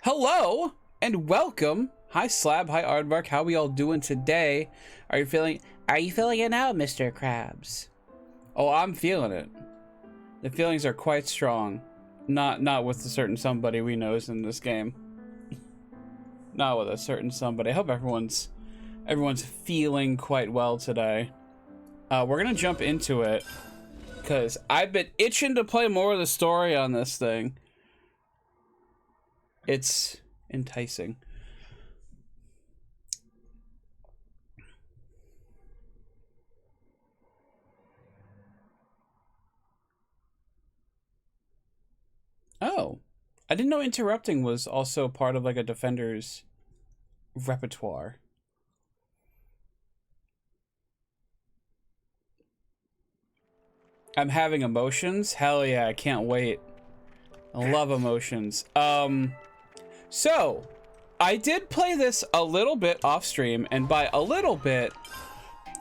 Hello and welcome. Hi Slab, hi Aardvark, how we all doing today? Are you feeling it now, Mr. Krabs? Oh, I'm feeling it. The feelings are quite strong. Not with a certain somebody we know is in this game. Not with a certain somebody. I hope everyone's feeling quite well today. We're gonna jump into it because I've been itching to play more of the story on this thing. It's enticing. Oh, I didn't know interrupting was also part of like a defender's repertoire. I'm having emotions? Hell yeah, I can't wait. I love emotions. So, I did play this a little bit off stream, and by a little bit,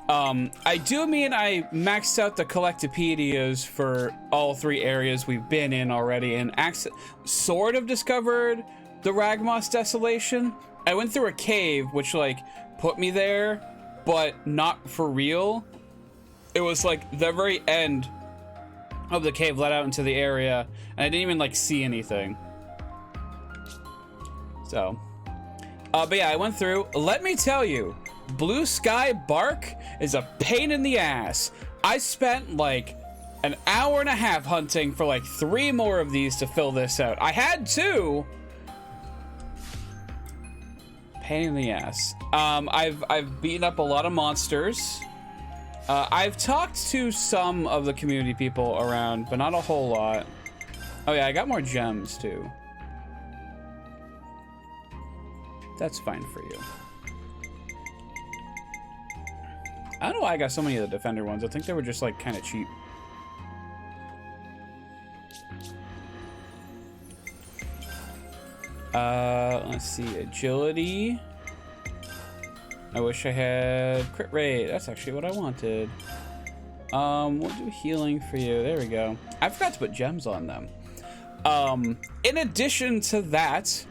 I do mean I maxed out the collectopedias for all three areas we've been in already, and sort of discovered the Ragmoss Desolation. I went through a cave, which like put me there, but not for real. It was like the very end of the cave led out into the area, and I didn't even like see anything. So, but yeah, I went through. Let me tell you, Blue Sky Bark is a pain in the ass. I spent like an hour and a half hunting for like 3 more of these to fill this out. I had 2. Pain in the ass. I've beaten up a lot of monsters. I've talked to some of the community people around, but not a whole lot. Oh yeah, I got more gems too. That's fine for you. I don't know why I got so many of the defender ones. I think they were just like kind of cheap. Let's see, agility. I wish I had crit rate. That's actually what I wanted. We'll do healing for you. There we go. I forgot to put gems on them. In addition to that,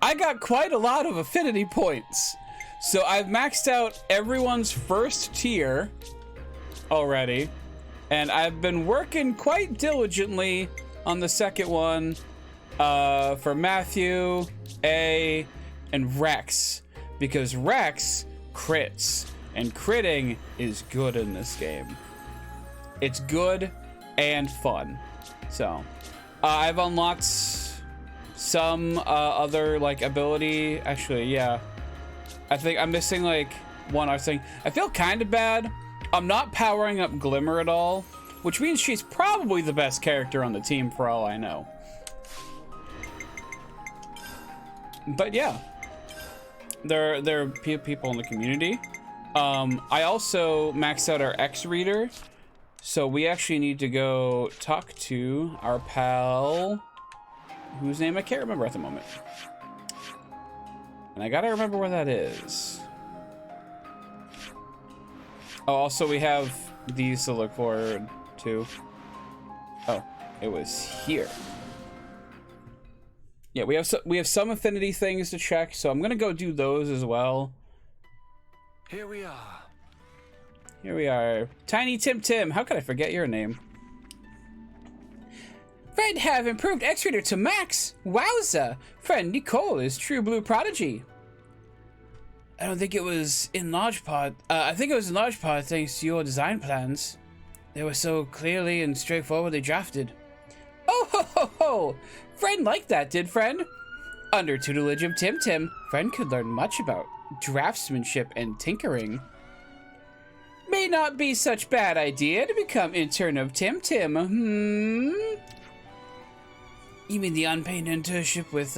I got quite a lot of affinity points. So I've maxed out everyone's first tier already. And I've been working quite diligently on the second one for Matthew, A, and Rex. Because Rex crits, and critting is good in this game. It's good and fun. So, I've unlocked some other like ability. Actually, yeah. I think I'm missing like one other thing. I feel kind of bad. I'm not powering up Glimmer at all, which means she's probably the best character on the team for all I know. But yeah. There are people in the community. I also maxed out our X reader, so we actually need to go talk to our pal, whose name I can't remember at the moment. And I gotta remember where that is. Oh, also we have these to look forward to. Oh, it was here. Yeah, we have some affinity things to check, so I'm gonna go do those as well. Here we are. Here we are. Tiny Tim Tim, how could I forget your name? Friend have improved X-Reader to max. Wowza! Friend Nicole is true blue prodigy. I don't think it was in large part. I think it was in large part thanks to your design plans. They were so clearly and straightforwardly drafted. Oh ho ho ho! Friend liked that, did friend? Under tutelage of Tim Tim, friend could learn much about draftsmanship and tinkering. May not be such bad idea to become intern of Tim Tim. You mean the unpaid internship with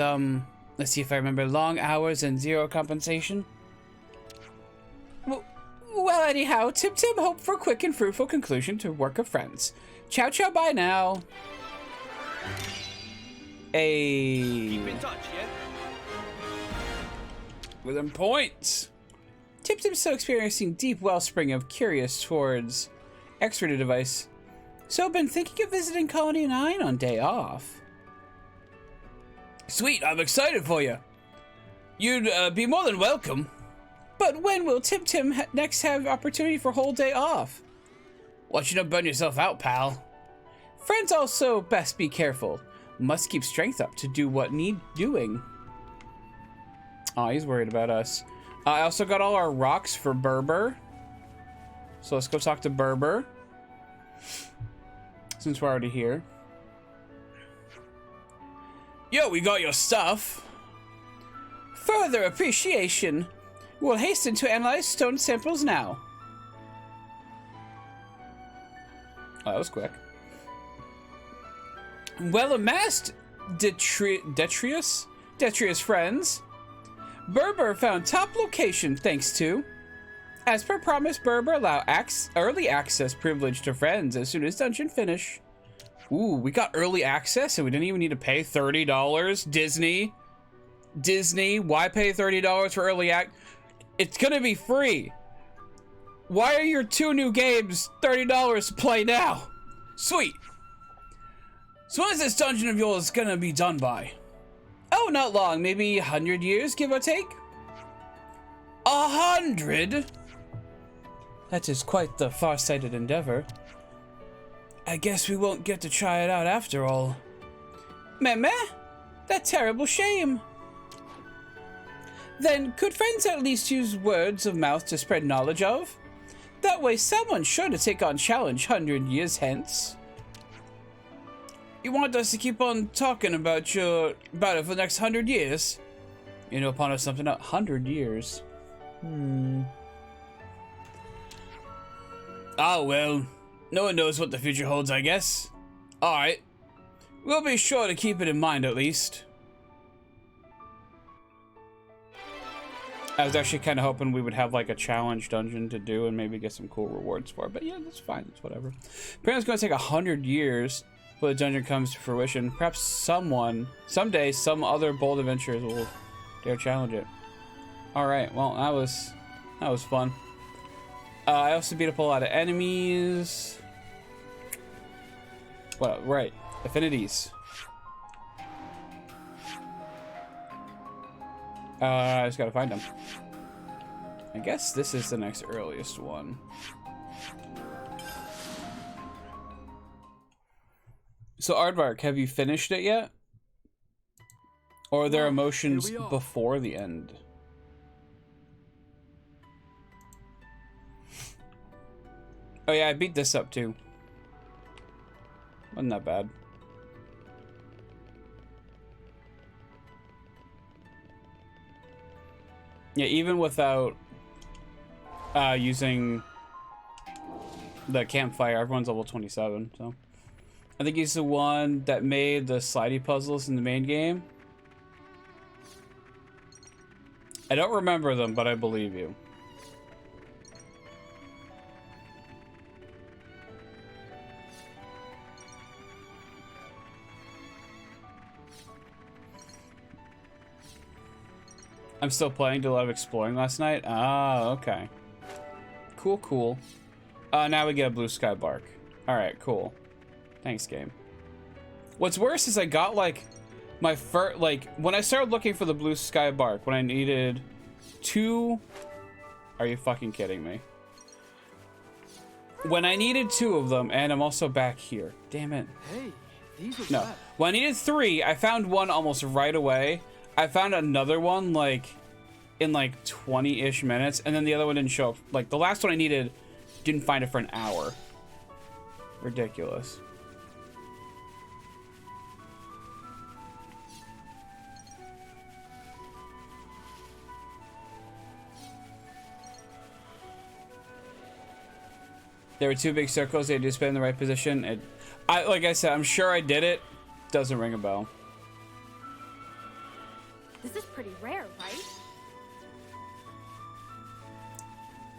let's see if I remember, long hours and 0 compensation? Well, anyhow, Tim Tim hoped for a quick and fruitful conclusion to work of friends. Ciao ciao, bye now. Keep in touch, yeah? With them points. Tim Tim's still experiencing deep wellspring of curious towards X-rated device. So I've been thinking of visiting Colony 9 on day off. Sweet, I'm excited for you. You'd be more than welcome. But when will Tim next have opportunity for a whole day off? Watch you don't burn yourself out, pal. Friends also best be careful. Must keep strength up to do what need doing. Oh, he's worried about us. I also got all our rocks for Berber. So let's go talk to Berber. Since we're already here. Yo, we got your stuff. Further appreciation. We'll hasten to analyze stone samples now. Oh, that was quick. Well amassed, Detrius friends. Berber found top location thanks to. As per promise, Berber allow early access privilege to friends as soon as dungeon finish. Ooh, we got early access and we didn't even need to pay $30. Disney, why pay $30 for early access? It's gonna be free. Why are your 2 new games $30 to play now? Sweet. So when is this dungeon of yours gonna be done by? Oh, not long. Maybe 100 years, give or take? 100? That is quite the far-sighted endeavor. I guess we won't get to try it out after all. Meh? That terrible shame. Then, could friends at least use words of mouth to spread knowledge of? That way someone's sure to take on challenge 100 years hence. You want us to keep on talking about it for the next 100 years? You know, upon us something, 100 years. Oh, well. No one knows what the future holds, I guess. Alright. We'll be sure to keep it in mind, at least. I was actually kind of hoping we would have, like, a challenge dungeon to do and maybe get some cool rewards for it. But yeah, that's fine. It's whatever. Apparently it's going to take 100 years before the dungeon comes to fruition. Perhaps someday, some other bold adventurers will dare challenge it. Alright, well, that was fun. I also beat up a lot of enemies. Well, right. Affinities. I just gotta find them. I guess this is the next earliest one. So, Aardvark, have you finished it yet? Or are there emotions before the end? Oh yeah, I beat this up too. Wasn't that bad. Yeah, even without using the campfire, everyone's level 27, so. I think he's the one that made the slidey puzzles in the main game. I don't remember them, but I believe you. I'm still playing, did a lot of exploring last night. Ah, okay. Cool. Now we get a blue sky bark. Alright, cool. Thanks, game. What's worse is I got, like, my first, like, when I started looking for the blue sky bark, when I needed 2... Are you fucking kidding me? When I needed 2 of them, and I'm also back here. Damn it. Hey, these are No. When I needed 3, I found one almost right away. I found another one, like, in, like, 20-ish minutes, and then the other one didn't show up. Like, the last one I needed, didn't find it for an hour. Ridiculous. There were 2 big circles. They had to spin in the right position. Like I said, I'm sure I did it. Doesn't ring a bell. This is pretty rare, right?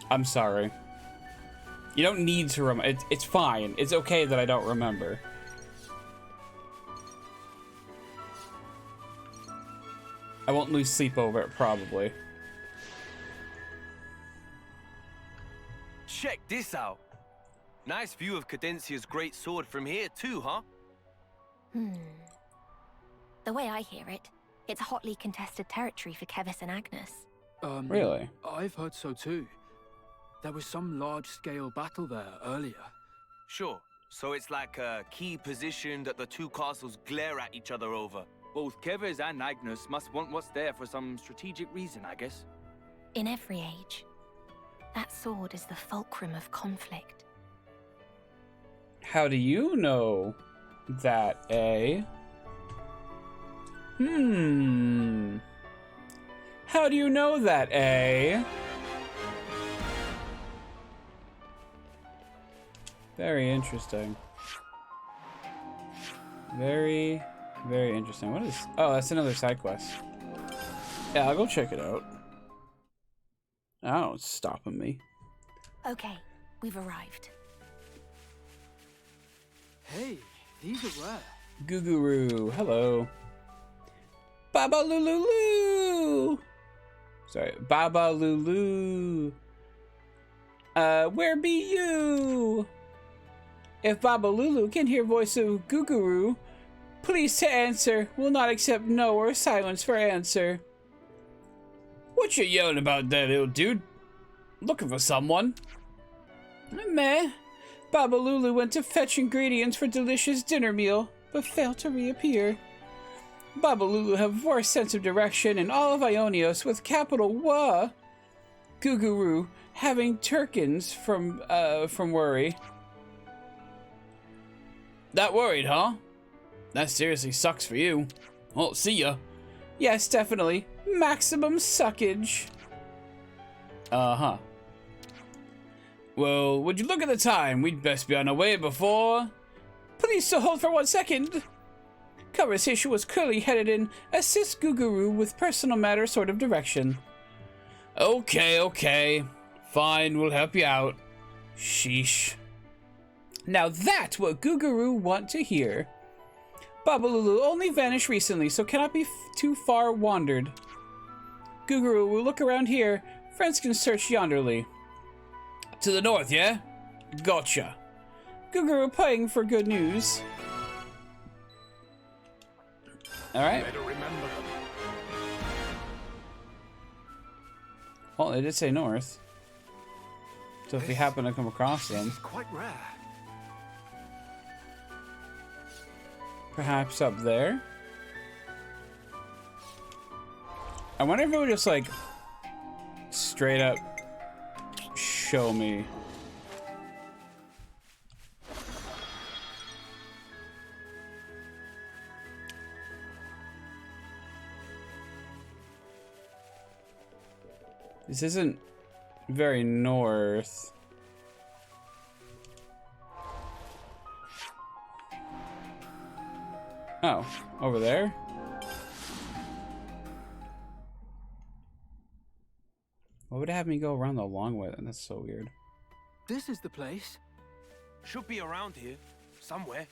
I'm sorry. You don't need to remember. It's fine. It's okay that I don't remember. I won't lose sleep over it, probably. Check this out. Nice view of Cadencia's great sword from here too, huh? The way I hear it, It's hotly contested territory for Kevis and Agnes. Really? I've heard so too. There was some large-scale battle there earlier. Sure. So it's like a key position that the two castles glare at each other over. Both Keves and Agnes must want what's there for some strategic reason, I guess. In every age, that sword is the fulcrum of conflict. How do you know that, eh? How do you know that, eh? Very interesting. Very, very interesting. What is... Oh, that's another side quest. Yeah, I'll go check it out. Oh, it's stopping me. Okay, we've arrived. Hey, these are rare. Guguru, hello. Baba Lulu. Sorry, Baba Lulu. Where be you? If Baba Lulu can hear voice of Guguru, please to answer. Will not accept no or silence for answer. What you yelling about there, little dude? Looking for someone? Meh. Baba Lulu went to fetch ingredients for delicious dinner meal, but failed to reappear. Baba Lulu have worse sense of direction in all of Ionios with capital W. Guguru having Turkins from worry. That worried, huh? That seriously sucks for you. Well, see ya. Yes, definitely. Maximum suckage. Uh-huh. Well, would you look at the time? We'd best be on our way before... Please so hold for 1 second. Conversation was clearly headed in assist Guguru with personal matter sort of direction. Okay. Fine, we'll help you out. Sheesh. Now that's what Guguru want to hear. Baba Lulu only vanished recently, so cannot be too far wandered. Guguru will look around here. Friends can search yonderly. To the north, yeah? Gotcha. Guguru playing for good news. Alright. Well, they did say north. So if we happen to come across them. This is quite rare. Perhaps up there? I wonder if it would just like straight up show me. This isn't very north. Oh, over there? What would have me go around the long way then? That's so weird. This is the place. Should be around here, somewhere.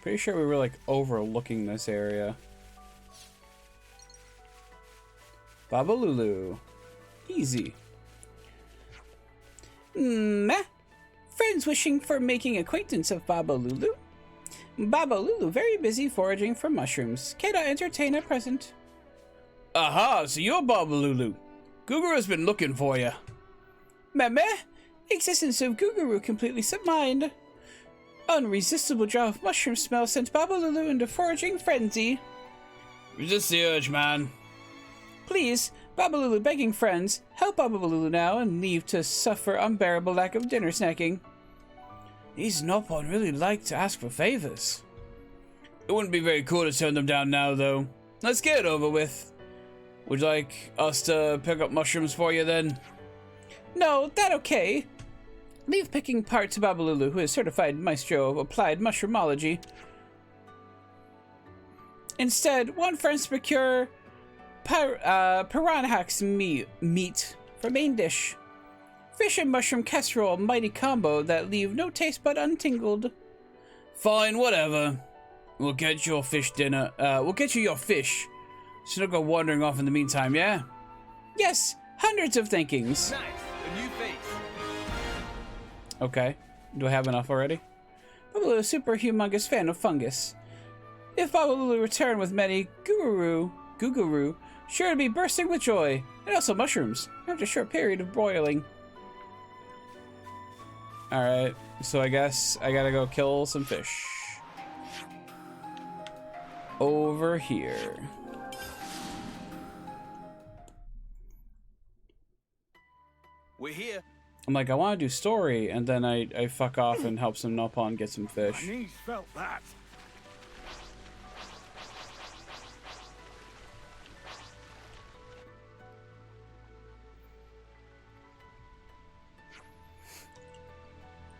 Pretty sure we were like overlooking this area. Baba Lulu. Easy. Meh. Friends wishing for making acquaintance of Baba Lulu. Baba Lulu very busy foraging for mushrooms. Cannot entertain at present. Aha, so you're Baba Lulu. Guguru has been looking for you. Meh. Existence of Guguru completely submined. Unresistible draw of mushroom smell sent Baba Lulu into foraging frenzy. Resist the urge, man. Please, Baba Lulu begging friends, help Baba Lulu now and leave to suffer unbearable lack of dinner snacking. These Nopon really like to ask for favors. It wouldn't be very cool to turn them down now, though. Let's get it over with. Would you like us to pick up mushrooms for you, then? No, that okay. Leave picking part to Baba Lulu, who is certified maestro of applied mushroomology. Instead, one friend to procure piranha's meat for main dish. Fish and mushroom casserole, mighty combo that leave no taste but untingled. Fine, whatever. We'll get your fish dinner. We'll get you your fish. So don't go wandering off in the meantime, yeah? Yes, hundreds of thankings. Nice, a new face. Okay. Do I have enough already? Probably a super humongous fan of fungus. If Babalulu returned with many Guguru, sure to be bursting with joy. And also mushrooms, after a short period of broiling. Alright, so I guess I gotta go kill some fish. Over here. We're here. I'm like, I want to do story, and then I fuck off and help some Nopon get some My fish. knees felt that.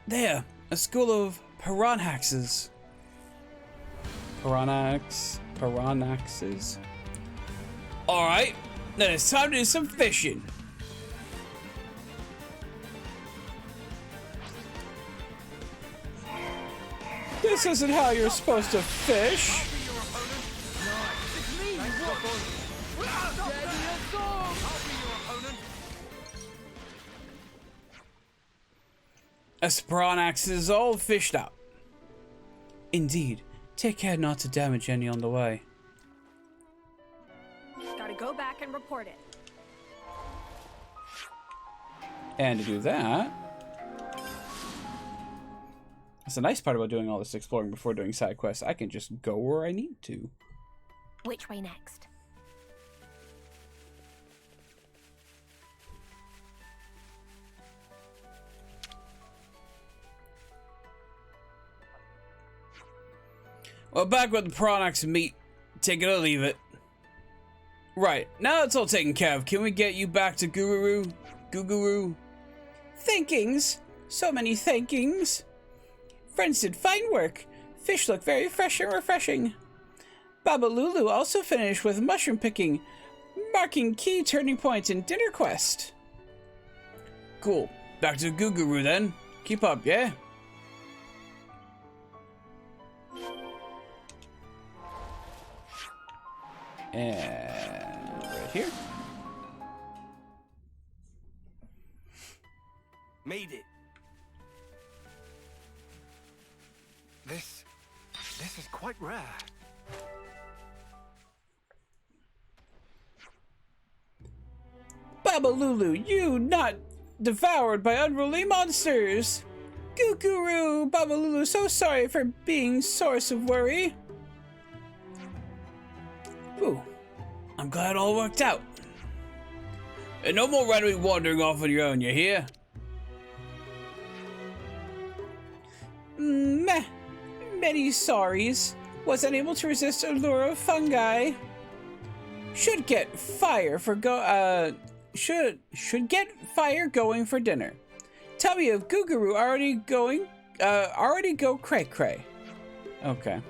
There, a school of Piranhaxes. Piranhaxes. Alright, then it's time to do some fishing. This isn't how you're supposed to fish. As Piranhax is all fished out. Indeed, take care not to damage any on the way. Gotta go back and report it. And to do that, that's the nice part about doing all this exploring before doing side quests. I can just go where I need to. Which way next? Well, back with the Piranhax and meat. Take it or leave it. Right, now it's all taken care of. Can we get you back to Guguru? Thinkings? So many thinkings. Friends did fine work. Fish look very fresh and refreshing. Babalulu also finished with mushroom picking, marking key turning points in dinner quest. Cool. Back to Guguru then. Keep up, yeah? And right here. Made it. This is quite rare. Babalulu, you not devoured by unruly monsters. Guguru, Babalulu, so sorry for being source of worry. Ooh, I'm glad it all worked out. And no more randomly wandering off on your own, you hear? Many sorries. Was unable to resist a lure of fungi. Should get fire going for dinner. Tell me if Guguru already go cray cray. Okay.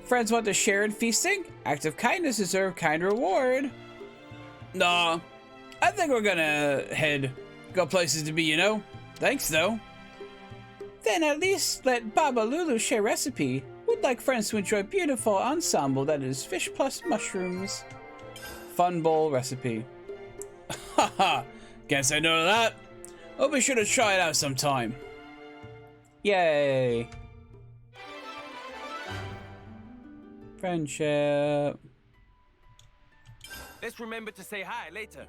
Friends want to share in feasting? Acts of kindness deserve kind reward. Nah, I think we're gonna go places to be, you know? Thanks, though. Then at least let Babalulu share recipe. Would like friends to enjoy beautiful ensemble that is fish plus mushrooms. Fun bowl recipe. Haha, guess I know that. I'll be sure to try it out sometime. Yay. Friendship. Let's remember to say hi later.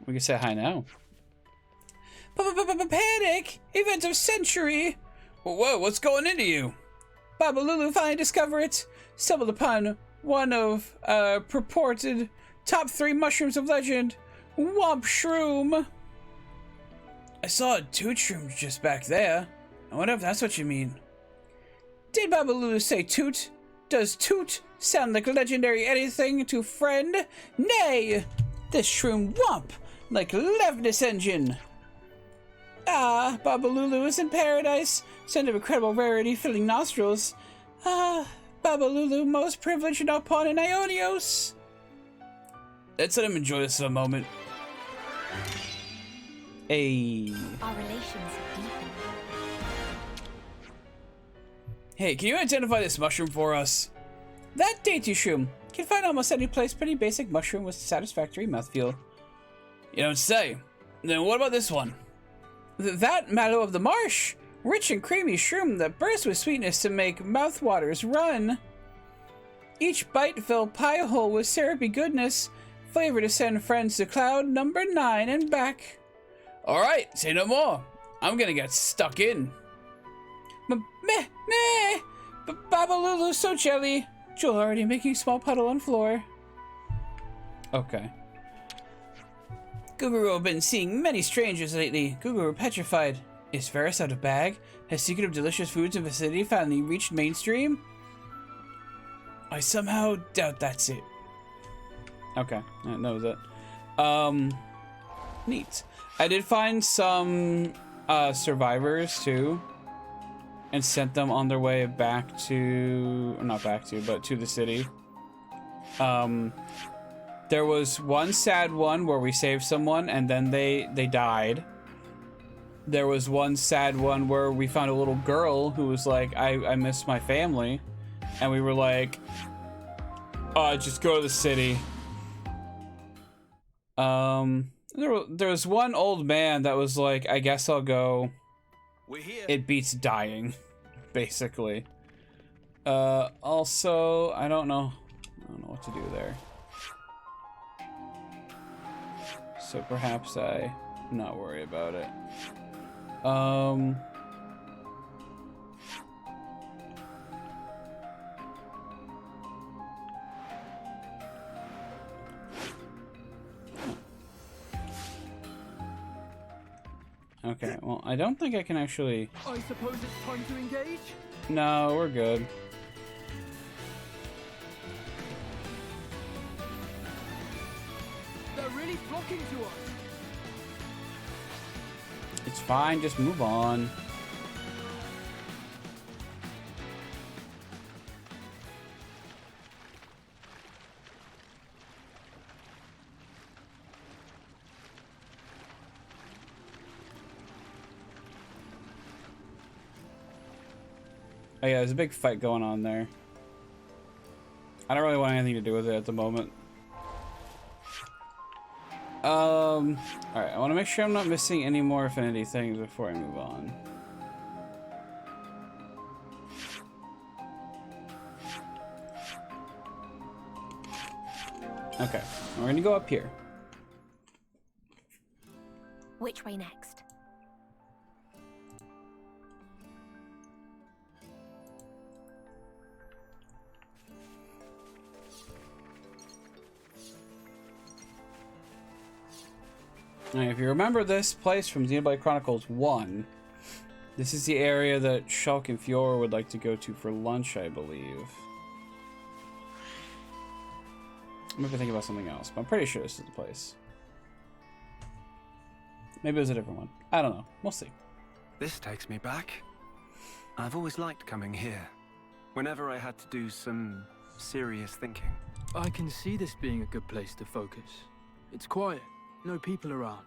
We can say hi now. Panic! Event of century! Whoa, what's going into you? Babalulu finally discovered it. Stumbled upon one of purported top 3 mushrooms of legend. Womp Shroom. I saw a toot shroom just back there. I wonder if that's what you mean. Did Babalulu say toot? Does toot sound like legendary anything to friend? Nay! This shroom womp like Levnis engine. Ah, Babalulu is in paradise. Scent of incredible rarity filling nostrils. Ah, Babalulu, most privileged upon in Ionios. Let's let him enjoy this for a moment. Hey. Our relations have deepened. Hey, can you identify this mushroom for us? That dainty shroom. Can find almost any place pretty basic mushroom with satisfactory mouthfeel. You don't say. Then what about this one? That mallow of the marsh. Rich and creamy shroom that bursts with sweetness to make mouthwaters run. Each bite fill pie hole with syrupy goodness. Flavor to send friends to cloud number 9 and back. Alright, say no more. I'm gonna get stuck in. Meh. Babalulu so jelly. Jewel already making small puddle on floor. Okay. Guguru been seeing many strangers lately. Guguru petrified. Is Ferris out of bag? Has secret of delicious foods in vicinity finally reached mainstream? I somehow doubt that's it. Okay, that was it. Neat. I did find some survivors too, and sent them on their way back to, or not back to, but to the city. There was one sad one where we saved someone and then they died. There was one sad one where we found a little girl who was like, I miss my family. And we were like, just go to the city. There was one old man that was like, I guess I'll go. We're here. It beats dying, basically. Also, I don't know what to do there. So perhaps I not worry about it. Okay, well, I don't think I can actually... I suppose it's time to engage? No, we're good. They're really flocking to us. It's fine, just move on. Oh yeah, there's a big fight going on there. I don't really want anything to do with it at the moment. Alright, I want to make sure I'm not missing any more affinity things before I move on. Okay, we're gonna go up here. Which way next? Now, if you remember this place from Xenoblade Chronicles 1, this is the area that Shulk and Fiora would like to go to for lunch, I believe. I'm maybe thinking about something else, but I'm pretty sure this is the place. Maybe it was a different one. I don't know. We'll see. This takes me back. I've always liked coming here. Whenever I had to do some serious thinking. I can see this being a good place to focus. It's quiet, no people around.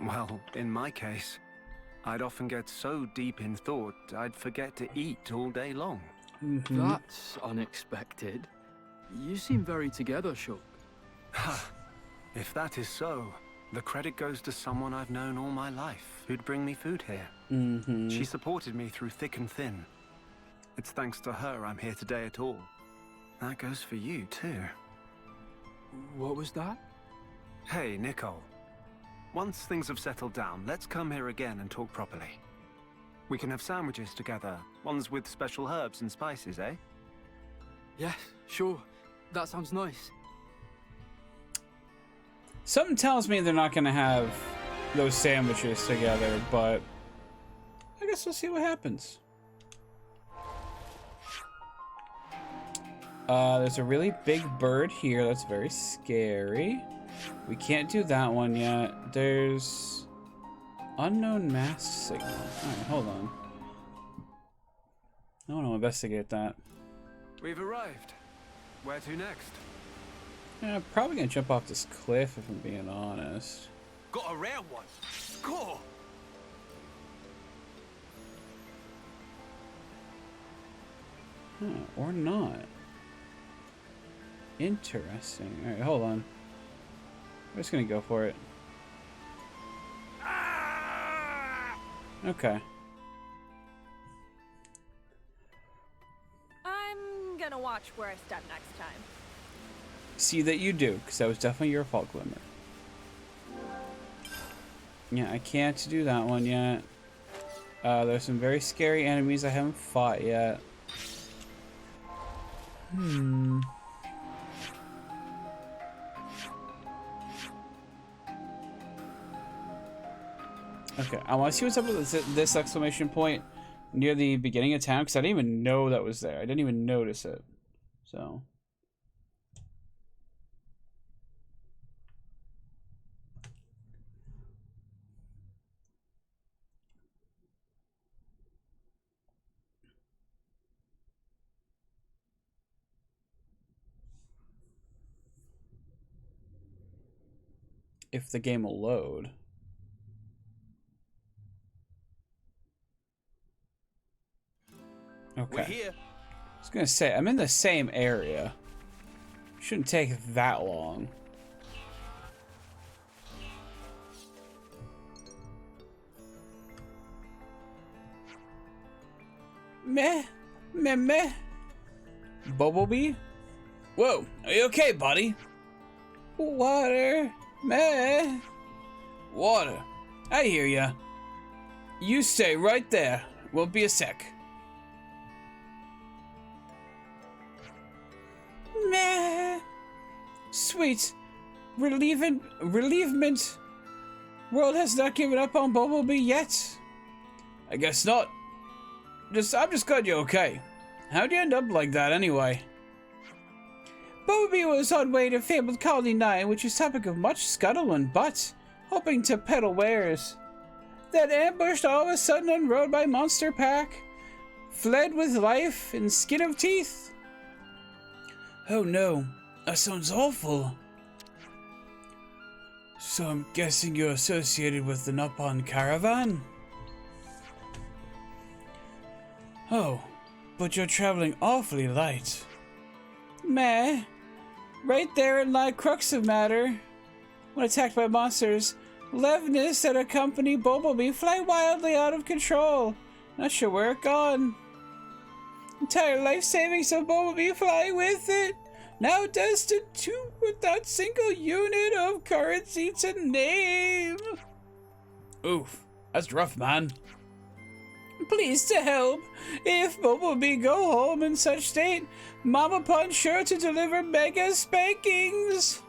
Well, in my case, I'd often get so deep in thought I'd forget to eat all day long. That's unexpected. You seem very together, Shulk. If that is so, the credit goes to someone I've known all my life who'd bring me food here. She supported me through thick and thin. It's thanks to her I'm here today at all. That goes for you, too. What was that? Hey, Nicole. Once things have settled down, let's come here again and talk properly. We can have sandwiches together, ones with special herbs and spices, eh? Yes, sure. That sounds nice. Something tells me they're not going to have those sandwiches together, but I guess we'll see what happens. There's a really big bird here that's very scary. We can't do that one yet. There's unknown mass signal. Alright, hold on. I want to investigate that. We've arrived. Where to next? Yeah, I'm probably going to jump off this cliff if I'm being honest. Got a rare one. Score. Huh, or not. Interesting. Alright, hold on. I'm just gonna go for it. Okay. I'm gonna watch watch where I step next time. See that you do, because that was definitely your fault, Glimmer. Yeah, I can't do that one yet. There's some very scary enemies I haven't fought yet. Okay, I want to see what's up with this exclamation point near the beginning of town, because I didn't even know that was there. I didn't even notice it. So... if the game will load. Okay. We're here. I was gonna say, I'm in the same area. Shouldn't take that long. Meh. Meh meh. Bumblebee? Whoa, are you okay, buddy? Water. Meh. Water. I hear ya. You stay right there. Won't be a sec. Meh. Sweet. Relievement. World has not given up on Bumblebee yet. I guess not. I'm just glad you're okay. How'd you end up like that anyway? Bumblebee was on way to fabled Colony 9, which is topic of much scuttle and butt, hoping to peddle wares. Then ambushed all of a sudden on road by monster pack, fled with life and skin of teeth. Oh no, that sounds awful. So I'm guessing you're associated with the Nopon caravan? Oh, but you're traveling awfully light. Meh. Right there in the crux of matter. When attacked by monsters, Levness and a company Bumblebee fly wildly out of control. Not sure where it gone. Entire life savings of Bumblebee fly with it. Now destitute without single unit of currency to name. Oof, that's rough, man. Pleased to help. If Bumblebee go home in such state, Mama Pun sure to deliver mega spankings.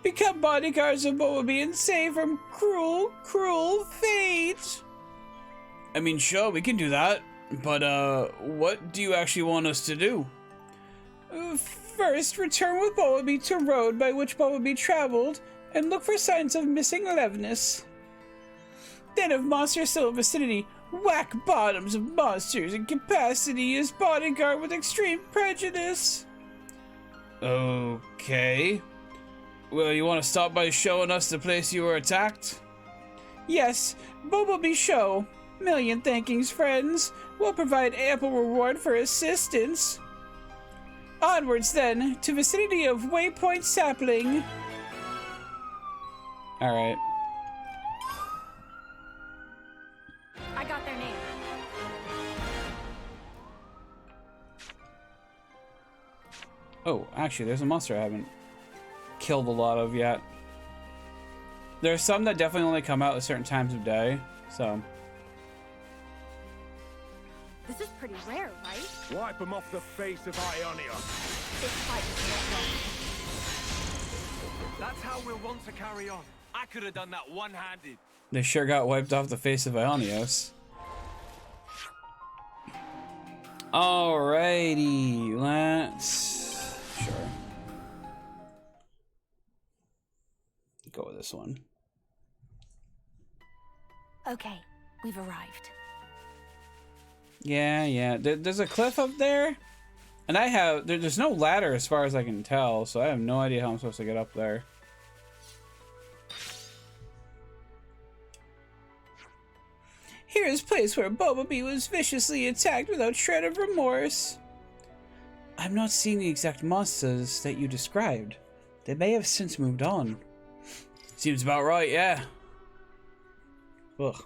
Become bodyguards of Bumblebee and save from cruel, cruel fate. I mean, sure, we can do that. But, what do you actually want us to do? First, return with Bumblebee to road by which Bumblebee traveled and look for signs of missing Levness. Then, if monsters still in the vicinity, whack bottoms of monsters in capacity as bodyguard with extreme prejudice. Okay. Well, you want to start by showing us the place you were attacked? Yes, Bumblebee show. Million thankings, friends. We'll provide ample reward for assistance. Onwards, then, to vicinity of Waypoint Sapling. Alright. I got their name. Oh, actually, there's a monster I haven't killed a lot of yet. There's some that definitely only come out at certain times of day, so... This is pretty rare, right? Wipe them off the face of Ionia. This fight is not wrong. That's how we'll want to carry on. I could have done that one-handed. They sure got wiped off the face of Ionios. Alrighty, let's... Sure. Go with this one. Okay, we've arrived. Yeah. There's a cliff up there, and there's no ladder as far as I can tell, so I have no idea how I'm supposed to get up there. Here is place where Bumblebee was viciously attacked without shred of remorse. I'm not seeing the exact monsters that you described. They may have since moved on. Seems about right, yeah. Ugh.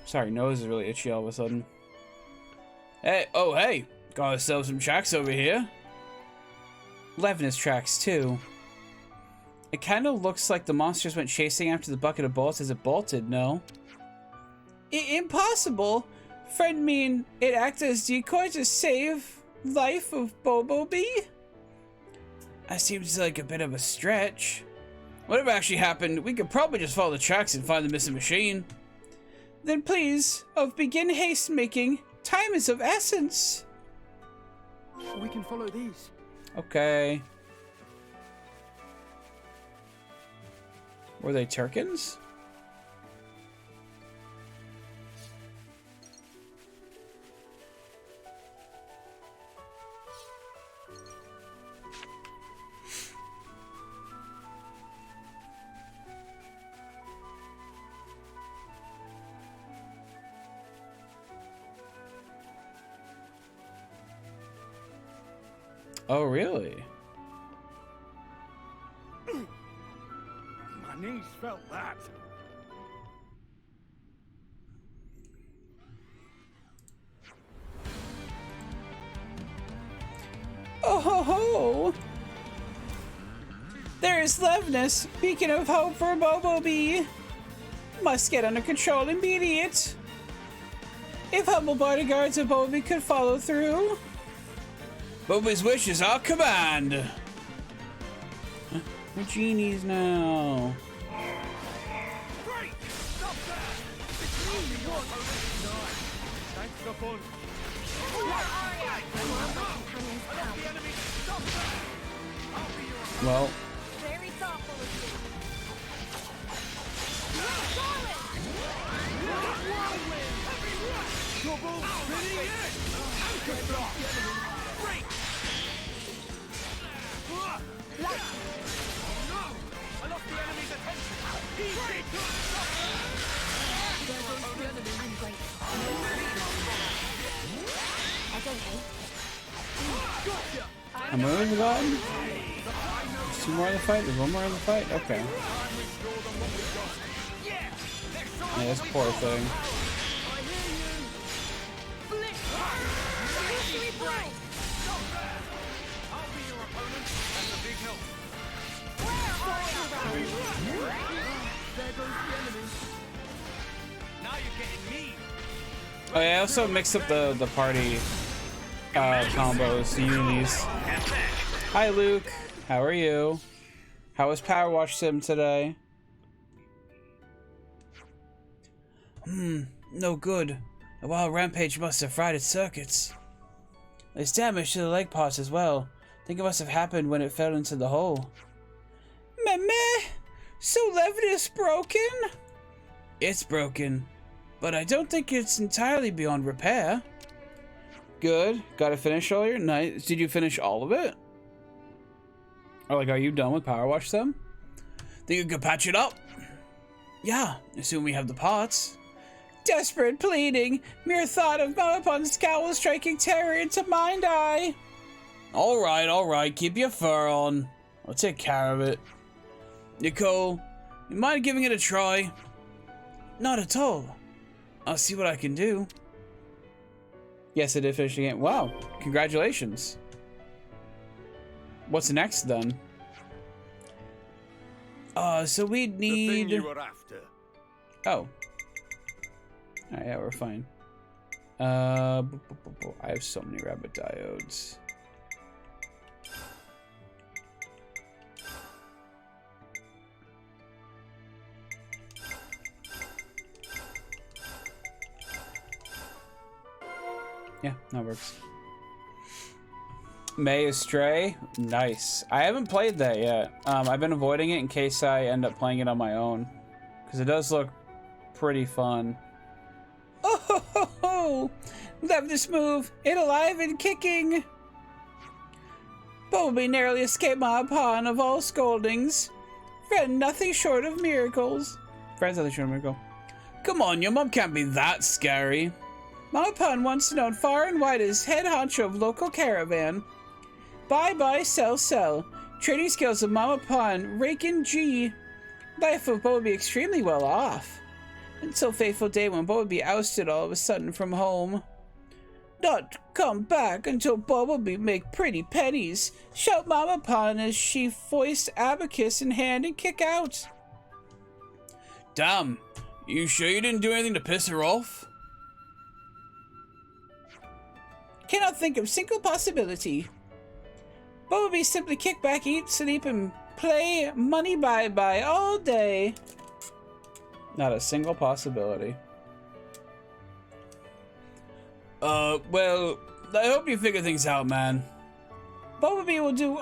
Sorry, nose is really itchy all of a sudden. Hey, oh hey, Got ourselves some tracks over here. Levinus tracks, too. It kind of looks like the monsters went chasing after the bucket of bullets as it bolted, no? Impossible! Friend mean it acted as decoy to save life of Bumblebee? That seems like a bit of a stretch. Whatever actually happened, we could probably just follow the tracks and find the missing machine. Then please, begin haste making. Time is of essence. We can follow these. Okay. Were they Turkins? Oh, really? My knees felt that. Oh ho ho! There's Levinus, beacon of hope for Bumblebee. Must get under control immediate. If humble bodyguards of Bumblebee could follow through. Bumblebee's wish is our command. We're genies now. Great! Stop that! It's only one. Thanks for fun. Well, Very thoughtful of you. Double spinning it! Anchor drop! Great! No! I lost the enemy's attention! Easy! There goes the enemy. I'm grateful. I don't know. I'm moving the button. There's two more in the fight. There's one more in the fight. Okay. Yeah, this poor thing. Oh yeah, I also mixed up the party combos, the unities. Hi Luke, how are you? How was Power Wash Sim today? No good. A wild rampage must have fried its circuits. There's damage to the leg parts as well. Think it must have happened when it fell into the hole. Meh. So Levinus broken? It's broken, but I don't think it's entirely beyond repair. Good. Got it finished earlier? Nice. Did you finish all of it? Or like, are you done with Power Wash them? Think you could patch it up? Yeah, assume we have the parts. Desperate pleading. Mere thought of Mamapun's scowl striking terror into mind eye. All right. Keep your fur on. I'll take care of it. Nicole, you mind giving it a try? Not at all. I'll see what I can do. Yes, I did finish the game. Wow, congratulations. What's next then? So we'd need... The thing you were after. Oh. Alright, yeah, we're fine. I have so many rabbit diodes. Yeah, that works. May Astray, nice. I haven't played that yet. I've been avoiding it in case I end up playing it on my own, because it does look pretty fun. Oh ho ho ho! Love this move. It alive and kicking. Bumblebee narrowly escaped my pawn of all scoldings. Friend, nothing short of miracles. Friend's nothing short of miracle. Come on, your mom can't be that scary. Mama Pun once known far and wide as head honcho of local caravan. Buy, sell. Trading skills of Mama Pun, Rakin G. Life of Bumblebee extremely well off. Until fateful day when Bumblebee ousted all of a sudden from home. Not come back until Bumblebee make pretty pennies. Shout Mama Pon as she foist abacus in hand and kick out. Damn, you sure you didn't do anything to piss her off? Cannot think of single possibility. Bumblebee simply kick back, eat, sleep, and play money bye-bye all day. Not a single possibility. Well, I hope you figure things out, man. Bumblebee will do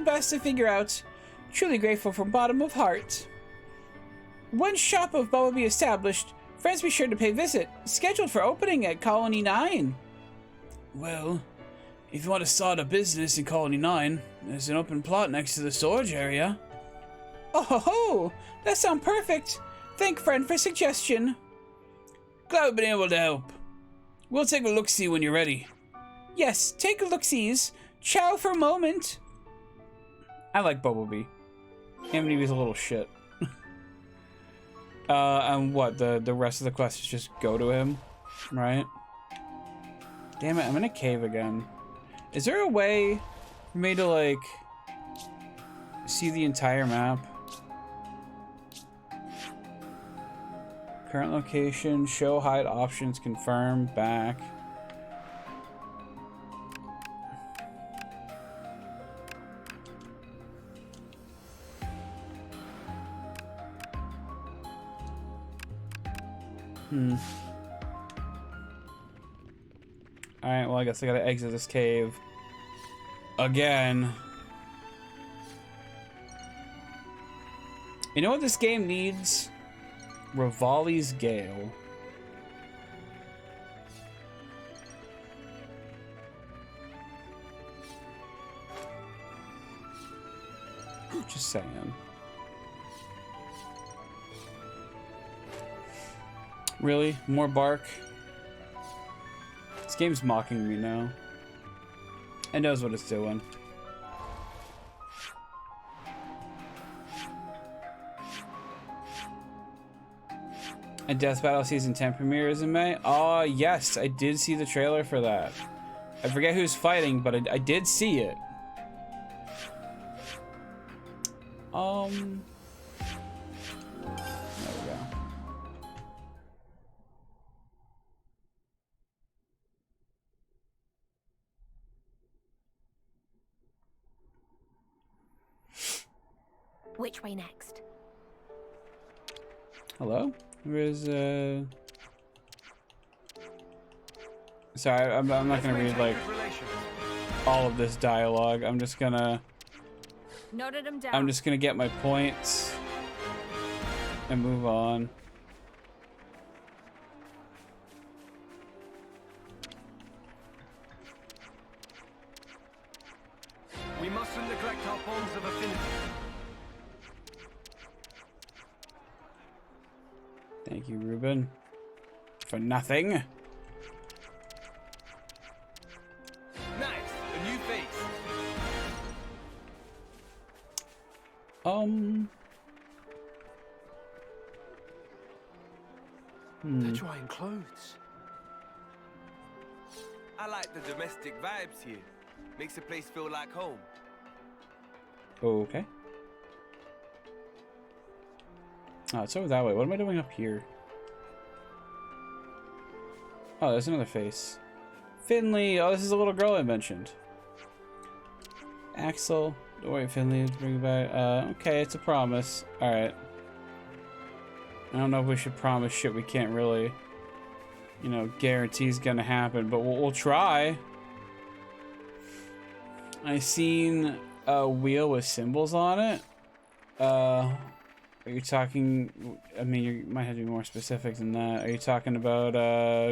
best to figure out. Truly grateful from bottom of heart. Once shop of Bumblebee established, friends be sure to pay visit. Scheduled for opening at Colony 9. Well, if you want to start a business in Colony 9, there's an open plot next to the storage area. Oh ho ho! That sounds perfect! Thank friend for suggestion. Glad we've been able to help. We'll take a look-see when you're ready. Yes, take a look-sees. Ciao for a moment. I like Bumblebee. Even if he's a little shit. And what, the rest of the quest is just go to him, right? Damn it, I'm in a cave again. Is there a way for me to, like, see the entire map? Current location, show hide options, confirm, back. Alright, well I guess I gotta exit this cave. Again. You know what this game needs? Rivali's Gale. Just saying. Really? More bark? This game's mocking me now. It knows what it's doing. And Death Battle Season 10 premieres in May? Oh, yes, I did see the trailer for that. I forget who's fighting, but I did see it. There we go. Which way next? Hello? Where's Sorry, I'm not gonna read like all of this dialogue. I'm just gonna get my points and move on. We mustn't neglect our bonds of affinity. Thank you, Ruben. For nothing. Nice, a new face. They're drying clothes. I like the domestic vibes here. Makes the place feel like home. Okay. Oh, it's over that way. What am I doing up here? Oh, there's another face. Finley! Oh, this is the little girl I mentioned. Axel. Don't worry, Finley. Bring it back. Okay, it's a promise. Alright. I don't know if we should promise shit we can't really, you know, guarantee is gonna happen, but we'll try. I seen a wheel with symbols on it. Are you talking, I mean, you might have to be more specific than that. Are you talking about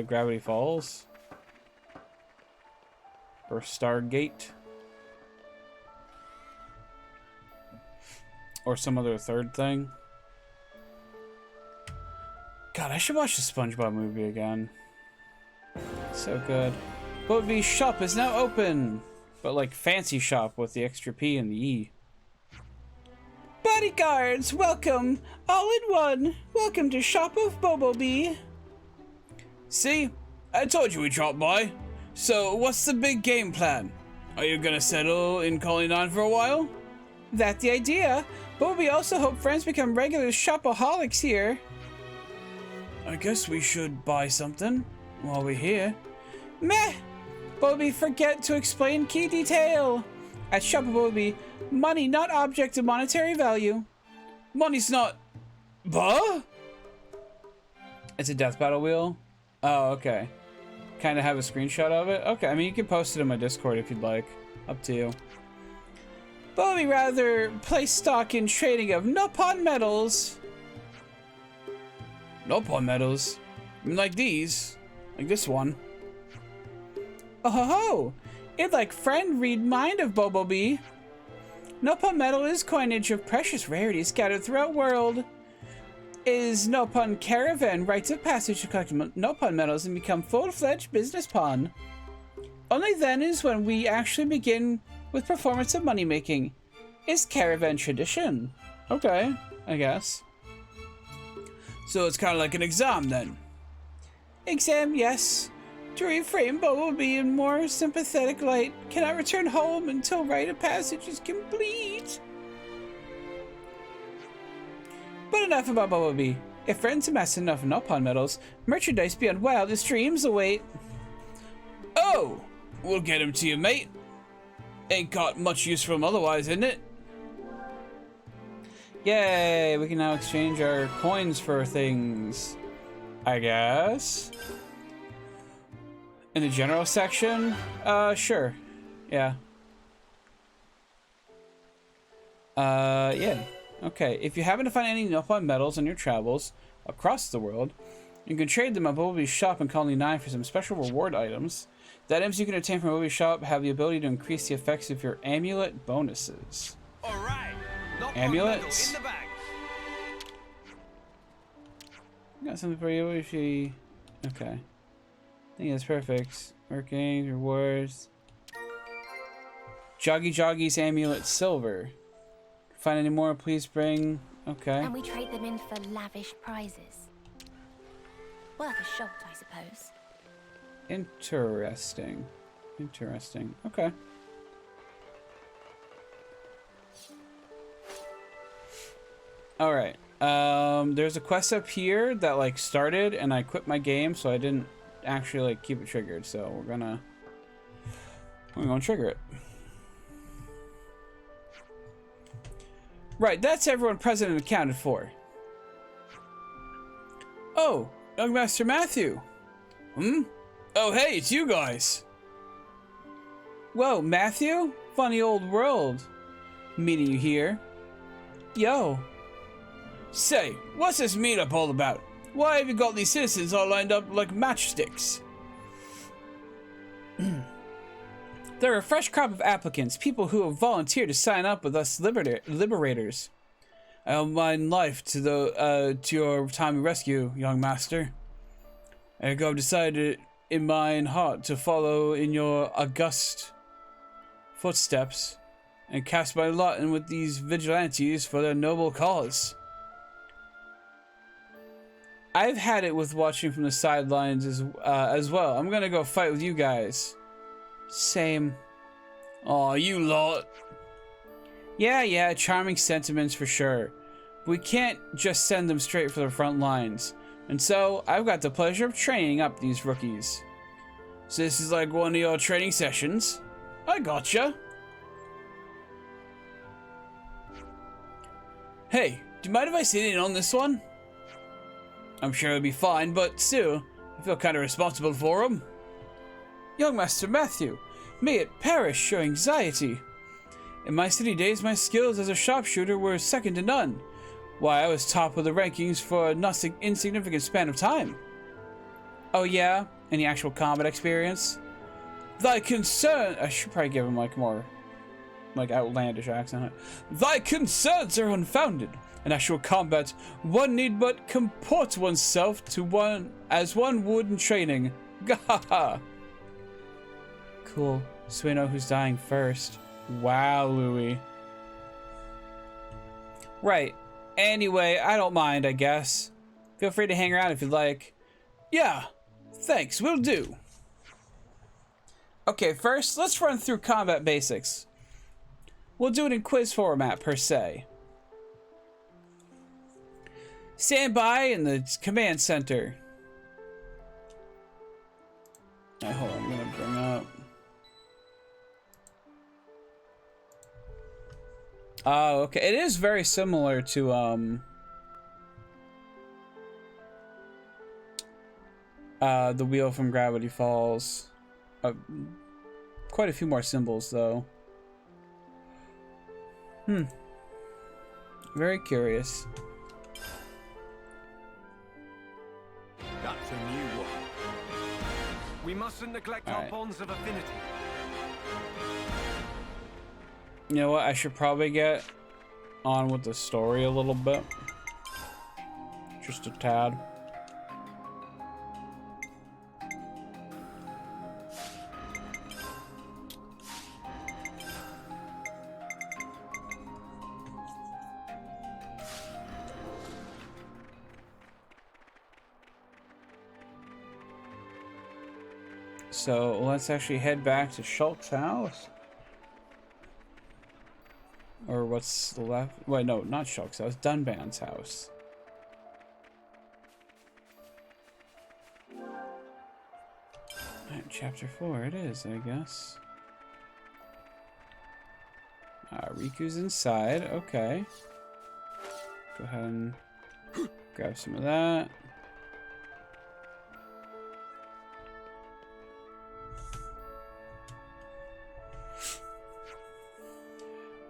Gravity Falls? Or Stargate? Or some other third thing? God, I should watch the SpongeBob movie again. So good. Bumblebee shop is now open! But like fancy shop with the extra P and the E. Bodyguards, welcome! All in one! Welcome to Shop of Bumblebee! See? I told you we'd drop by. So, what's the big game plan? Are you gonna settle in Colony 9 for a while? That's the idea, but we also hope friends become regular shopaholics here. I guess we should buy something while we're here. Meh! Bobby, forget to explain key detail. At Shop Bobby, money not object of monetary value. Money's not... Buh? It's a death battle wheel? Oh, okay. Kind of have a screenshot of it? Okay, I mean, you can post it in my Discord if you'd like. Up to you. But we rather place stock in trading of Nopon metals. Nopon metals? I mean, like these. Like this one. Oh ho ho! It like friend read mind of Bobobee. Nopon metal is coinage of precious rarity scattered throughout world. Is Nopon caravan rites of passage to collect Nopon metals and become full-fledged business pawn. Only then is when we actually begin with performance of money making. Is caravan tradition. Okay, I guess. So it's kind of like an exam then. Exam, yes. To reframe Bumblebee in more sympathetic light, cannot return home until rite of passage is complete. But enough about Bumblebee. If friends amass enough Nopon medals, merchandise beyond wildest dreams await. Oh! We'll get him to you, mate. Ain't got much use for him otherwise, isn't it? Yay! We can now exchange our coins for things. I guess. In the general section? Sure. Yeah. Yeah. Okay, if you happen to find any Nopon metals on your travels across the world, you can trade them at Bumblebee's shop in Colony 9 for some special reward items. The items you can obtain from Bumblebee's shop have the ability to increase the effects of your amulet bonuses. Alright. Amulets? In the bag. Got something for you if she... Okay. I think that's perfect. Working, rewards. Joggy's amulet silver. Find any more, please bring. Okay. And we trade them in for lavish prizes. Worth a shot, I suppose. Interesting. Interesting. Okay. Alright. There's a quest up here that like started and I quit my game, so I didn't actually like keep it triggered, so we're gonna trigger it. Right, that's everyone present and accounted for. Oh, young Master Matthew. Hmm? Oh, hey, it's you guys. Whoa, Matthew? Funny old world. Meeting you here. Yo. Say, what's this meetup all about? Why have you got these citizens all lined up like matchsticks? There are a fresh crop of applicants, people who have volunteered to sign up with us liberators. I'll mind life to your timely rescue, young master. I've decided in mine heart to follow in your august footsteps and cast my lot in with these vigilantes for their noble cause. I've had it with watching from the sidelines as well. I'm gonna go fight with you guys. Same. Aw, you lot. Yeah, charming sentiments for sure. We can't just send them straight for the front lines. And so, I've got the pleasure of training up these rookies. So this is like one of your training sessions? I gotcha. Hey, do you mind if I sit in on this one? I'm sure it'll be fine, but still, I feel kind of responsible for them. Young Master Matthew, may it perish your anxiety. In my city days, my skills as a sharpshooter were second to none. Why, I was top of the rankings for a not insignificant span of time. Oh yeah? Any actual combat experience? Thy concern... I should probably give him like more like outlandish accent. Thy concerns are unfounded. In actual combat, one need but comport oneself to one as one would in training. Gahaha. Cool. So we know who's dying first. Wow, Louis. Right. Anyway, I don't mind, I guess. Feel free to hang around if you'd like. Yeah. Thanks, will do. Okay, first, let's run through combat basics. We'll do it in quiz format, per se. Stand by in the command center. Hold on, I'm gonna bring up. Oh, okay. It is very similar to, the wheel from Gravity Falls. Quite a few more symbols, though. Very curious. That's a new one. We mustn't neglect our bonds of affinity. You know what? I should probably get on with the story a little bit. Just a tad. So let's actually head back to Shulk's house. Or what's the left? Wait, no, not Shulk's house. Dunban's house. Alright, chapter 4 it is, I guess. Riku's inside. Okay. Go ahead and grab some of that.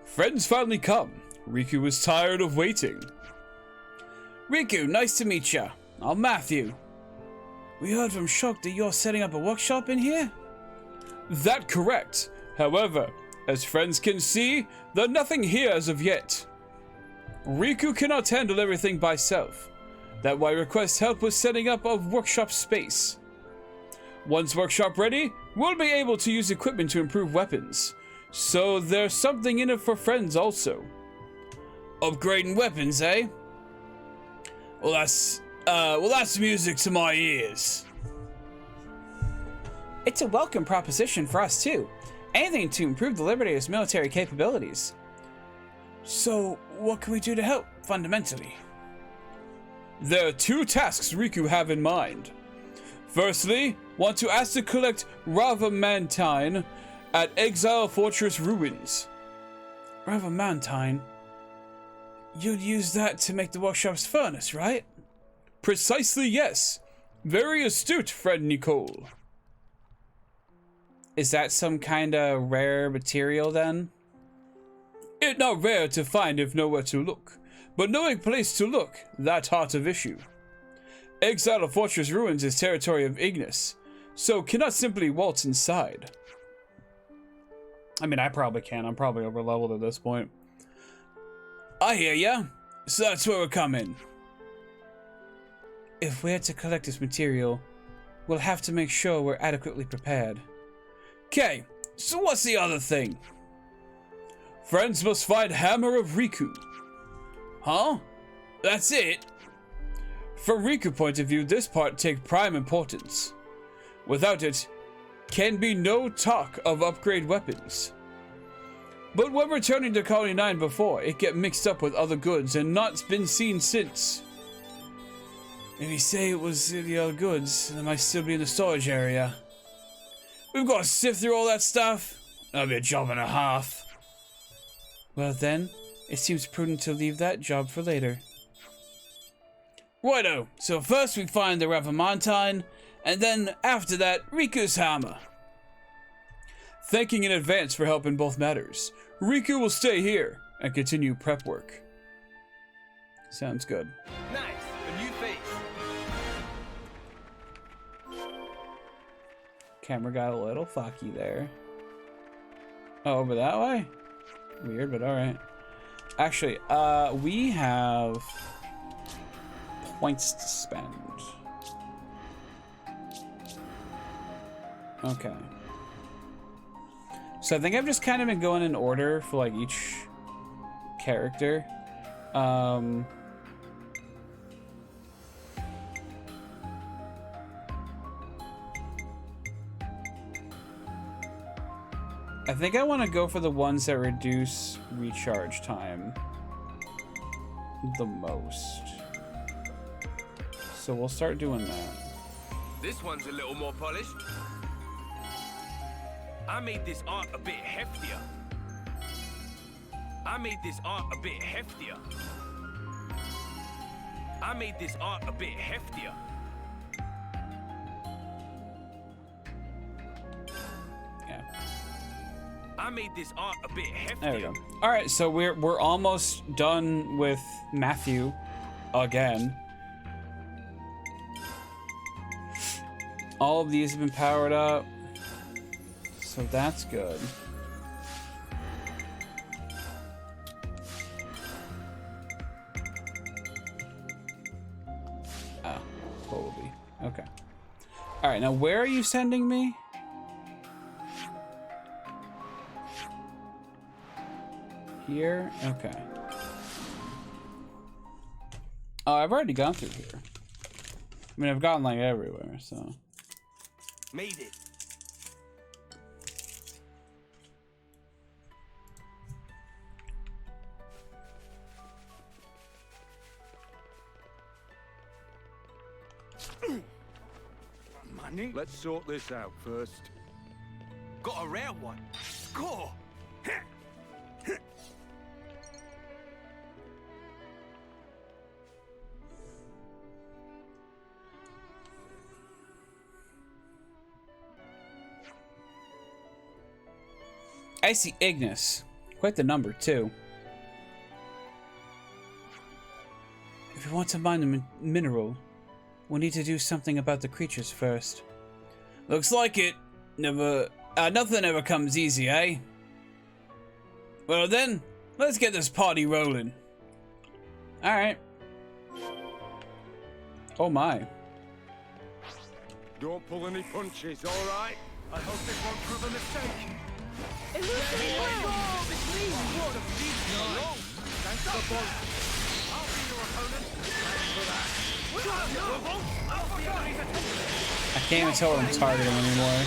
Friends finally come. Riku was tired of waiting. Riku, nice to meet ya. I'm Matthew. We heard from Shulk that you're setting up a workshop in here? That correct. However, as friends can see, there's nothing here as of yet. Riku cannot handle everything by self. That's why I request help with setting up a workshop space. Once workshop ready, we'll be able to use equipment to improve weapons. So there's something in it for friends also. Upgrading weapons, eh? Well, that's music to my ears. It's a welcome proposition for us too. Anything to improve the Liberator's military capabilities. So, what can we do to help, fundamentally? There are 2 tasks Riku have in mind. Firstly, want to ask to collect Ravamantine at Exile Fortress Ruins. Ravamantine? You'd use that to make the workshop's furnace, right? Precisely, yes. Very astute, friend Nicole. Is that some kind of rare material, then? It's not rare to find if nowhere to look, but knowing place to look, that heart of issue. Exile Fortress Ruins is territory of Ignis, so cannot simply waltz inside. I mean, I probably can. I'm probably over-leveled at this point. I hear ya. So that's where we're coming. If we're to collect this material, we'll have to make sure we're adequately prepared. Okay, so what's the other thing? Friends must find Hammer of Riku. Huh? That's it? From Riku point of view, this part takes prime importance. Without it, can be no talk of upgrade weapons. But when returning to Colony 9 before, it get mixed up with other goods and not been seen since. If you say it was the other goods, they might still be in the storage area. We've got to sift through all that stuff. That'll be a job and a half. Well then, it seems prudent to leave that job for later. Righto, so first we find the Ravamantine, and then after that, Riku's hammer. Thanking in advance for help in both matters, Riku will stay here and continue prep work. Sounds good. Nice, a new face. Camera got a little fucky there. Oh, over that way? Weird, but alright. Actually, we have points to spend. Okay. So I think I've just kind of been going in order for like each character. I think I want to go for the ones that reduce recharge time the most. So we'll start doing that. This one's a little more polished. I made this art a bit heftier. I made this art a bit heftier. I made this art a bit heftier. Yeah. I made this art a bit heftier. There we go. All right, so we're almost done with Matthew again. All of these have been powered up, so that's good. Oh, Colby. Okay. All right, now where are you sending me? Here? Okay. Oh, I've already gone through here. I mean, I've gotten like everywhere, so. Made it. Money? Let's sort this out first. Got a rare one. Score. I see Ignis. Quite the number, too. If we want to mine the mineral, we'll need to do something about the creatures first. Looks like it. Nothing ever comes easy, eh? Well then, let's get this party rolling. Alright. Oh my. Don't pull any punches, alright? I hope this won't prove a mistake. I can't even tell what I'm targeting anymore.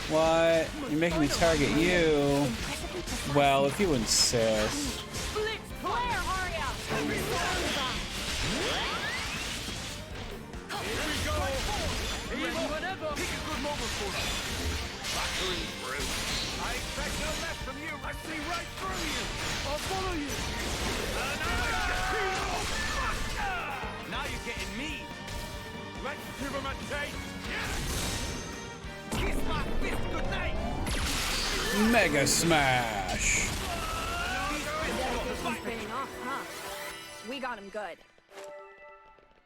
What? You're making me target you. Well, if you insist. I expect no less from you. I see right through you. I'll follow you. Now you're getting me. Let's give him a taste. Kiss my fist goodnight. Mega Smash. Spinning off, huh? We got him good.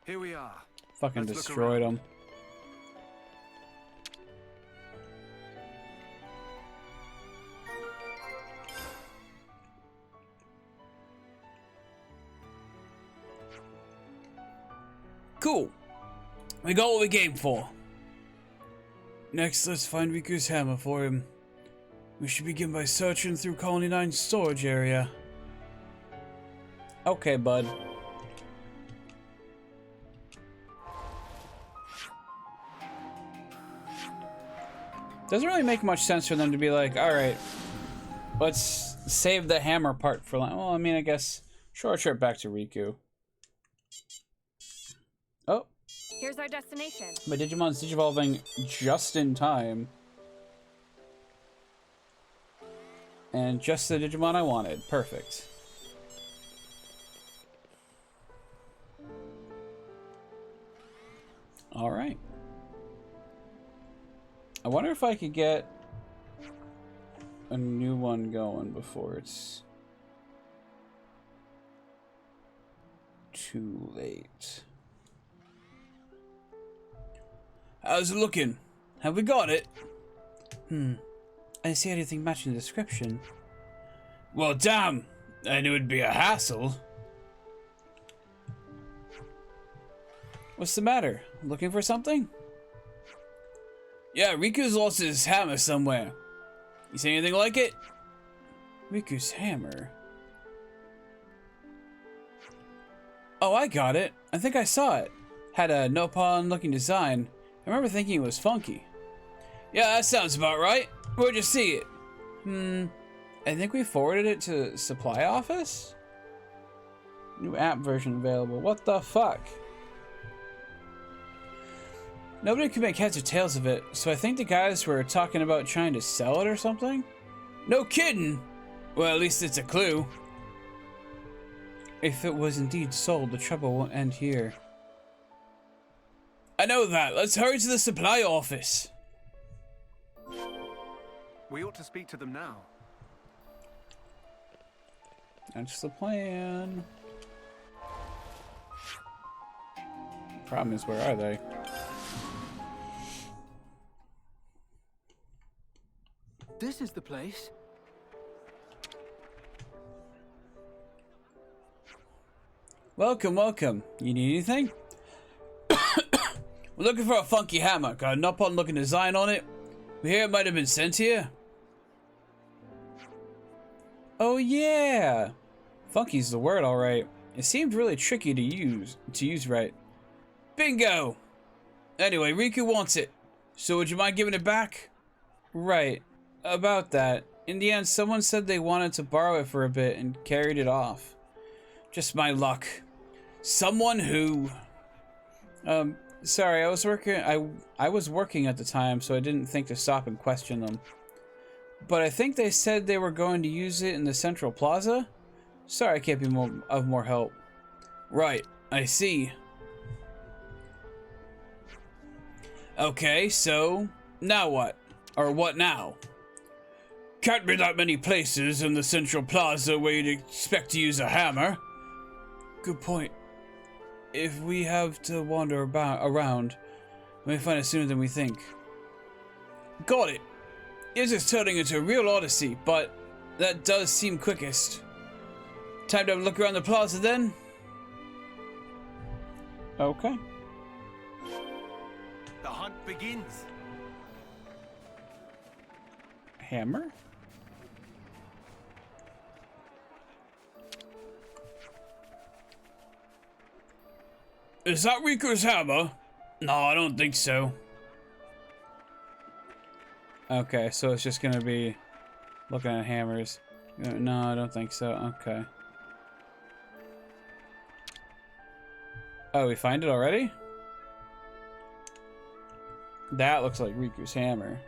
Here we are. Fucking Let's look destroyed around. him. Cool. We got what we came for. Next, let's find Riku's hammer for him. We should begin by searching through Colony 9's storage area. Okay, bud. Doesn't really make much sense for them to be like, alright, let's save the hammer part for well, I mean, I guess short trip back to Riku. Oh. Here's our destination. My Digimon's digivolving just in time. And just the Digimon I wanted. Perfect. Alright. I wonder if I could get a new one going before it's too late. How's it looking? Have we got it? I didn't see anything matching the description. Well, damn! I knew it'd be a hassle. What's the matter? Looking for something? Yeah, Riku's lost his hammer somewhere. You see anything like it? Riku's hammer. Oh, I got it. I think I saw it. Had a no-pawn-looking design. I remember thinking it was funky. Yeah, that sounds about right. Where'd you see it? I think we forwarded it to the supply office? New app version available. What the fuck? Nobody could make heads or tails of it, so I think the guys were talking about trying to sell it or something? No kidding! Well, at least it's a clue. If it was indeed sold, the trouble won't end here. I know that. Let's hurry to the supply office. We ought to speak to them now. That's the plan. Problem is, where are they? This is the place. Welcome, welcome. You need anything? We're looking for a funky hammer. Got a no-pawn looking design on it. We hear it might have been sent here. Oh yeah. Funky's the word, alright. It seemed really tricky to use right. Bingo! Anyway, Riku wants it. So would you mind giving it back? Right. About that. In the end, someone said they wanted to borrow it for a bit and carried it off. Just my luck. Someone who... sorry, I was working at the time, so I didn't think to stop and question them. But I think they said they were going to use it in the Central Plaza? Sorry, I can't be of more help. Right, I see. Okay, so now what? Or what now? Can't be that many places in the Central Plaza where you'd expect to use a hammer. Good point. If we have to wander around, we may find it sooner than we think. Got it. This is turning into a real odyssey, but that does seem quickest. Time to have a look around the plaza then? Okay. The hunt begins. Hammer? Is that Riku's hammer? No, I don't think so. Okay, so it's just gonna be looking at hammers. No, I don't think so. Okay. Oh, we find it already? That looks like Riku's hammer.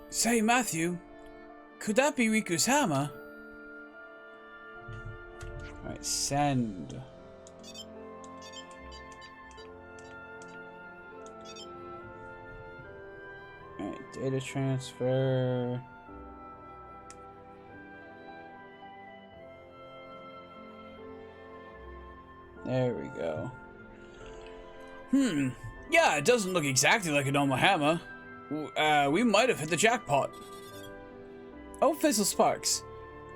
Say, Matthew, could that be Riku's hammer? Alright, send. Alright, data transfer. There we go. Yeah, it doesn't look exactly like a normal hammer. We might have hit the jackpot. Oh, Fizzle Sparks.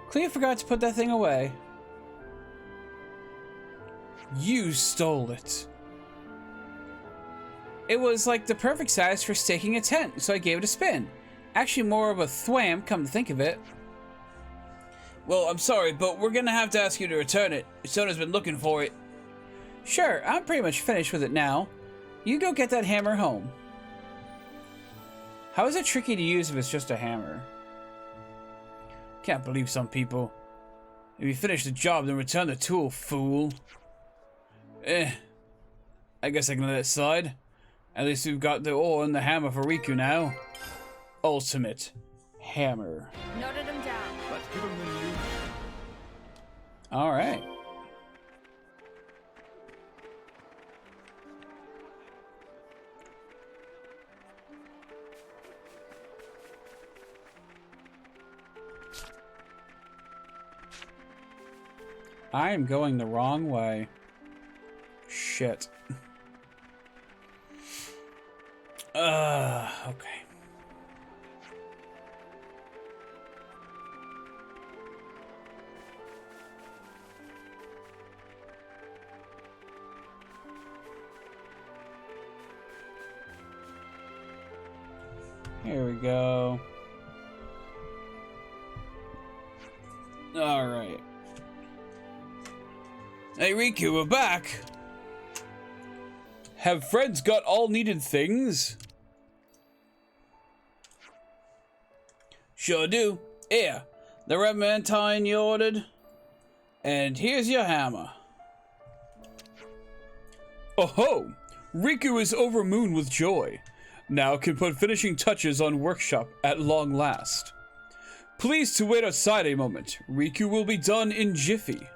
Clea forgot to put that thing away. You stole it. It was like the perfect size for staking a tent, so I gave it a spin. Actually more of a thwam, come to think of it. Well, I'm sorry, but we're gonna have to ask you to return it. Sona's been looking for it. Sure, I'm pretty much finished with it now. You go get that hammer home. How is it tricky to use if it's just a hammer? Can't believe some people. If you finish the job, then return the tool, fool. I guess I can let it slide. At least we've got the ore and the hammer for Riku now. Ultimate hammer. Noted him down. Let's give him the news. Alright. I am going the wrong way. Shit. Okay. Here we go. Alright. Hey Riku, we're back! Have friends got all needed things? Sure do. Here, the adamantine you ordered. And here's your hammer. Oh ho! Riku is over moon with joy. Now can put finishing touches on workshop at long last. Please to wait outside a moment. Riku will be done in jiffy.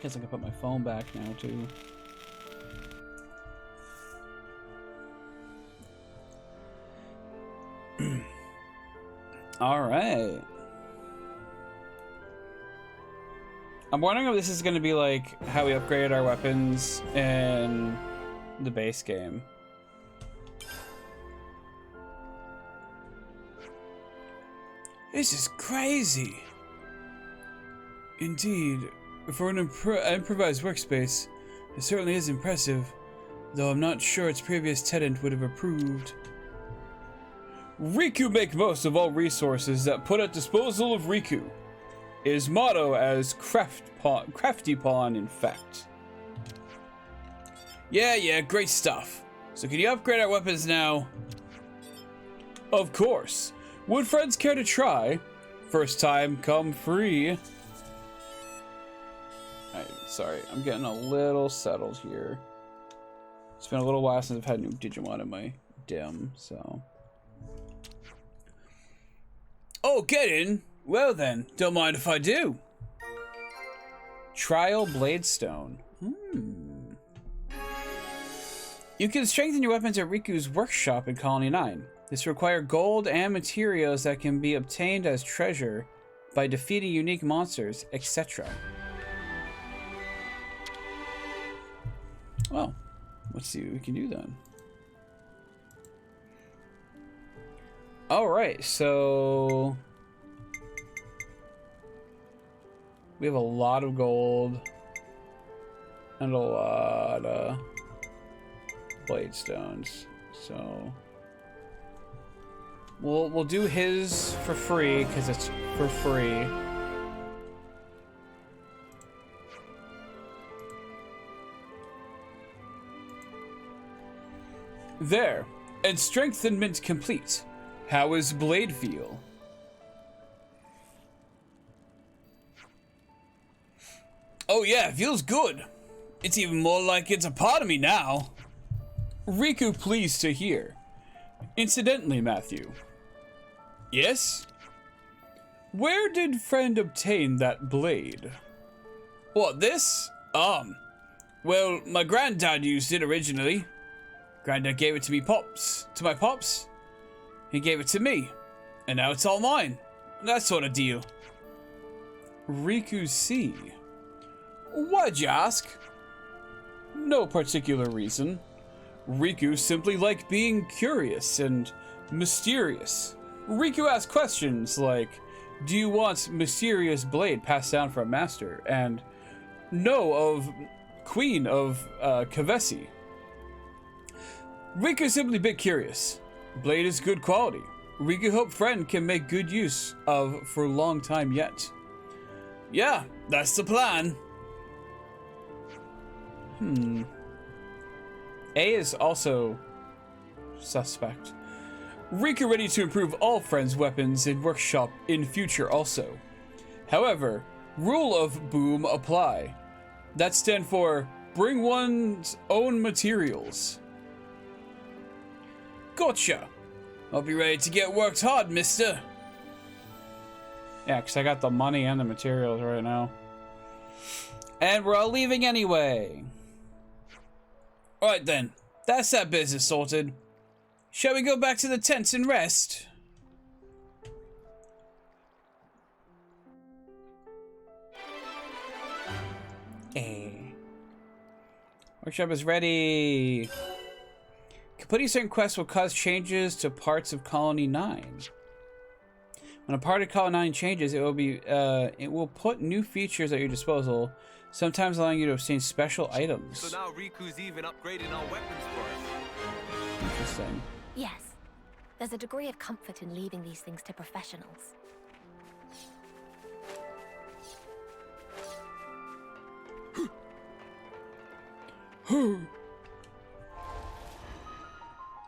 Guess I can put my phone back now too. All right. I'm wondering if this is going to be like how we upgraded our weapons in the base game. This is crazy. Indeed, for an improvised workspace, it certainly is impressive, though I'm not sure its previous tenant would have approved. Riku make most of all resources that put at disposal of Riku. His motto as crafty pawn, in fact. Yeah, great stuff. So can you upgrade our weapons now? Of course. Would friends care to try? First time, come free. Sorry, I'm getting a little settled here. It's been a little while since I've had new Digimon in my dim, so. Oh, get in? Well then, don't mind if I do. Trial Bladestone. You can strengthen your weapons at Riku's workshop in Colony 9. This requires gold and materials that can be obtained as treasure by defeating unique monsters, etc. Well, let's see what we can do then. Alright, so we have a lot of gold and a lot of blade stones. So we'll do his for free because it's for free. There, and strengthenment complete. How is blade feel? Oh yeah, it feels good. It's even more like it's a part of me now. Riku pleased to hear. Incidentally, Matthew. Yes? Where did friend obtain that blade? What, this? Well, my granddad used it originally. Granddad gave it to my pops. He gave it to me, and now it's all mine. That sort of deal. Riku C. Why'd you ask? No particular reason. Riku simply liked being curious and mysterious. Riku asked questions like, do you want mysterious blade passed down from master? And no of Queen of Kavesi. Riku simply a bit curious. Blade is good quality. Riku hope friend can make good use of for a long time yet. Yeah, that's the plan. A is also suspect. Riku ready to improve all friends' weapons in workshop in future also. However, rule of boom apply. That stand for bring one's own materials. Gotcha. I'll be ready to get worked hard, mister. Yeah, because I got the money and the materials right now. And we're all leaving anyway. Alright then, that's that business sorted. Shall we go back to the tents and rest? Workshop is ready. Completing certain quests will cause changes to parts of Colony 9. When a part of Call 9 changes, it will put new features at your disposal, sometimes allowing you to obtain special items. So now Riku's even upgrading our weapons for us. Interesting. Yes. There's a degree of comfort in leaving these things to professionals.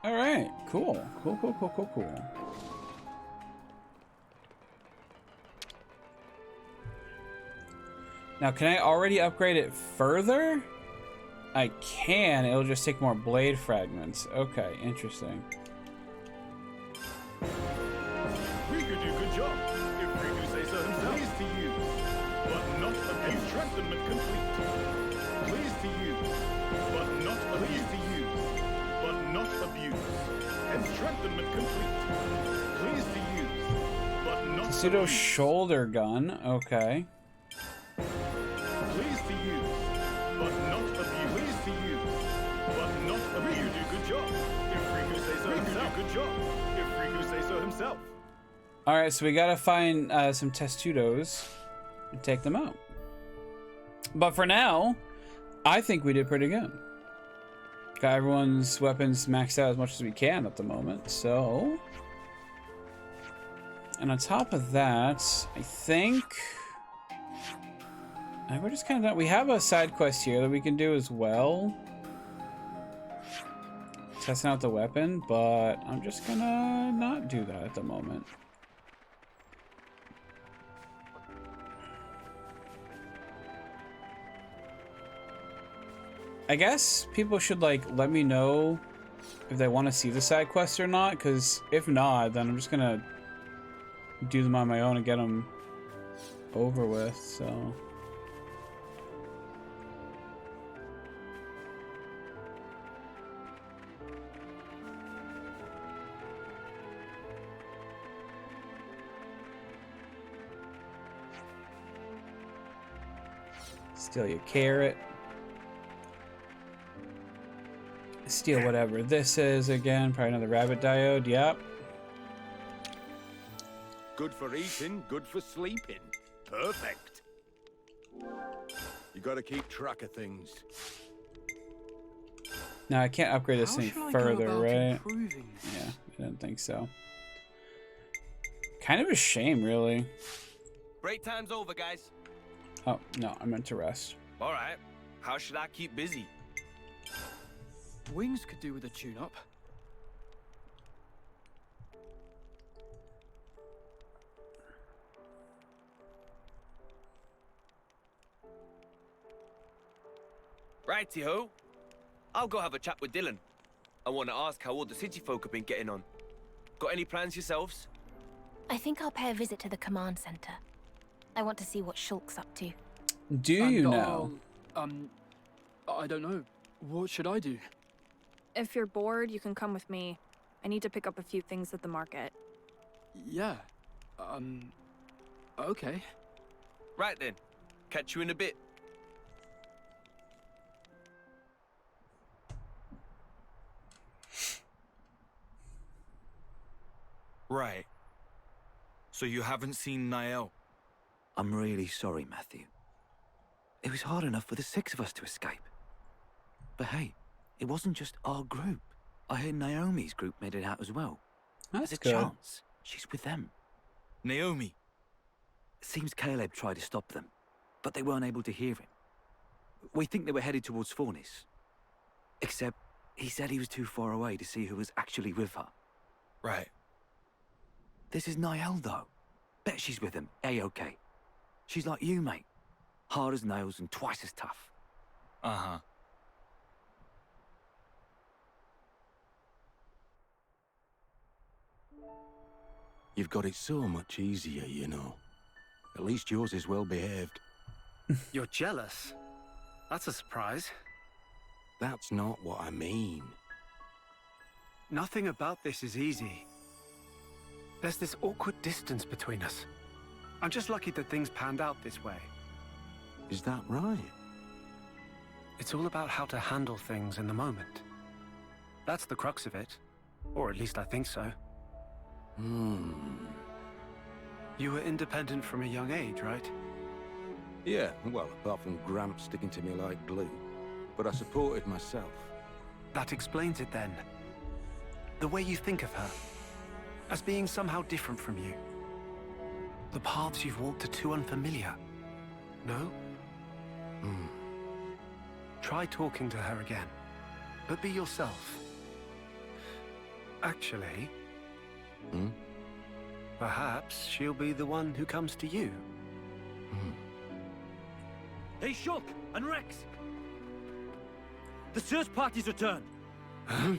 All right, cool. Cool. Now, can I already upgrade it further? I can. It'll just take more blade fragments. Okay, interesting. We could do a good job if Riku say so himself. Pleased to use, but not abuse. Entrapment complete. Pleased to use, but not pleased to use, but not abuse. Entrapment complete. Pleased to use, but not Pseudo abuse. shoulder gun. Okay. Pleased to use, but not abuse. Pleased to use, but not abuse. Riku do good job if Riku say so himself. Good job if Riku say so himself. All right, so we gotta find some testudos and take them out. But for now, I think we did pretty good. Got everyone's weapons maxed out as much as we can at the moment, so. And on top of that, I think we're just kind of done. We have a side quest here that we can do as well. Testing out the weapon, but I'm just gonna not do that at the moment. I guess people should like let me know if they want to see the side quest or not, because if not, then I'm just gonna do them on my own and get them over with. So steal your carrot. Steal whatever this is again. Probably another rabbit diode. Yep. Good for eating, good for sleeping. Perfect. You gotta keep track of things. Now I can't upgrade this How thing should I go further, about right? improving this? Yeah, I didn't think so. Kind of a shame, really. Break time's over, guys. Oh, no, I meant to rest. All right. How should I keep busy? Wings could do with a tune-up. Righty-ho. I'll go have a chat with Dylan. I want to ask how all the city folk have been getting on. Got any plans yourselves? I think I'll pay a visit to the command center. I want to see what Shulk's up to. Do you know? I don't know. What should I do? If you're bored, you can come with me. I need to pick up a few things at the market. Yeah. Okay. Right then. Catch you in a bit. Right. So you haven't seen Niall? I'm really sorry, Matthew. It was hard enough for the 6 of us to escape. But hey, it wasn't just our group. I heard Naomi's group made it out as well. That's There's a good. chance she's with them. Naomi. It seems Caleb tried to stop them, but they weren't able to hear him. We think they were headed towards Fornis. Except, he said he was too far away to see who was actually with her. Right. This is Niall, though. Bet she's with him, A-OK. She's like you, mate. Hard as nails and twice as tough. Uh-huh. You've got it so much easier, you know. At least yours is well behaved. You're jealous? That's a surprise. That's not what I mean. Nothing about this is easy. There's this awkward distance between us. I'm just lucky that things panned out this way. Is that right? It's all about how to handle things in the moment. That's the crux of it. Or at least I think so. You were independent from a young age, right? Yeah, well, apart from Gramps sticking to me like glue. But I supported myself. That explains it then. The way you think of her. As being somehow different from you. The paths you've walked are too unfamiliar. No? Try talking to her again. But be yourself. Actually... perhaps she'll be the one who comes to you. Hey, Shulk and Rex! The search party's returned! Huh?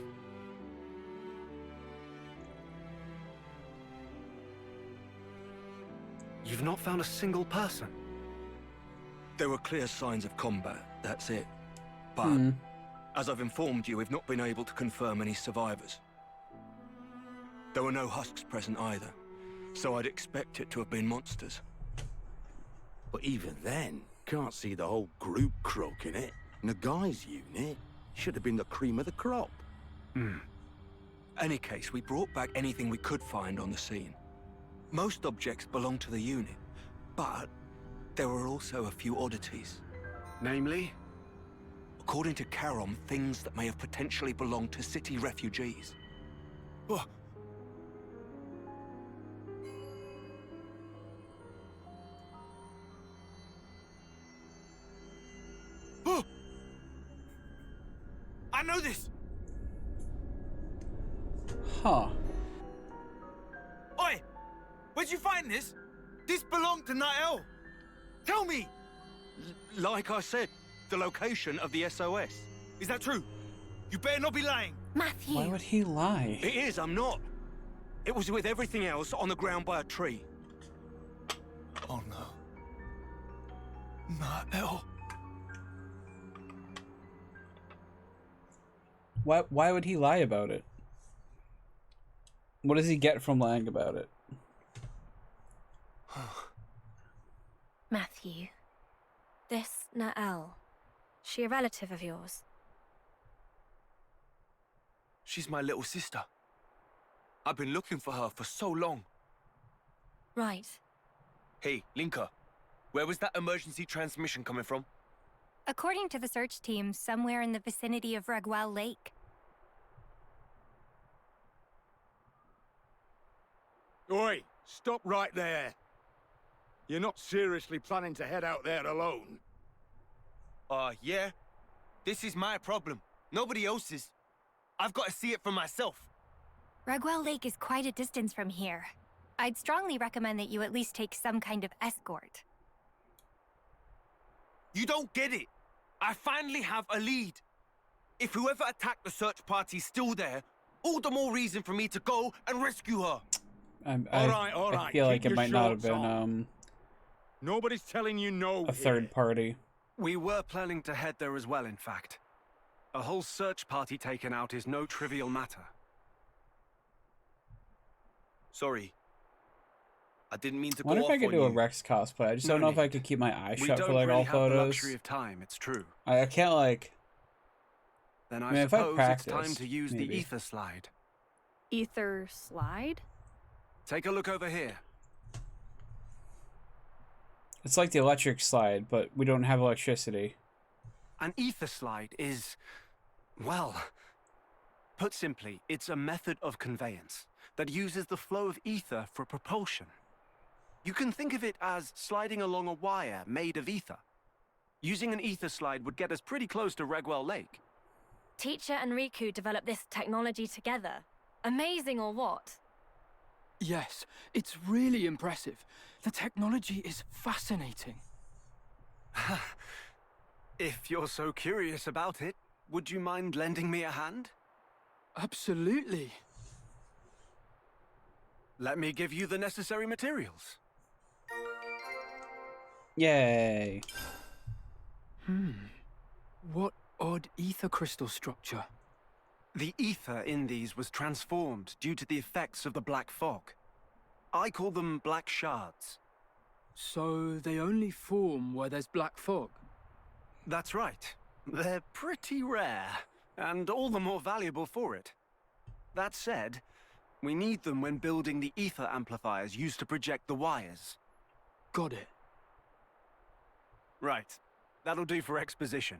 You've not found a single person? There were clear signs of combat, that's it. But, as I've informed you, we've not been able to confirm any survivors. There were no husks present either, so I'd expect it to have been monsters. But even then, can't see the whole group croaking it. Nagai's unit should have been the cream of the crop. Any case, we brought back anything we could find on the scene. Most objects belong to the unit, but there were also a few oddities. Namely? According to Karom, things that may have potentially belonged to city refugees. Oh. Oh. I know this! Huh. Oi! Where'd you find this? This belonged to Nael! Tell me! Like I said, the location of the SOS. Is that true? You better not be lying! Matthew! Why would he lie? It is, I'm not. It was with everything else on the ground by a tree. Oh no. Nael. Why would he lie about it? What does he get from lying about it? Matthew, this Nael, she a relative of yours? She's my little sister. I've been looking for her for so long. Right. Hey, Linka, where was that emergency transmission coming from? According to the search team, somewhere in the vicinity of Regwell Lake. Oi, stop right there. You're not seriously planning to head out there alone? Yeah. This is my problem. Nobody else's. I've got to see it for myself. Regwell Lake is quite a distance from here. I'd strongly recommend that you at least take some kind of escort. You don't get it. I finally have a lead. If whoever attacked the search party's still there, all the more reason for me to go and rescue her. All right. I feel like Keep it your might not have shorts been on. Nobody's telling you no. a third party. We were planning to head there as well, in fact. A whole search party taken out is no trivial matter. Sorry. I didn't mean to I wonder go if I off could on do a you. Rex cosplay. I just don't know if I could keep my eyes We shut don't for like really all have the photos. luxury of time, it's true. I can't like. Then I mean, I if I suppose it's time practiced, to use maybe. the ether slide. Ether slide? Take a look over here. It's like the electric slide, but we don't have electricity. An ether slide is, well, put simply, it's a method of conveyance that uses the flow of ether for propulsion. You can think of it as sliding along a wire made of ether. Using an ether slide would get us pretty close to Regwell Lake. Teacher and Riku developed this technology together. Amazing or what? Yes, it's really impressive. The technology is fascinating. If you're so curious about it, would you mind lending me a hand? Absolutely. Let me give you the necessary materials. Yay. What odd ether crystal structure. The ether in these was transformed due to the effects of the black fog. I call them black shards. So they only form where there's black fog? That's right. They're pretty rare, and all the more valuable for it. That said, We need them when building the ether amplifiers used to project the wires. Got it. Right. That'll do for exposition.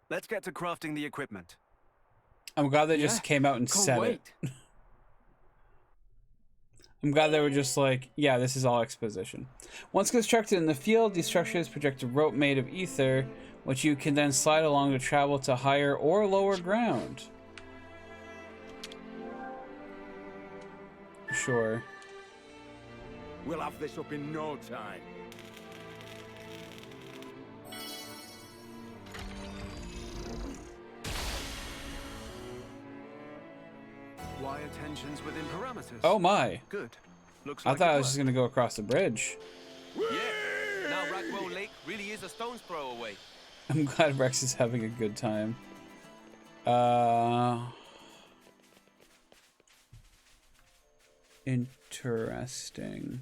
Let's get to crafting the equipment. I'm glad they just came out and said it. I'm glad they were just like, yeah, this is all exposition. Once constructed in the field, these structures project a rope made of ether, which you can then slide along to travel to higher or lower ground. Sure. We'll have this up in no time. Wire tensions within parameters. Oh my. Good. Looks I like thought it I was just worked. gonna go across the bridge. Yeah. Now Rackwell Lake really is a stone's throw away. I'm glad Rex is having a good time. Interesting.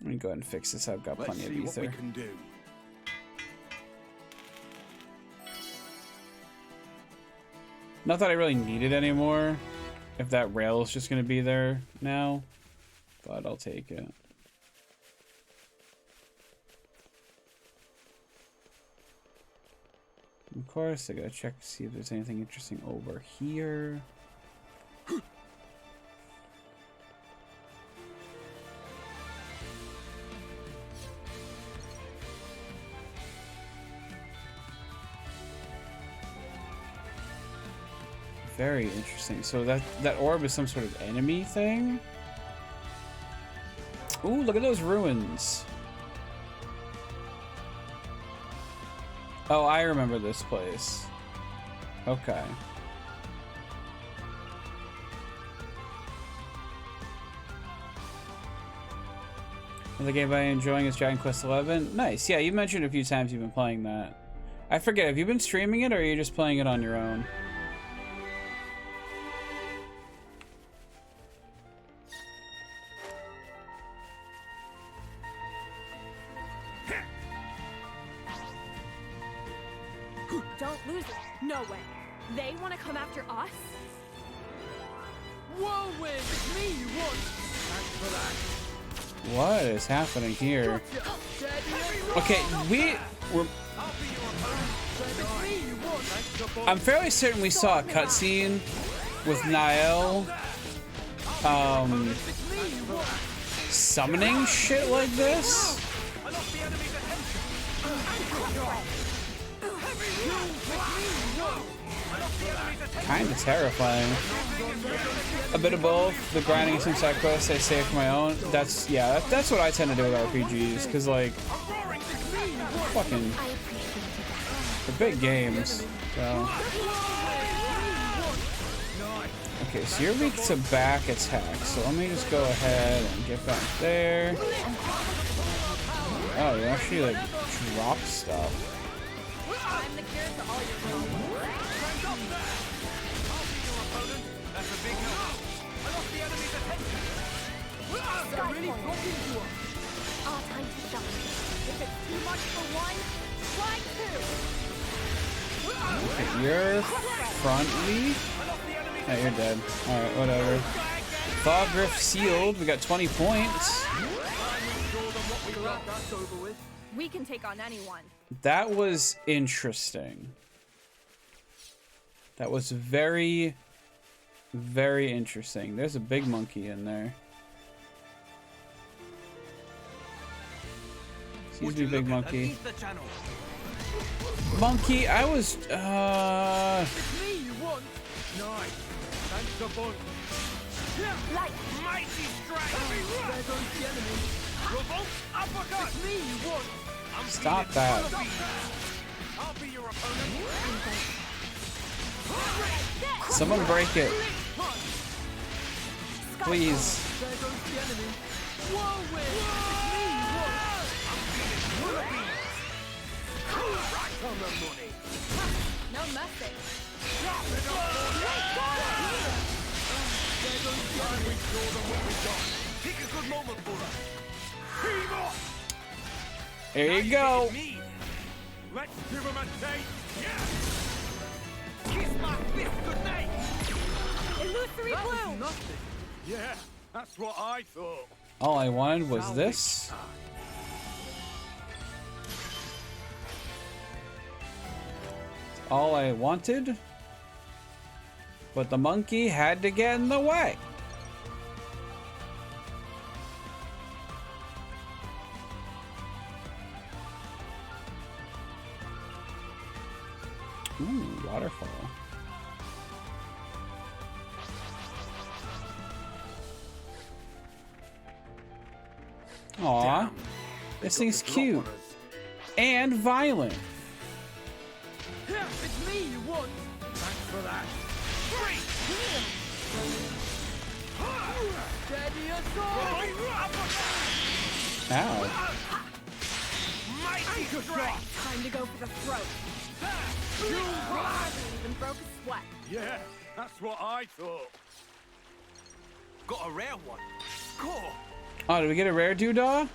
Let me go ahead and fix this. I've got plenty of ether. Let's see what we can do. Not that I really need it anymore, if that rail is just going to be there now, but I'll take it. Of course, I gotta check to see if there's anything interesting over here. Very interesting. So that orb is some sort of enemy thing? Ooh, look at those ruins. Oh, I remember this place. Okay. The game I'm enjoying is Dragon Quest XI. Nice. Yeah, you mentioned a few times you've been playing that. I forget, have you been streaming it or are you just playing it on your own? Don't lose it. No way. They want to come after us? Whirlwind! It's me you want! Thanks for that. What is happening here? Okay, we're... I'm fairly certain we saw a cutscene with Niall, summoning shit like this. Kinda terrifying. A bit of both. The grinding and some side quests I save for my own. That's what I tend to do with RPGs, because like fucking they're big games. So okay, so you're weak to back attack, so let me just go ahead and get back there. Oh, you actually like drop stuff. I'm the cure to all your problems. That's a big help. I lost the enemy's attention. They're really broken to us. Our time to shine. If it's too much for one, try two. Okay, you're front weak. Oh, you're dead. Alright, whatever. Fog Rift sealed. We got 20 points. We can take on anyone. That was interesting. That was very, very interesting. There's a big monkey in there. Excuse me, big monkey. Monkey, I was, It's me you want! Nice. Thanks a bunch. Like Mighty strike. There goes the enemy. Revolt uppercut. It's me you want! stop that. I'll be your opponent. Someone break it. Please. There goes the enemy. Whirlwind! It's me you want! Right on the money. no mercy. Pick a good moment for us. There you go. Let's give him a taste. Kiss my fist goodnight! Illusory bloom! Nothing. Yeah, that's what I thought. All I wanted was this. All I wanted, but the monkey had to get in the way. Ooh, waterfall. Aw, this thing's cute and violent. Yeah, it's me you want. Thanks for that. Steady assault. Ow. Mighty strike! Time to go for the throat. Even broke a sweat. Yeah, that's what I thought. Got a rare one. Score! Oh, did we get a rare doodah?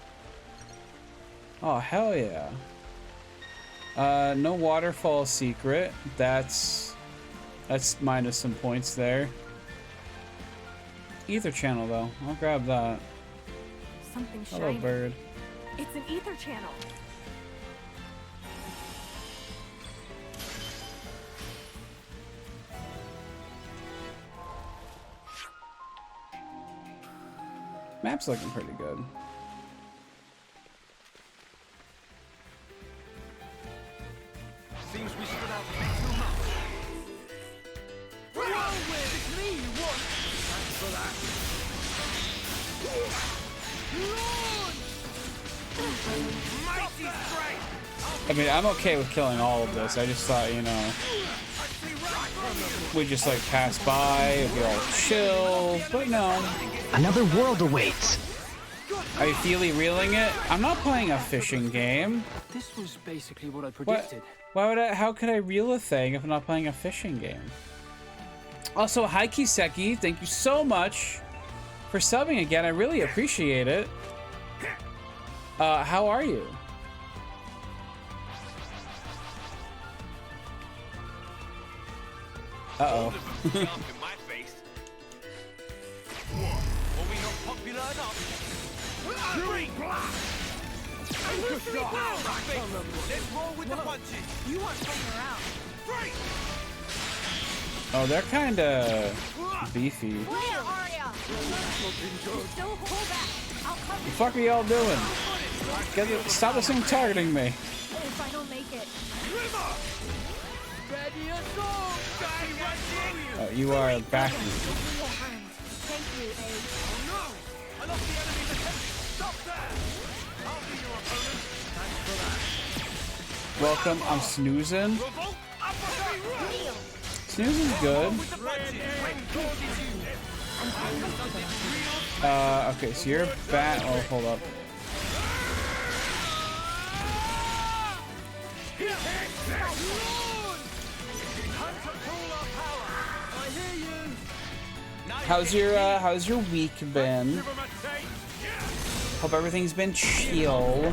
Oh, hell yeah. No waterfall secret. That's minus some points there. Ether channel though. I'll grab that. Something shiny. Hello, bird. It's an ether channel. Map's looking pretty good. Seems we stood out a bit too much. Whirlwind, it's me you want. Thanks for that. Mighty strike! I mean, I'm okay with killing all of this. I just thought, you know, we just like pass by, it'd be all chill, but no. Another world awaits. Are you feely reeling it? I'm not playing a fishing game. This was basically what I predicted. Why would I? How could I reel a thing if I'm not playing a fishing game? Also, hi Kiseki, thank you so much for subbing again. I really appreciate it. How are you? Uh-oh. In my face. What? Are we not popular enough? Let's roll with the punches. You weren't playing around. Oh, they're kind of beefy. Where, Arya? Don't pull back. I'll cover The fuck are y'all doing? Stop this thing targeting me. if I don't make it. Ready assault. Oh, you are backing. Thank you, Abe. Oh no! I lost the enemy's attention. Stop there! I'll be your opponent. Thanks for that. Welcome, I'm snoozing. Revolt uppercut! Snoozing's good. With the punches. When causes you. Okay, so you're bat. Oh, hold up. How's your week been? Hope everything's been chill.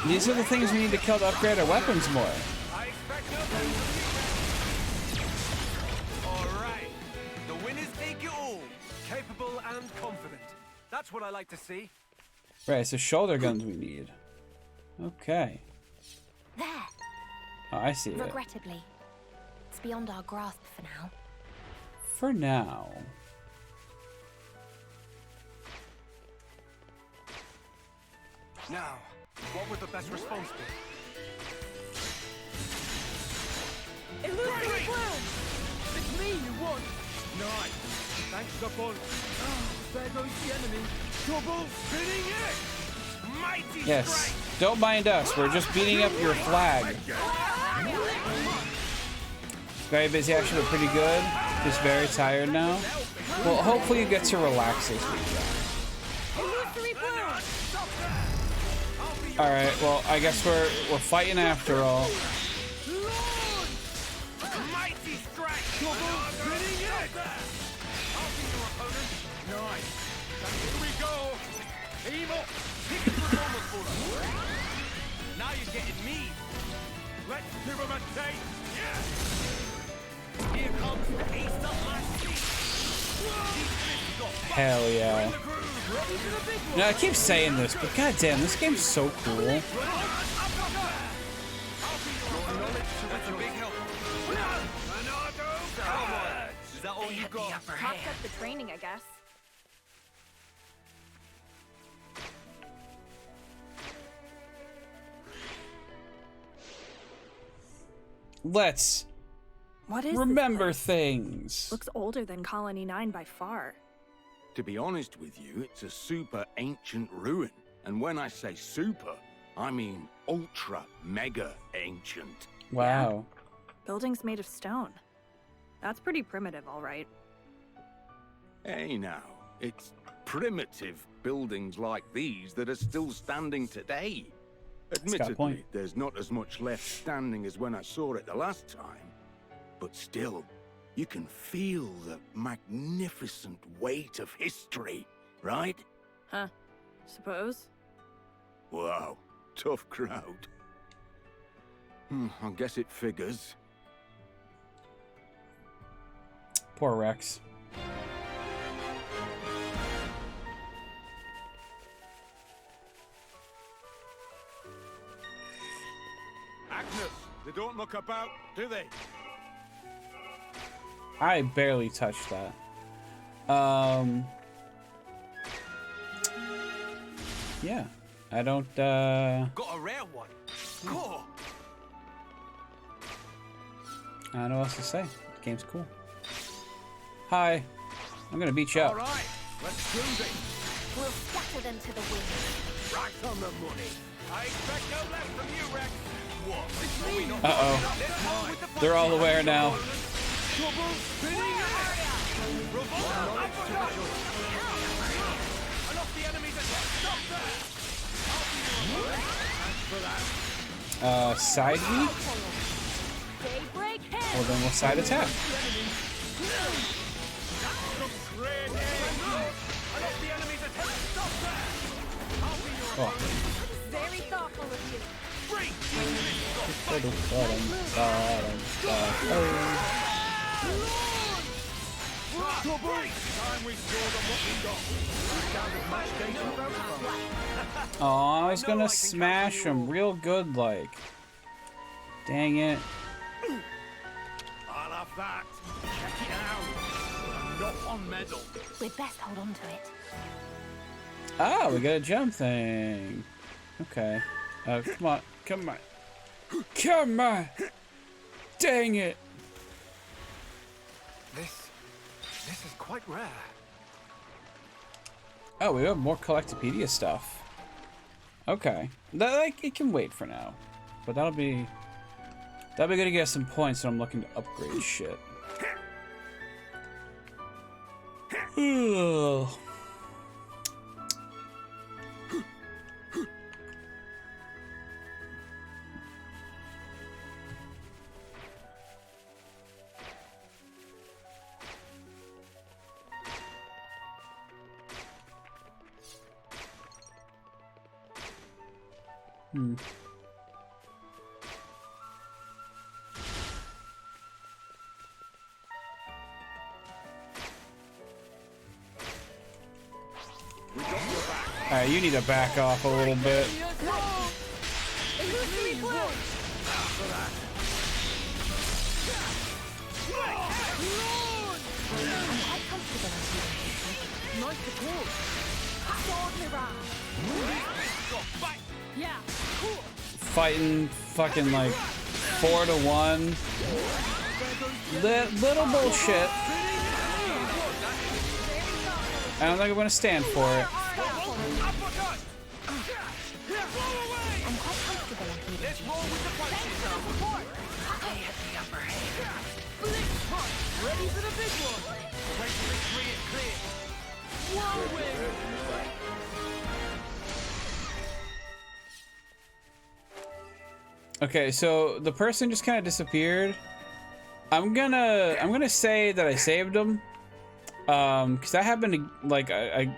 These are the things we need to kill to upgrade our weapons more. Alright. The winners take it all. Capable and confident. That's what I like to see. Right, so shoulder guns we need. Okay. There. Oh, I see it. Regrettably, it's beyond our grasp for now. For now. Now, what would the best response be? Illusory bloom! It's me you want. Nice. Thanks a bunch. There goes the enemy. Double spinning it! Mighty Yes. strike! Don't mind us. We're just beating up your flag. Very busy, actually, but pretty good. Just very tired now. Well, hopefully you get to relax this week. Illusory bloom! Alright, well, I guess we're fighting after all. Mighty strike! Double spinning it! I'll be your opponent. Nice. And here we go. Team up. Pick a performance for us. Now Now you're getting me. Let's give him a taste. Yeah. Here comes the ace up my sleeve. Hell yeah. No, I keep saying this, but goddamn, this game's so cool. That's a big help. Is that all you got? Tops up the training, I guess. Let's What is remember this place? things. Looks older than Colony 9 by far. To be honest with you, it's a super ancient ruin. And when I say super, I mean ultra mega ancient. Wow. Buildings made of stone. That's pretty primitive, all right. Hey now, it's primitive buildings like these that are still standing today. got a Admittedly, point. there's not as much left standing as when I saw it the last time. But still, you can feel the magnificent weight of history, right? Huh. Suppose? Wow, tough crowd. I guess it figures. Poor Rex. Agnes, they don't muck about, do they? I barely touched that. Yeah. I don't, Got a rare one. Score. I don't know what else to say. The game's cool. Hi. I'm gonna beat you up. All right, let's do this. We'll scatter them to the wind. Right on the money. I expect no less from you, Rex. What? Are we not Uh-oh. They're all aware now. Trouble spinning Enough the enemy's attack. Stop there. Thanks for that. Side weak? Daybreak Well, head! then we'll side attack. Some great aim. Enough the enemy's attack. Stop there. I'll be your Oh. Very thoughtful of you. free. Time we scored on what we got. Oh, I was gonna smash him real good, like. Dang it. I'll have that. Check it out. I'm not on medal. We'd best hold on to it. Ah, we got a jump thing. Okay. Come on. Come on. Come on. Dang it. This is quite rare. Oh, we have more Collectopedia stuff. Okay. That, like, it can wait for now. But that'll be good to get some points when I'm looking to upgrade shit. Ugh. Alright, you need to back off a little bit. Illusory blow! I'm quite comfortable in here. Nice to cool. Sword mirage. Yeah, cool. Fighting fucking like 4-to-1. Little bullshit. I don't think I'm gonna stand for it. I'm quite comfortable in here. Let's roll with the punches now. I have the upper hand. Ready for the big one. Wait till victory is clear. Whirlwind. Okay, so the person just kind of disappeared. I'm gonna say that I saved him, because that happened like I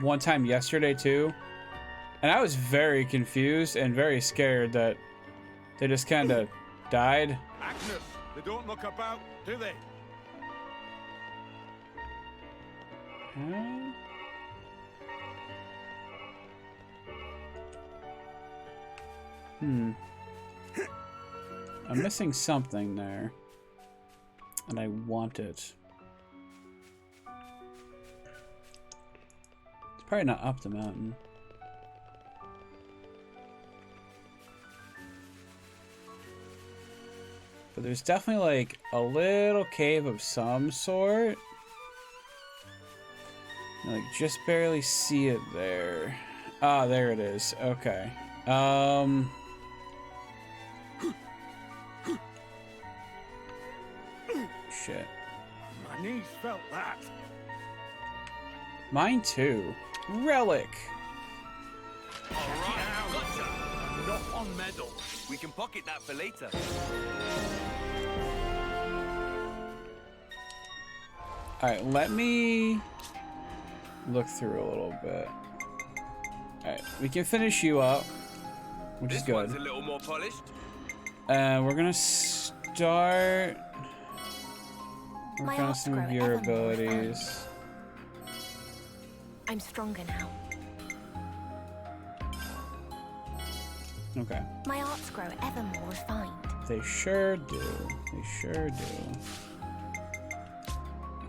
one time yesterday too. And I was very confused and very scared that they just kind of died. Agnes, they don't look about, do they? I'm missing something there. And I want it. It's probably not up the mountain. But there's definitely like a little cave of some sort. I like just barely see it there. Ah, there it is. Okay. Shit. My knees felt that. Mine too. Relic. Gotcha. Not on medal. We can pocket that for later. Alright, let me look through a little bit. Alright, we can finish you up, which is This good. one's a little more polished. We're gonna start working on some of your abilities. I'm stronger now. Okay. My arts grow ever more refined. They sure do. They sure do.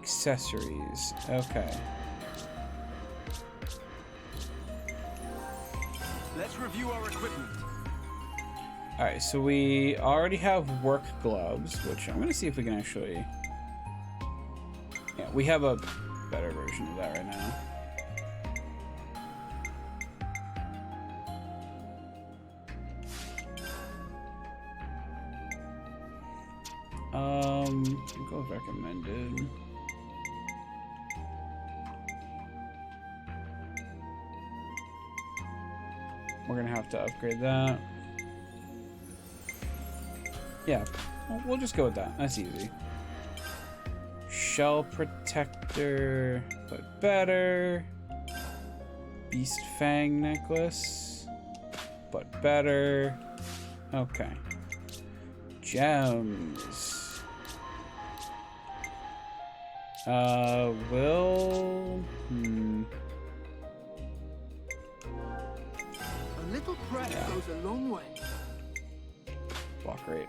Accessories. Okay. Let's review our equipment. Alright, so we already have work gloves, which I'm gonna see if we can actually... Yeah, we have a better version of that right now. Go recommended. We're gonna have to upgrade that. Yeah, we'll just go with that. That's easy. Shell protector, but better. Beast fang necklace, but better. Okay. Gems. Will... A little prep goes a long way. Block rate.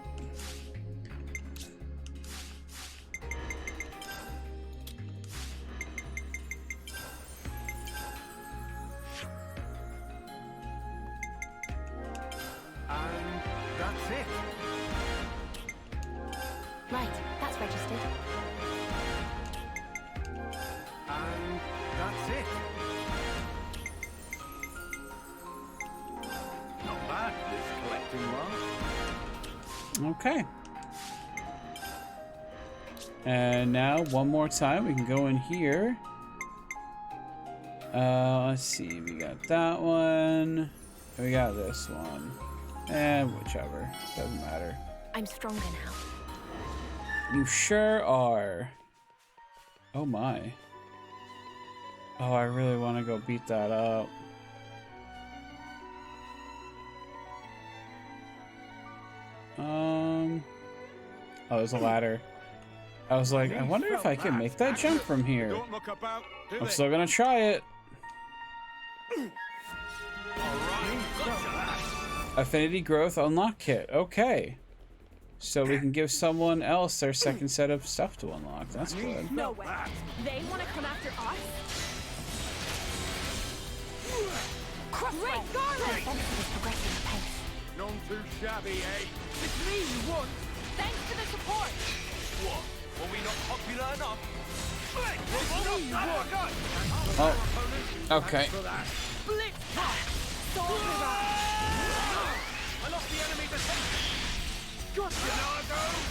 And that's it. Right, that's registered. And that's it. Not bad, this collecting one. Okay. And now, one more time, we can go in here. Let's see, we got that one. We got this one. And whichever, doesn't matter. I'm stronger now. You sure are. Oh my. Oh, I really want to go beat that up. Oh, there's a ladder. I was like, I wonder if I can make that jump from here. Don't look about, do I'm they? still gonna try it. Affinity growth unlock kit. Okay. So we can give someone else their second set of stuff to unlock. That's good. No way. They want to come after us? Great garlic! Defensive is progressing at pace. None too shabby, eh? It's me you want. Thanks for the support. What? Were we not popular enough? Oh. Okay. Blitz pack. I lost the enemy's attention. Gotcha!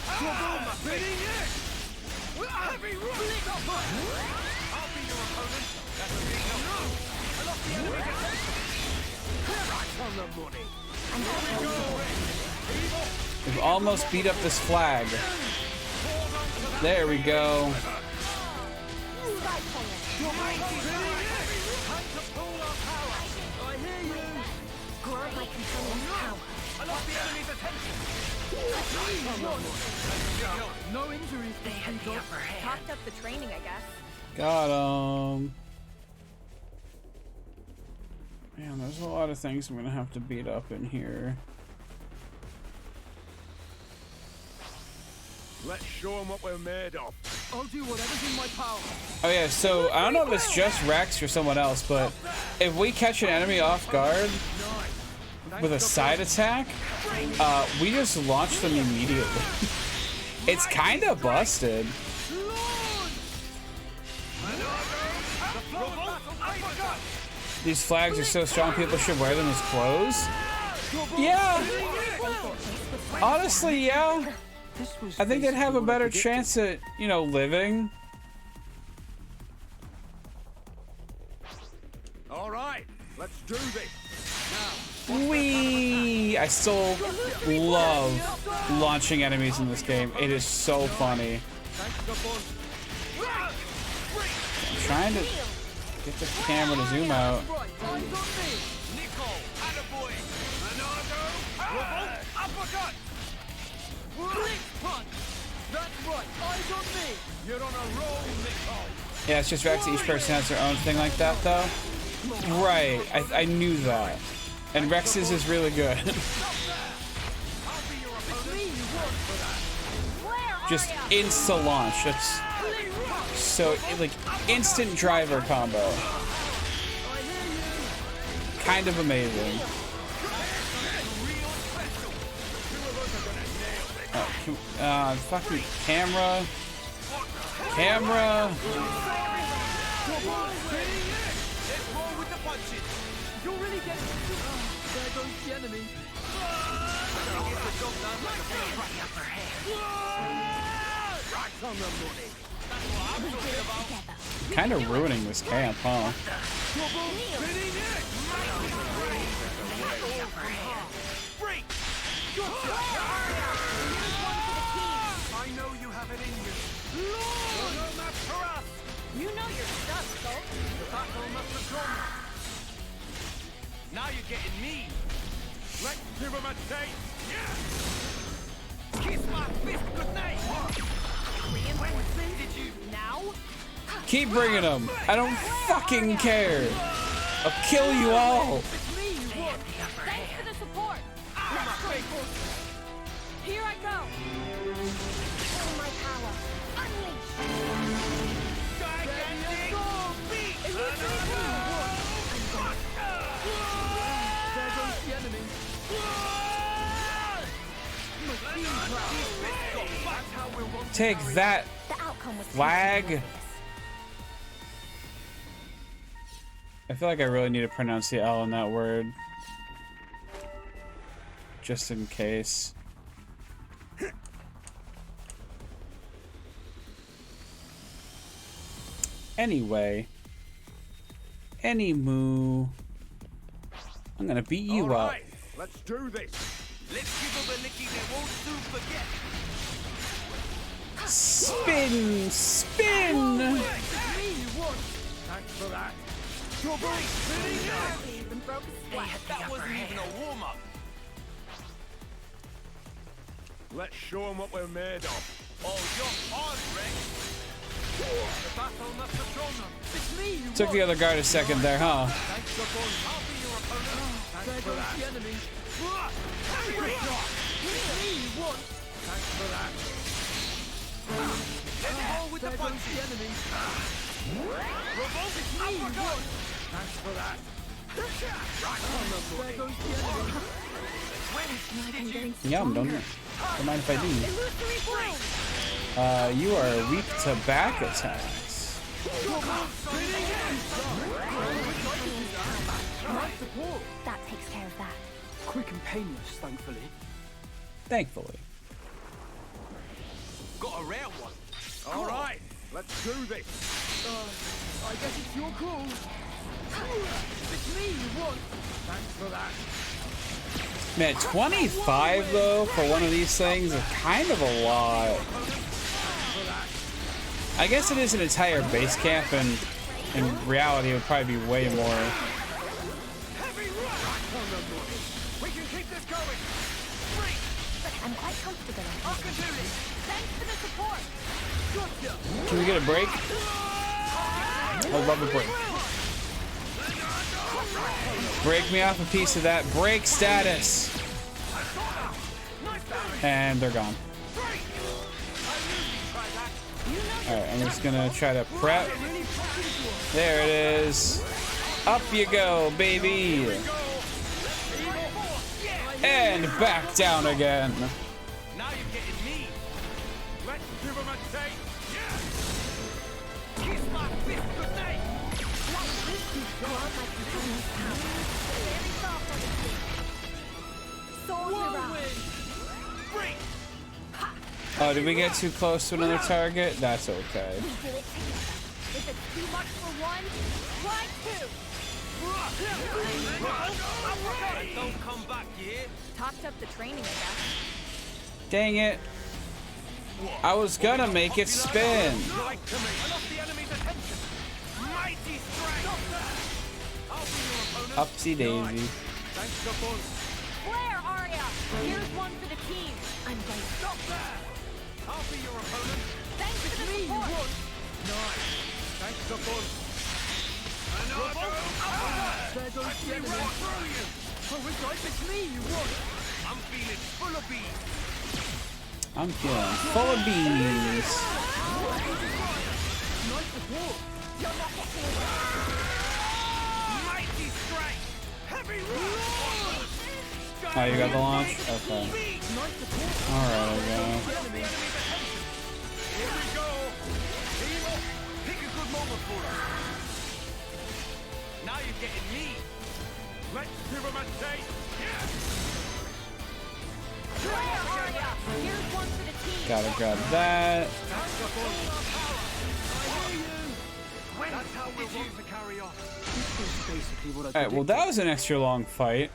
Heavy Blitz. I'll be your opponent. That would be helpful. I lost the enemy's attention. Right on the money. We've almost beat up this flag. There we go. Grant my companion's power. I lost the enemy's attention. No injuries. They had the upper hand. Talked up the training, I guess. Got him. Man, there's a lot of things I'm gonna have to beat up in here. Let's show them what we're made of. I'll do whatever's in my power. Oh yeah, so I don't know if it's just Rex or someone else, but if we catch an enemy off guard with a side attack, we just launch them immediately. It's kind of busted. These flags are so strong, people should wear them as clothes. Yeah. Honestly, yeah. I think they'd have a better chance at, you know, living. All right, let's do this. Wee! I still love launching enemies in this game. It is so funny. I'm trying to get the camera to zoom out. Yeah, it's just Rex. Each person has their own thing like that, though. Right, I knew that. And Rex's is really good. Just insta launch. It's so like instant driver combo. Kind of amazing. Oh, fucking camera. Camera. You're really getting there goes the enemy. Kind of ruining this camp, huh? I know you have it in you. No match for us. You know your stuff, Skulk. The battle must have gone. Now you're getting me. Let's give him a taste. Yeah. Kiss my fist goodnight. When did you? Now? Keep bringing them. I don't fucking care. I'll kill you all. Thanks for the support. Here I go. Feel my power. Unleash. Gigantic beat. There goes the enemy. Take that, flag. I feel like I really need to pronounce the L in that word. Just in case. Anyway. Anywho. I'm gonna beat you up. Let's do this. Let's give them a licky they won't soon forget. Spin! Spin! Thanks for that. That wasn't even a warm-up. Let's show them what we're made of. Oh, you're on, Rex. The battle must have drawn them. It's me. Took the other guard a second there, huh? Thanks for going. I'll be your opponent. There goes the enemy. Thanks for that. Let's roll with the punches. The enemy. Revolt is uppercut. Thanks for that. There goes the enemy. Yum, don't mind if I do. You are weak to back attacks. That takes care of that. Quick and painless, thankfully. Thankfully. Got a rare one. All right, let's do this. I guess it's your call. It's me you want. Thanks for that. Man, 25 though for one of these things is kind of a lot. I guess it is an entire base camp, and in reality, it would probably be way more. We can keep this going. I'm quite comfortable. I can do this. Thanks for the support. Can we get a break? I'd love a break. Break me off a piece of that break status. And they're gone. Alright, I'm just gonna try to prep. There it is. Up you go, baby. And back down again. Now you're getting me. Let's give him a taste. Yeah. Kiss my fist good night. Like this, you go out my companion's house. Very soft on the feet. Swords around. Break. Oh, did we get too close to another target? That's okay. We do it together. If it's too much for one, try two. Don't come back here. Topped up the training, I guess. Dang it. I was gonna make it spin. Right to me. I lost the enemy's attention. Mighty strength. I'll be your opponent. Upsy daisy. Thanks to Buzz. Flare, Arya. Here's one for the team. I'm going. Stop there. I'll be your opponent. Thanks for the support. Nice. Thanks to Buzz. There goes the enemy. Oh, it's like it's me you want. I'm feeling full of bees. I'm feeling full of bees. Nice support. You're not getting away. Mighty strength. Heavy rock. Oh, you got the launch? Okay. Alright, I go. Here we go. Team up. Pick a good moment for us. Now you're getting me. Let's give him a taste. Yeah. Flare, Arya. Here's one for the team. Gotta grab that. That's how we'll want to carry on. Basically what I Alright, well that was an extra long fight.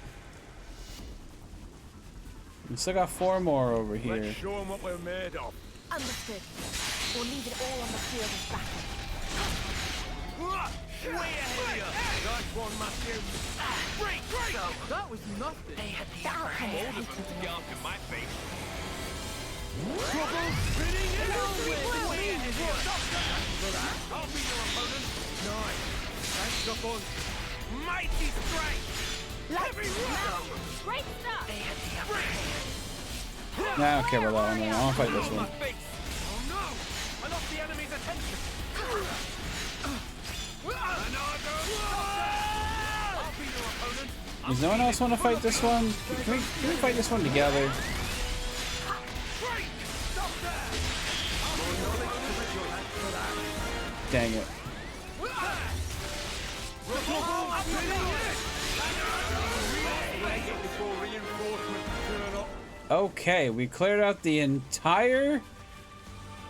We still got 4 more over here. Let's show them what we're made of. Understood. We'll leave it all on the field of battle. Way ahead of you. Nice one, Matthew. Break. That was nothing. They had the upper hand. All of them to get up in my face. Trouble spinning in our way. Way ahead of you. I'll be your opponent. Nice. Thanks to Buzz. Mighty strength. Heavy rock. Great stuff. They had the upper hand. Nah, I don't care about that one. I want to fight this one. Oh no! I lost the enemy's attention. I'll be your opponent. Does no one else want to fight this one? Can we fight this one together? Dang it. Okay, we cleared out the entire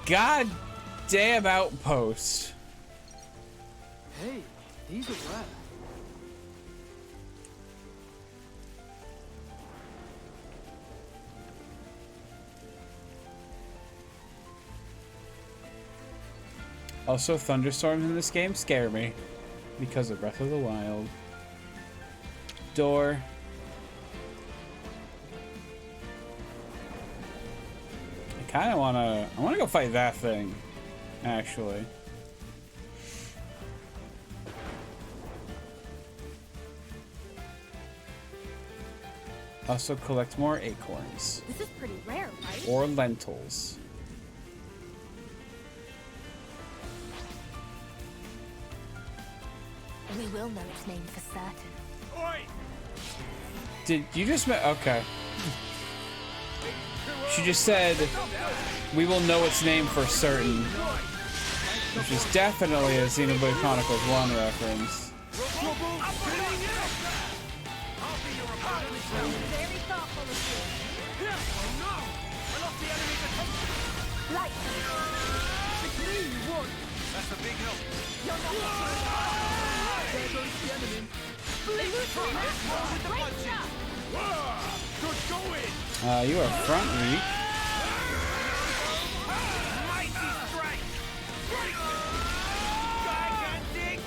goddamn outpost. Hey, these are rare. Also, thunderstorms in this game scare me because of Breath of the Wild. Door. I kind of want to go fight that thing, actually. Also collect more acorns. This is pretty rare, right? Or lentils. We will know its name for certain. Oi! Did you just okay. She just said we will know its name for certain. Which is definitely a Xenoblade Chronicles 1 reference. Very thoughtful of you. Oh no! I lost the enemy's attention. Like It's me you want. That's a big help. you're not There goes the enemy. Great stuff. Good going! You are front reach. Mighty strike! Gigantic!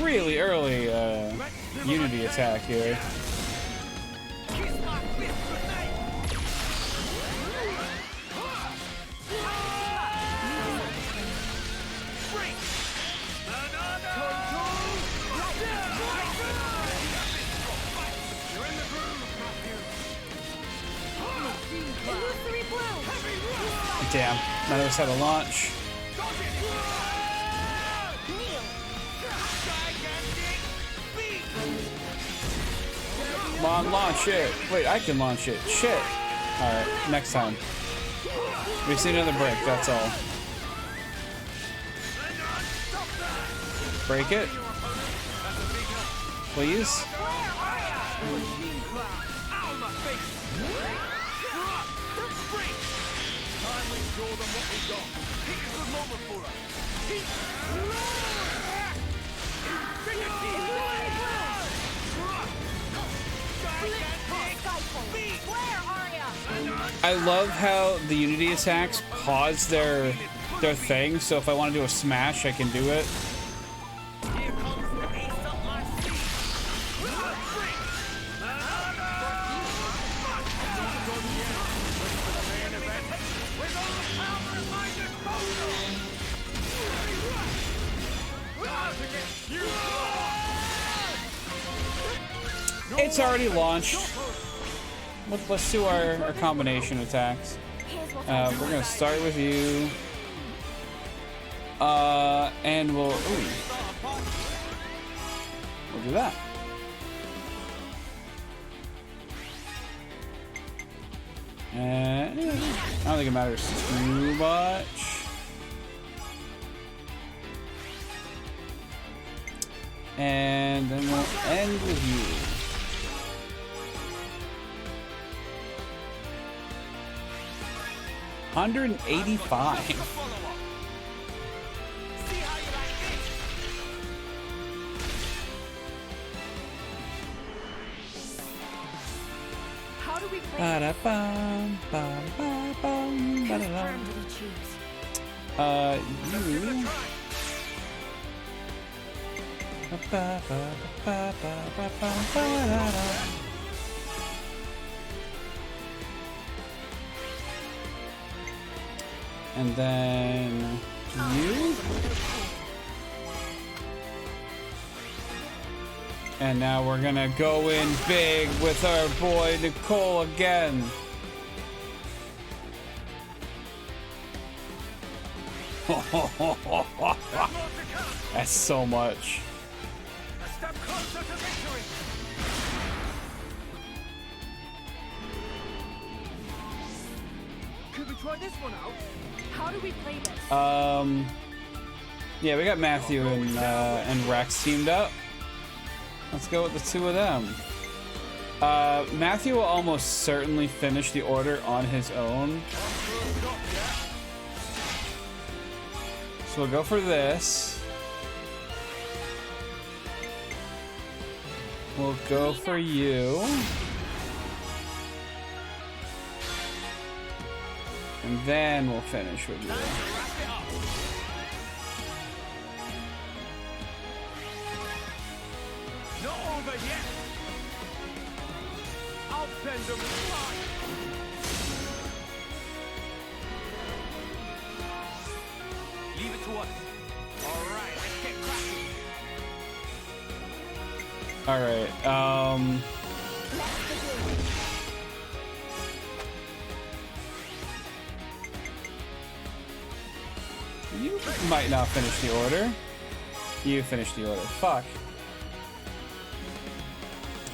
really early Unity attack here. Damn, none of us had a launch. Come on, launch it. Wait, I can launch it. Shit. Alright, next time. We see another break, that's all. Break it. Please. I love how the Unity attacks pause their thing, so if I want to do a smash, I can do it. It's already launched. Let's do our combination attacks. We're gonna start with you. And we'll do that. And I don't think it matters too much. And then we'll end with you. $185. How do we play? Ba-da-bum, ba-da-ba-bum, ba-da-dum. You. Ba-ba-ba-ba-ba-ba-ba-da-da. And then you. And now we're gonna go in big with our boy Nicole again. That's so much. A step closer to victory. Could we try this one out? How do we play this? Yeah, we got Matthew and Rex teamed up. Let's go with the two of them. Matthew will almost certainly finish the order on his own. So we'll go for this. We'll go for you. And then we'll finish with you. Not over yet. I'll send them flying. Leave it to us. All right, let's get cracking. All right. You might not finish the order. You finished the order. Fuck.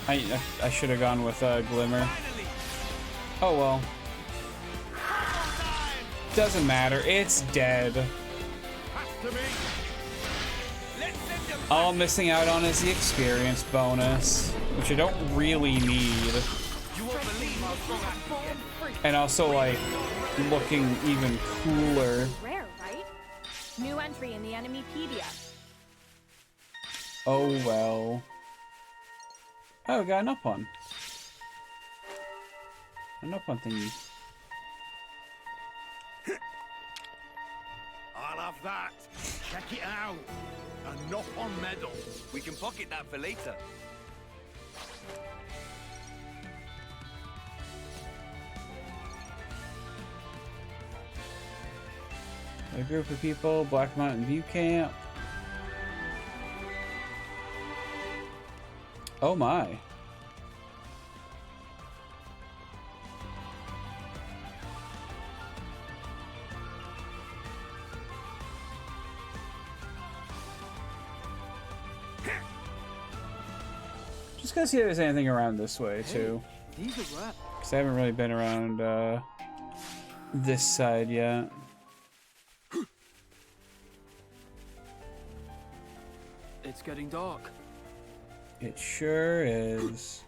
I should have gone with Glimmer. Oh well. Doesn't matter. It's dead. All I'm missing out on is the experience bonus, which I don't really need. And also, like, looking even cooler. Rare, right? New entry in the Enemypedia. Oh well. Oh, we got an up-on. An up-on thingy. I'll have that. Check it out. Enough on medals. We can pocket that for later. A group of people, Black Mountain View Camp. Oh my. Just gonna see if there's anything around this way too. These are rats. Because I haven't really been around this side yet. It's getting dark. It sure is.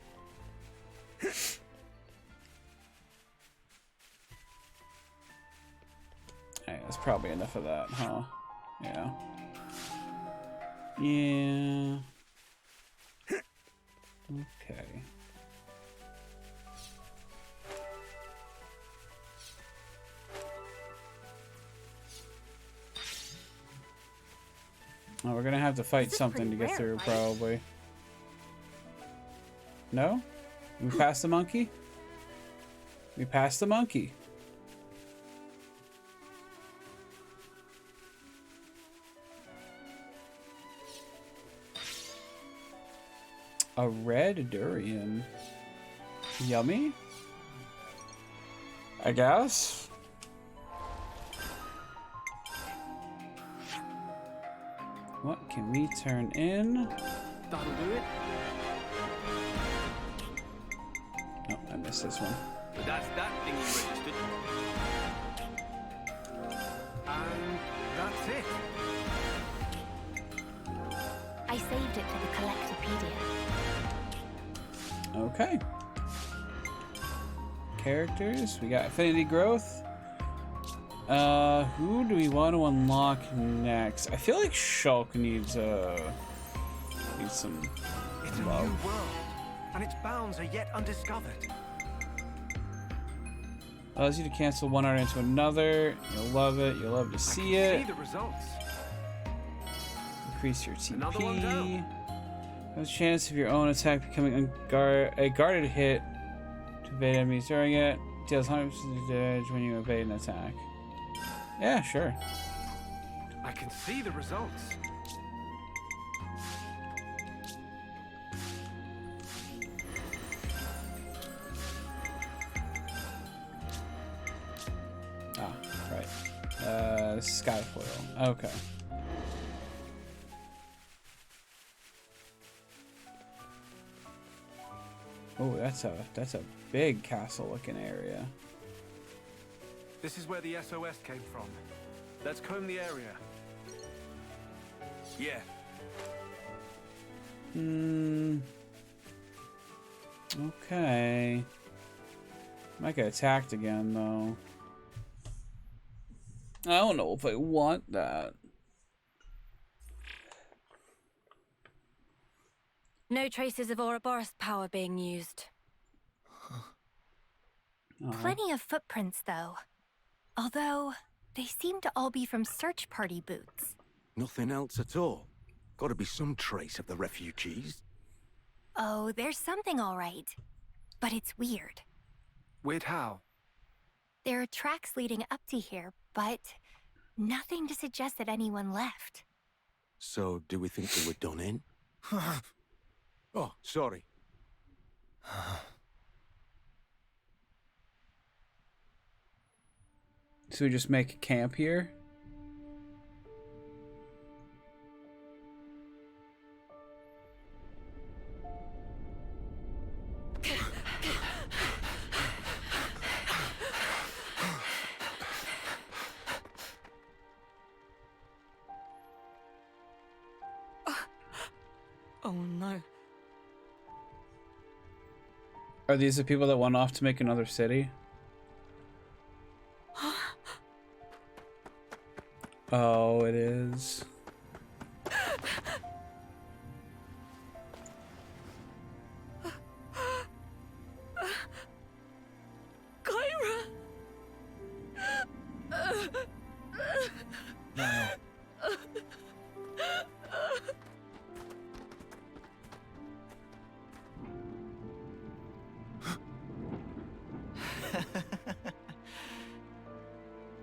Alright, that's probably enough of that, huh? Yeah. Yeah. Okay. Oh, we're gonna have to fight something to get through, probably. No? We passed the monkey? We passed the monkey. A red durian. Yummy? I guess? What can we turn in? That'll do it. Oh, I missed this one. But that's that thing you registered. And that's it. I saved it for the Collectopedia. Okay. Characters. We got affinity growth. Who do we want to unlock next? I feel like Shulk needs some It's a love. new world, and its bounds are yet undiscovered. Allows you to cancel one art into another. You'll love it. You'll love to see I it. can see the results. Increase your Another one down. TP. Has a chance of your own attack becoming a guarded hit to evade enemies during it. Deals 100% damage when you evade an attack. Yeah, sure. I can see the results. Ah, right. Skyfoil. Okay. Oh, that's a big castle-looking area. This is where the SOS came from. Let's comb the area. Yeah. Okay. Might get attacked again, though. I don't know if I want that. No traces of Ouroboros power being used. Plenty of footprints, though. Although, they seem to all be from search party boots. Nothing else at all. Gotta be some trace of the refugees. Oh, there's something all right. But it's weird. Weird how? There are tracks leading up to here, but nothing to suggest that anyone left. So, do we think they were done in? Oh, sorry. So we just make a camp here? Oh no. Are these the people that went off to make another city? Oh, it is. Kyra!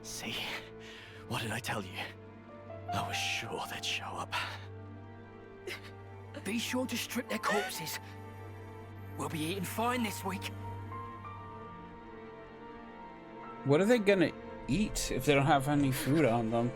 See? What did I tell you? I was sure they'd show up. Be sure to strip their corpses. We'll be eating fine this week. What are they gonna eat if they don't have any food on them?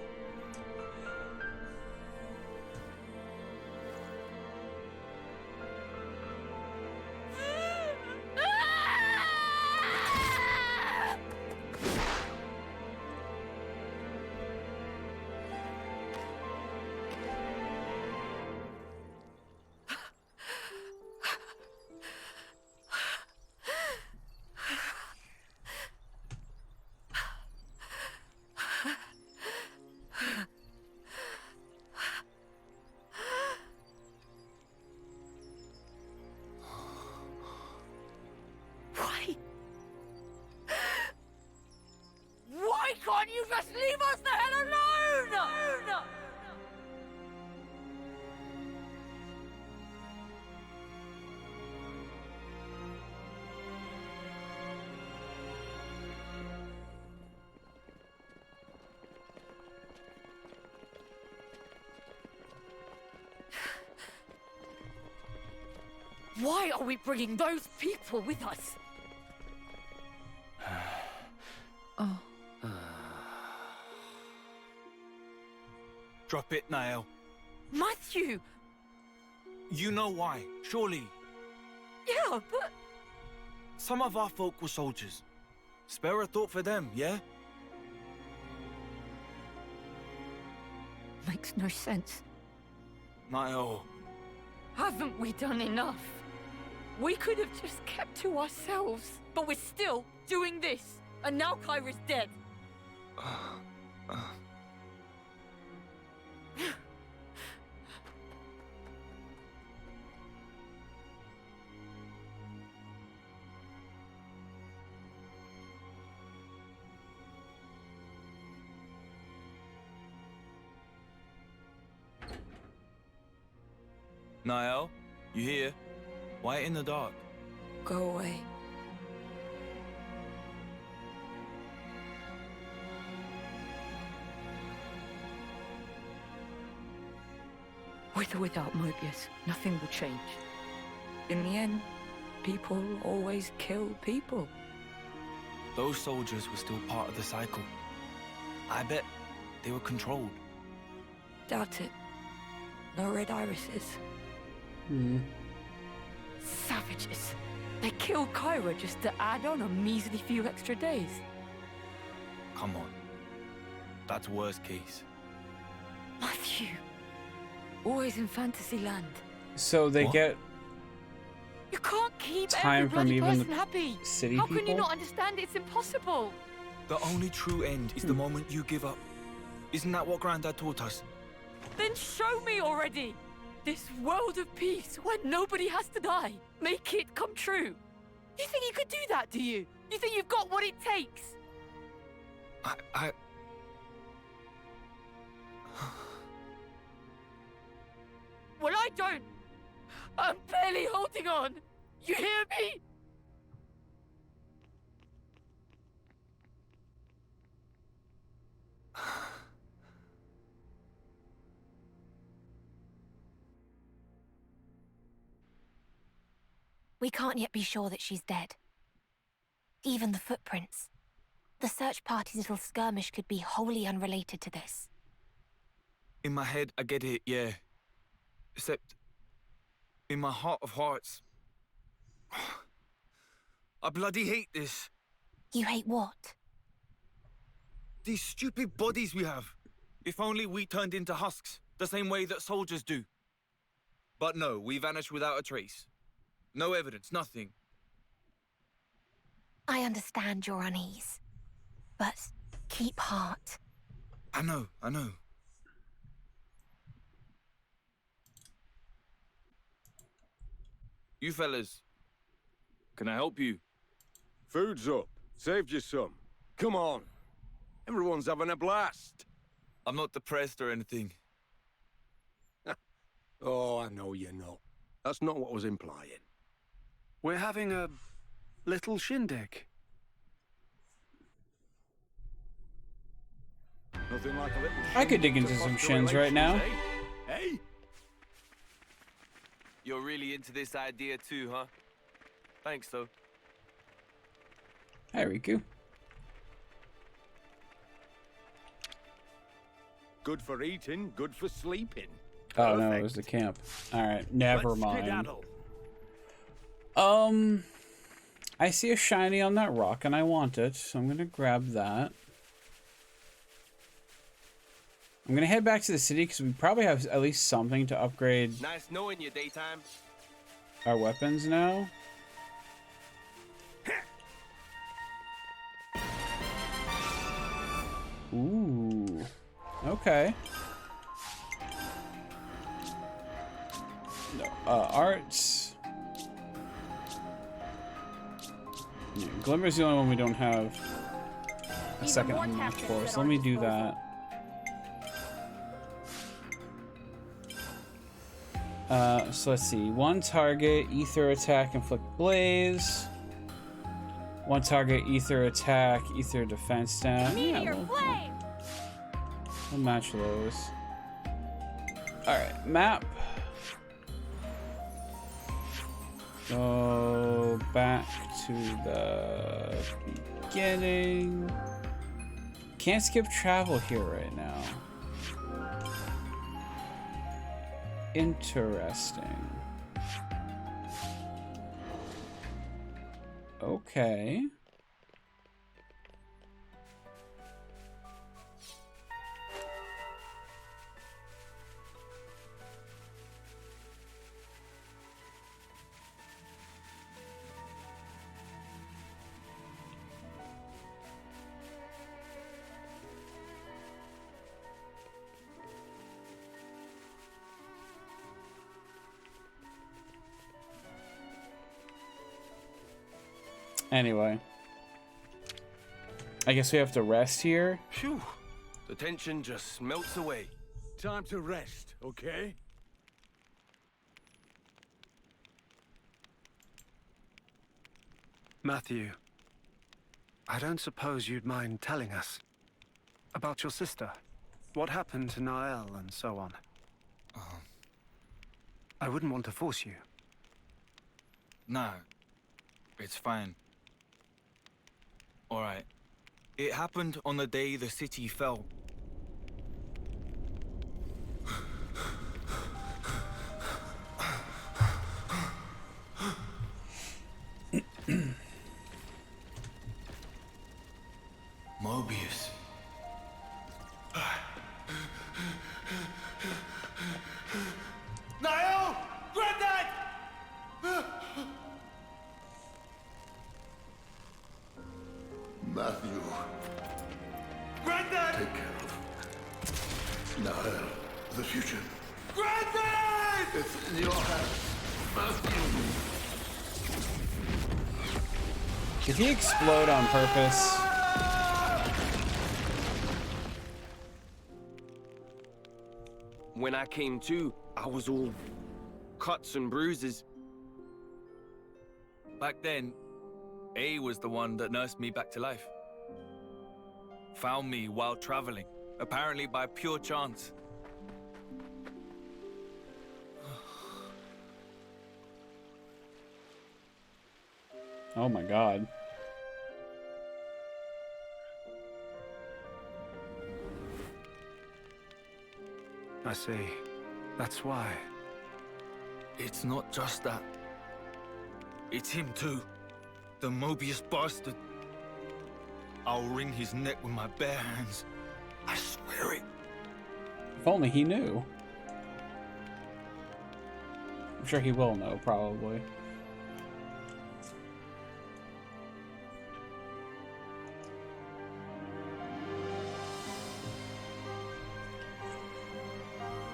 Why can't you just leave us the hell alone? Why are we bringing those people with us? Oh. Drop it, Niall. Matthew! You know why, surely. Yeah, but... Some of our folk were soldiers. Spare a thought for them, yeah? Makes no sense. Niall. Haven't we done enough? We could have just kept to ourselves, but we're still doing this. And now Kyra's dead. Niall, you here? Why in the dark? Go away. With or without Mobius, nothing will change. In the end, people always kill people. Those soldiers were still part of the cycle. I bet they were controlled. Doubt it. No red irises. Savages. They killed Kyra just to add on a measly few extra days. Come on. That's worst case. Matthew. Always in fantasy land. So they get You can't keep time every from bloody even person the happy. city How can you people? not understand it's impossible? The only true end is the moment you give up. Isn't that what Grandad taught us? Then show me already! This world of peace where nobody has to die. Make it come true. You think you could do that, do you? You think you've got what it takes? I... Well, I don't. I'm barely holding on. You hear me? We can't yet be sure that she's dead. Even the footprints. The search party's little skirmish could be wholly unrelated to this. In my head, I get it, yeah. Except, in my heart of hearts, I bloody hate this. You hate what? These stupid bodies we have. If only we turned into husks, the same way that soldiers do. But no, we vanished without a trace. No evidence, nothing. I understand your unease. But keep heart. I know. You fellas, can I help you? Food's up. Saved you some. Come on. Everyone's having a blast. I'm not depressed or anything. Oh, I know you're not. That's not what I was implying. We're having a little shindig. Nothing like a little I could shin dig into to some foster shins right now. relations, eh? Hey? You're really into this idea too, huh? Thanks, though. Hi, Riku. Good for eating, good for sleeping. Oh no, it was the camp. Alright, never Let's mind. skedaddle. I see a shiny on that rock and I want it, so I'm gonna grab that. I'm gonna head back to the city because we probably have at least something to upgrade Nice knowing you, Daytime. our weapons now. Ooh. Okay. No, arts. Yeah, Glimmer's the only one we don't have a second unlocked for, so let me do that. So let's see. One target, ether attack, inflict blaze. One target, ether attack, ether defense down. Yeah, we'll match those. Alright, map. Go back to the beginning. Can't skip travel here right now. Interesting. Okay. Anyway, I guess we have to rest here. Phew. The tension just melts away. Time to rest, okay? Matthew, I don't suppose you'd mind telling us about your sister. What happened to Nael and so on? I wouldn't want to force you. No, it's fine. All right. It happened on the day the city fell. Mobius. Niall! Granddad! Matthew, Granddad! take care of Nael, the future. Granddad! It's in your hands, Matthew. Did he explode on purpose? When I came to, I was all cuts and bruises. Back then, A was the one that nursed me back to life. Found me while traveling, apparently by pure chance. Oh my god. I see. That's why. It's not just that. It's him too. The Mobius bastard. I'll wring his neck with my bare hands. I swear it. If only he knew. I'm sure he will know, probably.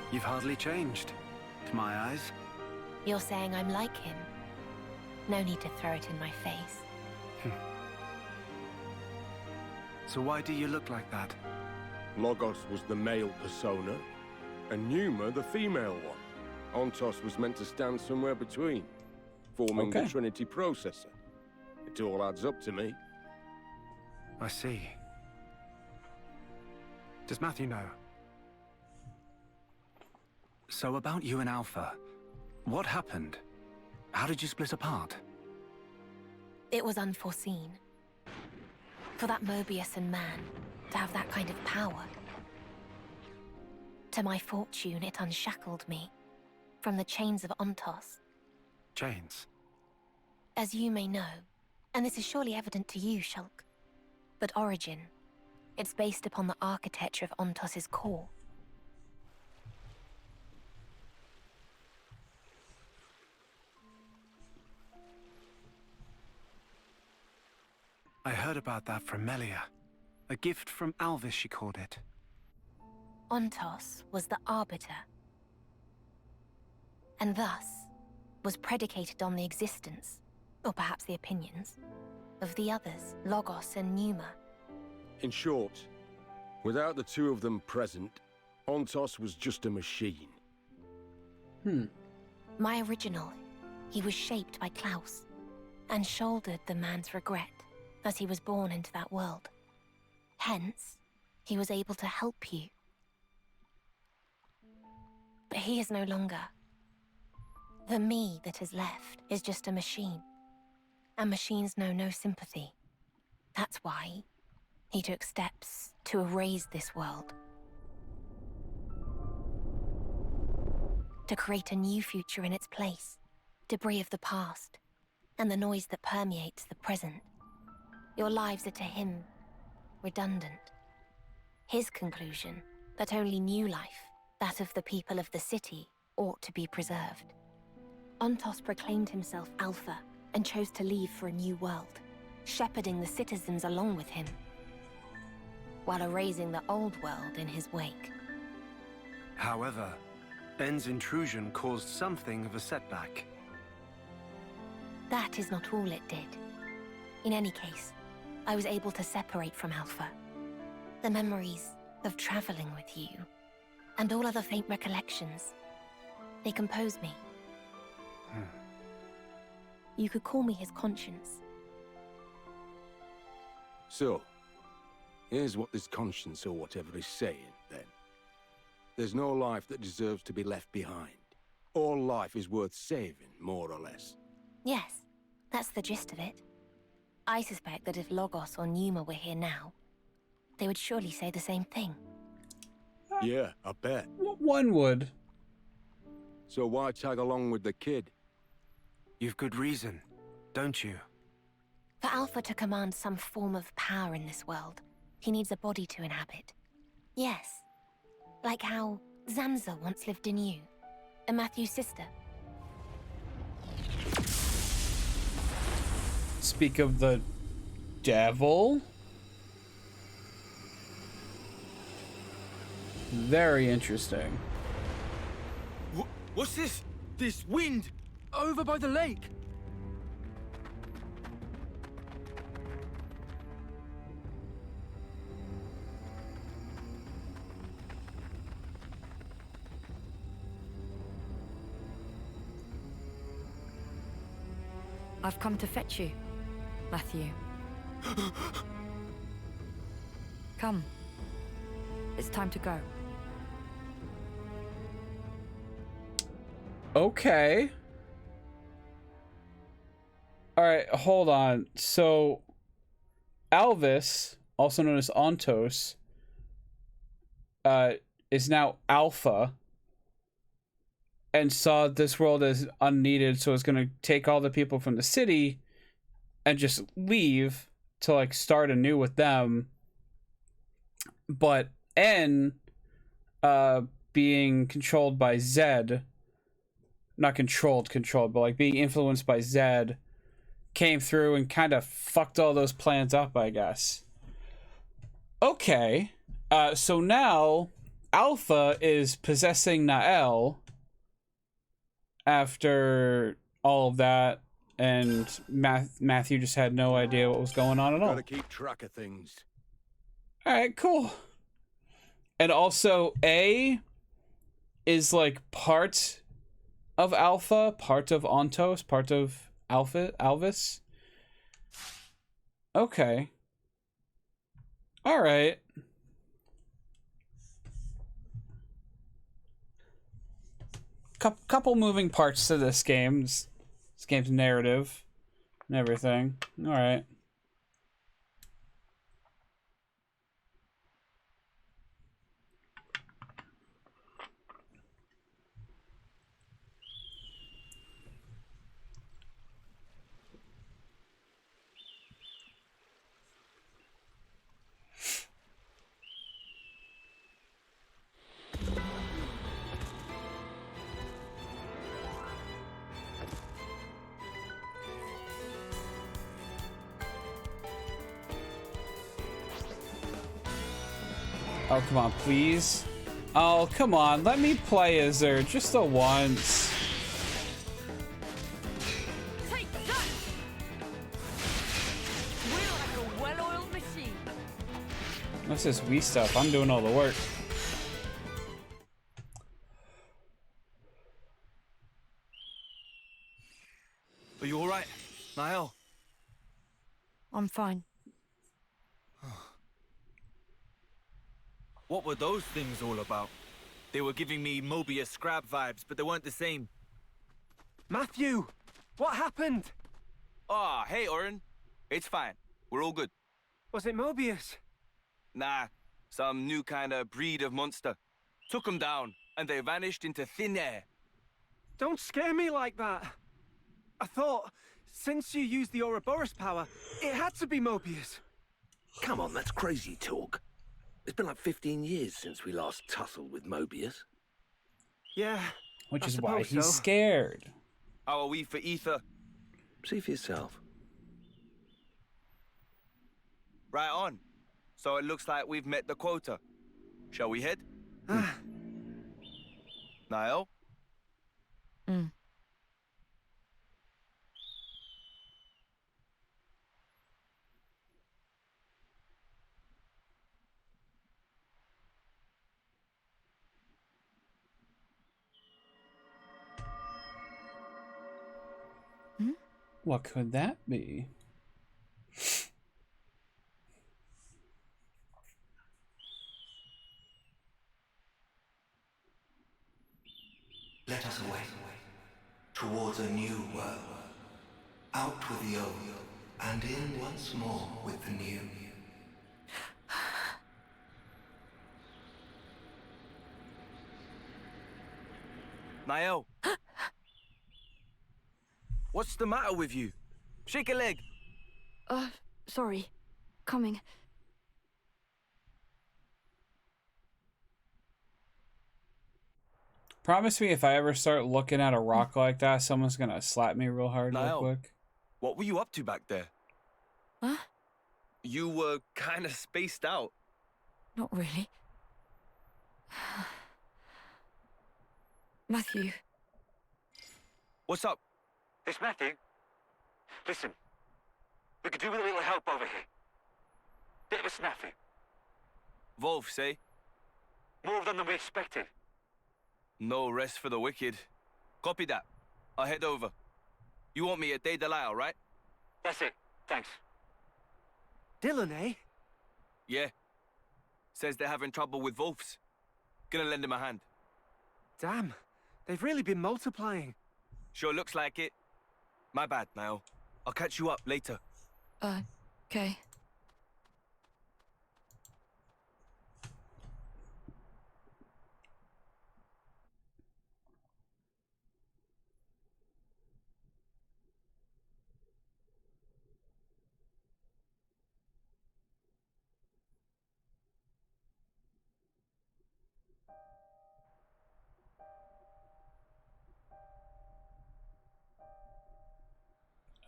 You've hardly changed, to my eyes. You're saying I'm like him? No need to throw it in my face. So why do you look like that? Logos was the male persona, and Numa the female one. Ontos was meant to stand somewhere between, forming the Trinity processor. It all adds up to me. I see. Does Matthew know? So about you and Alpha, what happened? How did you split apart? It was unforeseen. For that Mobius and man to have that kind of power. To my fortune, it unshackled me from the chains of Ontos. Chains? As you may know, and this is surely evident to you, Shulk, but Origin, it's based upon the architecture of Ontos's core. I heard about that from Melia. A gift from Alvis, she called it. Ontos was the Arbiter, and thus was predicated on the existence, or perhaps the opinions, of the others, Logos and Pneuma. In short, without the two of them present, Ontos was just a machine. My original, he was shaped by Klaus, and shouldered the man's regret as he was born into that world. Hence, he was able to help you. But he is no longer. The me that is left is just a machine. And machines know no sympathy. That's why he took steps to erase this world. To create a new future in its place. Debris of the past, and the noise that permeates the present. Your lives are to him redundant. His conclusion that only new life, that of the people of the city, ought to be preserved. Ontos proclaimed himself Alpha and chose to leave for a new world, shepherding the citizens along with him, while erasing the old world in his wake. However, Ben's intrusion caused something of a setback. That is not all it did. In any case, I was able to separate from Alpha. The memories of traveling with you, and all other faint recollections, they compose me. You could call me his conscience. So, here's what this conscience or whatever is saying, then. There's no life that deserves to be left behind. All life is worth saving, more or less. Yes, that's the gist of it. I suspect that if Logos or Pneuma were here now, they would surely say the same thing. Yeah, I bet. One would. So why tag along with the kid? You've good reason, don't you? For Alpha to command some form of power in this world, he needs a body to inhabit. Yes, like how Zanza once lived in you, and Matthew's sister. Speak of the devil. Very interesting. What's this? This wind? Over by the lake. I've come to fetch you, Matthew. Come. It's time to go. Okay. Alright, hold on. So, Alvis, also known as Ontos, is now Alpha, and saw this world as unneeded, so it's gonna take all the people from the city and just leave to, like, start anew with them. But N, being controlled by Zed, not controlled, but, like, being influenced by Zed, came through and kind of fucked all those plans up, I guess. Okay. So now Alpha is possessing Nael after all of that, and Matthew just had no idea what was going on at all. Gotta keep track of things. Alright, cool. And also, A is like part of Alpha, part of Ontos, part of Alvis. Okay. Alright. couple moving parts to this game's narrative and everything. All right. Oh, come on, please. Oh, come on. Let me play as her just the once. Take that! We're like a well-oiled machine. What's this Wii stuff? I'm doing all the work. Are you all right, Niall? I'm fine. What were those things all about? They were giving me Mobius Scrab vibes, but they weren't the same. Matthew! What happened? Ah, hey, Oren. It's fine. We're all good. Was it Mobius? Nah, some new kind of breed of monster. Took them down, and they vanished into thin air. Don't scare me like that. I thought, since you used the Ouroboros power, it had to be Mobius. Come on, that's crazy talk. It's been like 15 years since we last tussled with Mobius. Yeah. Which I is why suppose he's so. scared. How are we for ether? See for yourself. Right on. So it looks like we've met the quota. Shall we head? Niall? What could that be? Let us away, towards a new world, out with the old, and in once more with the new. Niall? What's the matter with you? Shake a leg. Sorry. Coming. Promise me if I ever start looking at a rock like that, someone's gonna slap me real hard Niall, real quick. what were you up to back there? Huh? You were kind of spaced out. Not really. Matthew. What's up? It's Matthew. Listen, we could do with a little help over here. Bit of a snafu. Wolf, say? More of them than we expected. No rest for the wicked. Copy that. I'll head over. You want me at Day Delisle, right? That's it. Thanks. Dylan, eh? Yeah. Says they're having trouble with Wolves. Gonna lend him a hand. Damn, they've really been multiplying. Sure looks like it. My bad, Niall. I'll catch you up later. Okay.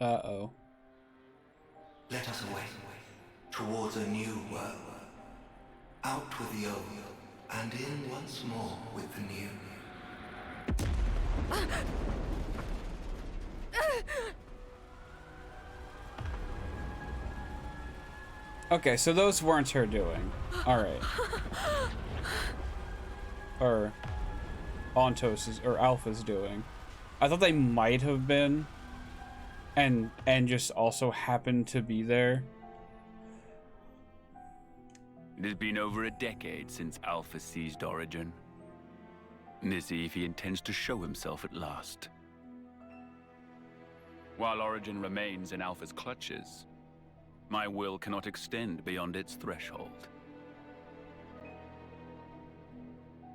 Uh-oh. Let us away, towards a new world, out with the old, and in once more with the new. Okay, so those weren't her doing. Alright. Or Ontos' or Alpha's doing. I thought they might have been. And just also happened to be there. It has been over a decade since Alpha seized Origin. Missy if he intends to show himself at last. While Origin remains in Alpha's clutches, my will cannot extend beyond its threshold.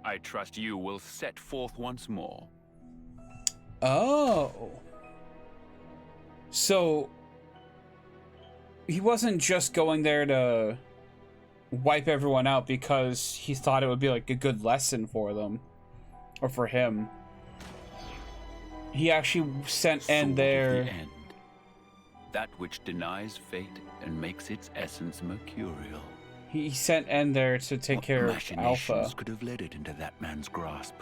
I trust you will set forth once more. Oh. So he wasn't just going there to wipe everyone out because he thought it would be like a good lesson for them or for him. He actually sent End there. The end. That which denies fate and makes its essence mercurial. He sent End there to take care of Alpha. Could have led it into that man's grasp.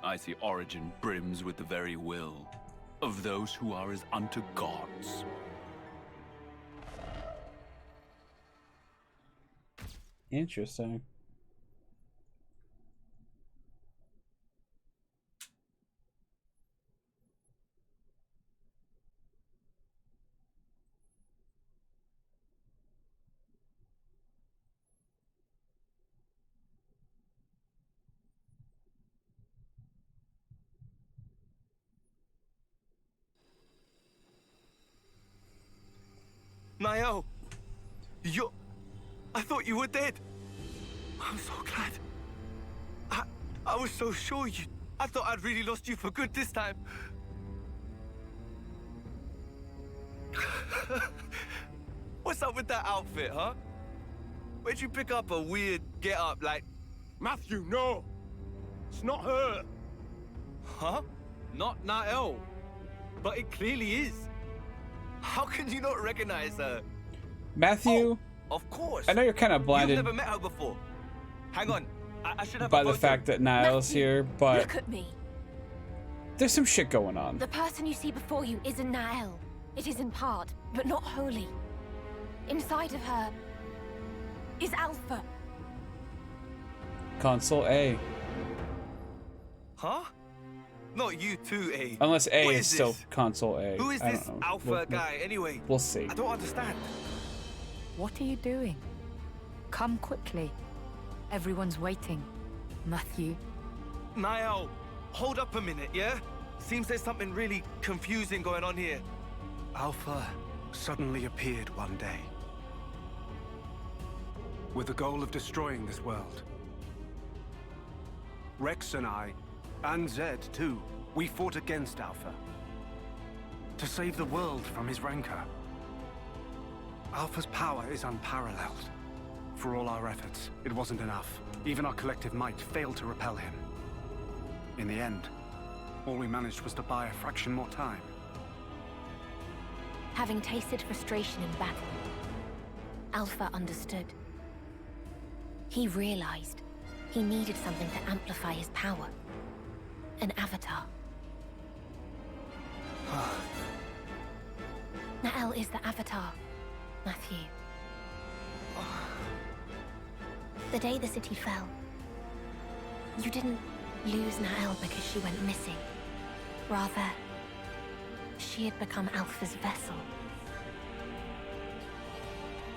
I see Origin brims with the very will of those who are as unto gods. Interesting. Niall! I thought you were dead. I'm so glad. I was so sure you... I thought I'd really lost you for good this time. What's up with that outfit, huh? Where'd you pick up a weird get-up like... Matthew, no! It's not her! Huh? Not Niall. But it clearly is. How can you not recognize her? Matthew? Oh, of course. I know you're kind of blinded. You've never met her before. Hang on. I should have by a the photo. fact that Niall's here, but Look at me. there's some shit going on. The person you see before you isn't Nael. It is in part, but not wholly. Inside of her is Alpha. Console A. Huh? Not you too, A. Unless A What is this? still console A. Who is I don't this know. Alpha guy, anyway? We'll see. I don't understand. What are you doing? Come quickly. Everyone's waiting. Matthew. Niall, hold up a minute, yeah? Seems there's something really confusing going on here. Alpha suddenly appeared one day, with the goal of destroying this world. Rex and I, and Zed too, we fought against Alpha, to save the world from his rancor. Alpha's power is unparalleled. For all our efforts, it wasn't enough. Even our collective might failed to repel him. In the end, all we managed was to buy a fraction more time. Having tasted frustration in battle, Alpha understood. He realized he needed something to amplify his power. An avatar. Nael is the avatar, Matthew. The day the city fell, you didn't lose Nael because she went missing. Rather, she had become Alpha's vessel.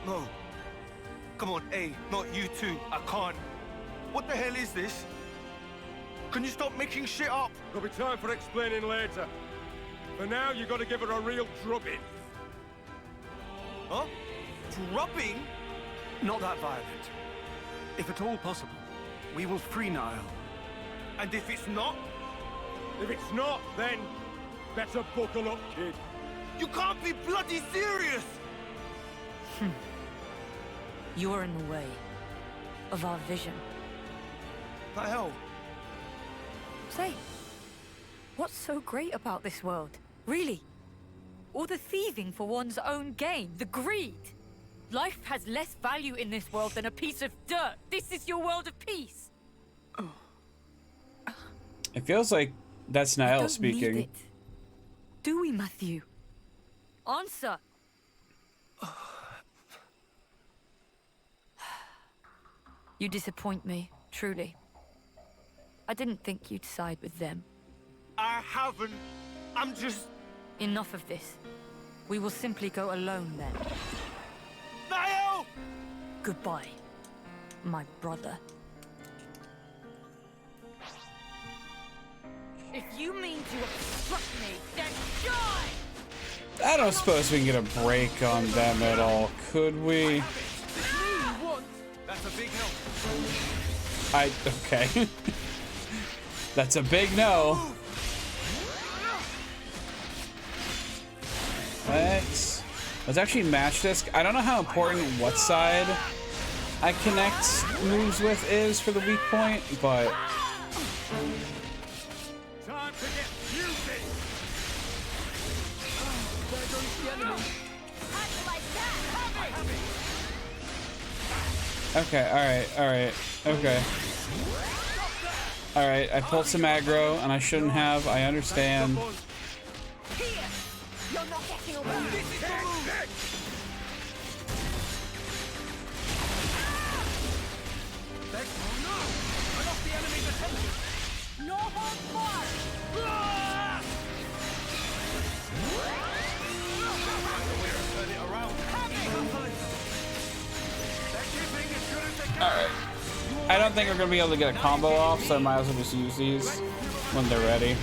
No. Come on, A, not you two. I can't. What the hell is this? Can you stop making shit up? There'll be time for explaining later. For now, you gotta give her a real drubbing. Huh? Drubbing? Not that violent. If at all possible, we will free Niall. And if it's not? If it's not, then better buckle up, kid. You can't be bloody serious! You're in the way of our vision. The hell? Say, what's so great about this world? Really? All the thieving for one's own gain, the greed. Life has less value in this world than a piece of dirt. This is your world of peace. It feels like that's Niall speaking. Need it. Do we, Matthew? Answer. You disappoint me, truly. I didn't think you'd side with them. I haven't. I'm just... Enough of this. We will simply go alone then. Niall! Goodbye, my brother. If you mean to obstruct me, then die! I don't suppose we can get a break on them at all, could we? That's a big help. Okay. That's a big no. Let's actually match this. I don't know how important what side I connect moves with is for the weak point, but Time to get music. There goes the enemy. okay, alright, okay. Alright, I pulled some aggro and I shouldn't have, I understand. You're not getting away. This is the move. Oh no! I lost the enemy's attention. No hold barred. Turn it around. Alright. I don't think we're gonna be able to get a combo off, so I might as well just use these when they're ready.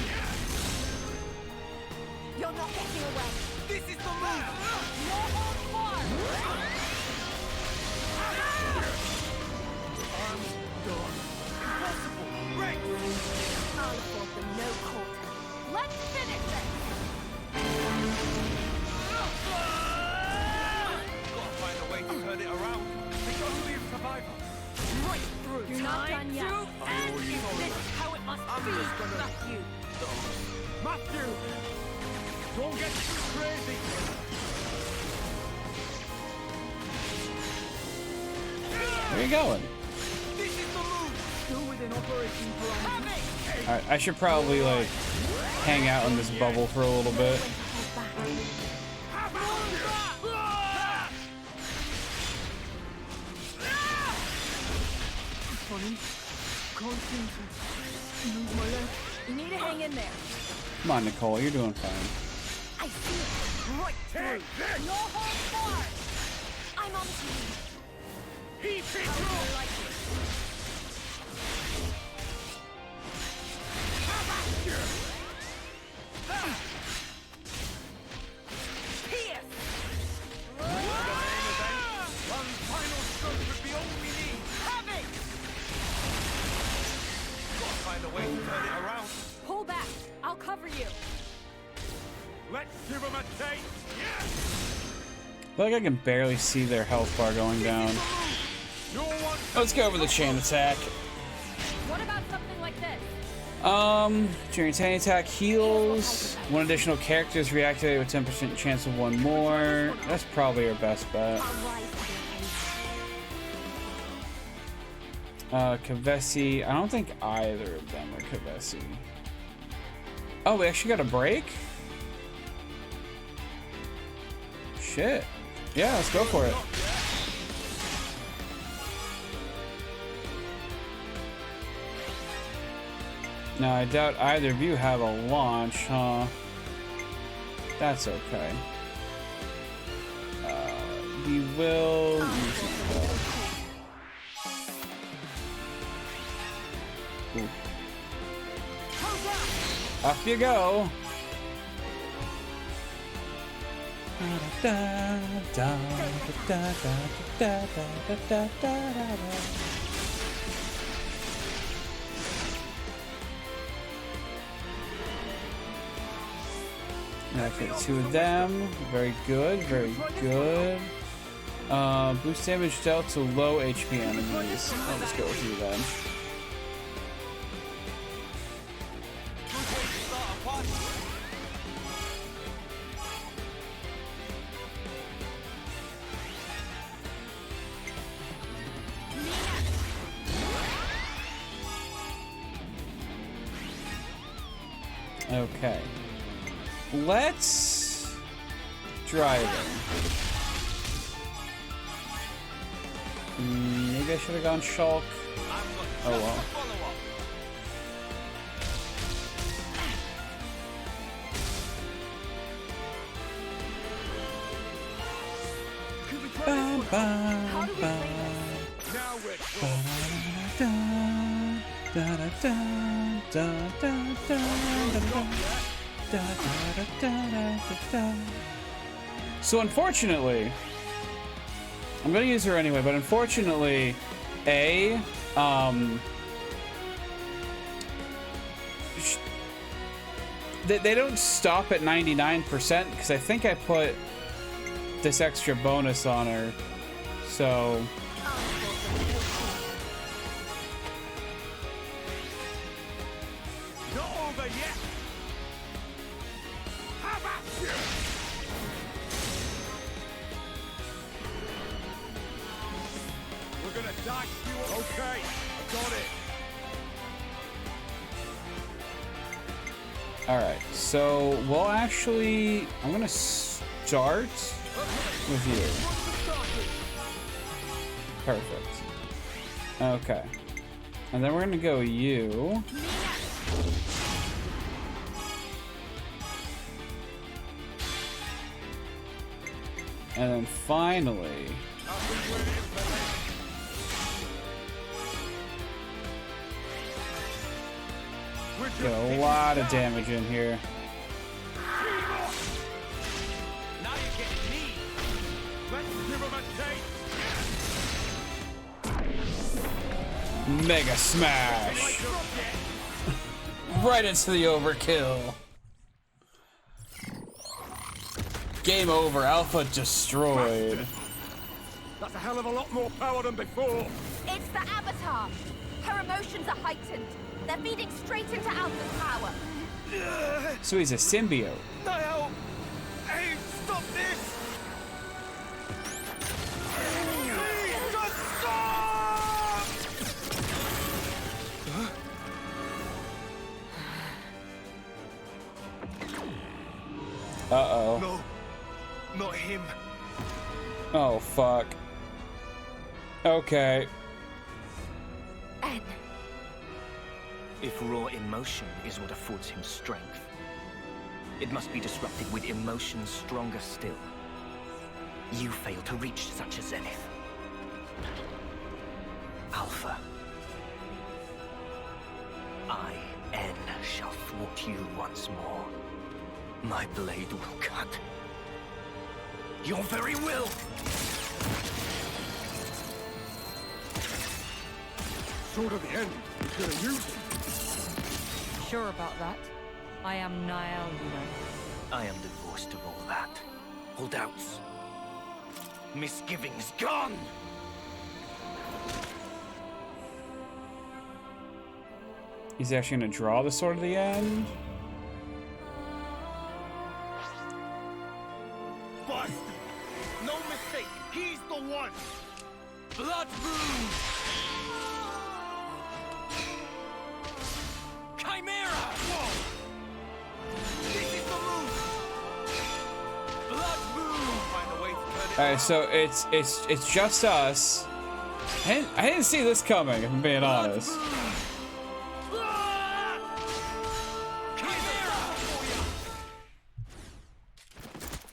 You're not getting away. This is the move. No hold barred. I'm done. Impossible. Break. I'll afford them no quarter. Let's finish it. Gotta find a way to turn it around. It's only a survival. Right through. You're not done yet. This is how it must be, Matthew. Matthew! Don't get too crazy. Where are you going? This is the move. Still within operation parameters. Alright, I should probably like hang out in this bubble for a little bit. Funny. Can't seem to move my leg. You need to hang in there. Come on, Nicole, you're doing fine. I see it. Right through. No hold barred. I'm on to you. Keep it How do you like it? One final stroke would be all we need. Have it! Gotta find a way to turn it around. Pull back. I'll cover you. Let's give him a taste. Yes! I feel like I can barely see their health bar going down. Let's go over the chain attack. What about something like this? During chain attack heals. One additional character is reactivated with 10% chance of one more. That's probably our best bet. Kavesi. I don't think either of them are Kavesi. Oh, we actually got a break? Shit. Yeah, let's go for it. Now, I doubt either of you have a launch, huh? That's okay. We will use it. Ooh. Off you go. Okay, two of them. Very good, very good. Boost damage dealt to low HP enemies. I'll just go with you then. Okay. Let's try them. Maybe I should have gone Shulk. Oh well. Bam, bam, bam. Da da da da da da da da da da. So unfortunately, I'm gonna use her anyway, but unfortunately, they don't stop at 99% because I think I put this extra bonus on her, so. Not over yet. How about you? We're gonna die. Okay, I got it. All right, so we'll actually, I'm gonna start with you. Perfect. Okay. And then we're gonna go you. And then finally, get a lot of damage in here. Now you're getting me. Let's give him a taste. Mega smash! Right into the overkill. Game over. Alpha destroyed. That's a hell of a lot more power than before. It's the Avatar. Her emotions are heightened. They're feeding straight into Alpha's power. So he's a symbiote. No! Hey, stop this! Please, just stop! Uh-oh. No, not him. Oh, fuck. Okay. N. If raw emotion is what affords him strength, it must be disrupted with emotions stronger still. You fail to reach such a zenith. Alpha. I, N, shall thwart you once more. My blade will cut your very will! Sword of the end. He's gonna use it. Sure about that? I am Niall, you know. I am divorced of all that. All doubts. Misgivings gone! He's actually gonna draw the sword at the end. Bust! No mistake. He's the one. Blood moon. Chimera. Whoa. This is the move. Blood moon. Find a way to turn it. All right, so it's just us. I didn't see this coming, if I'm being honest.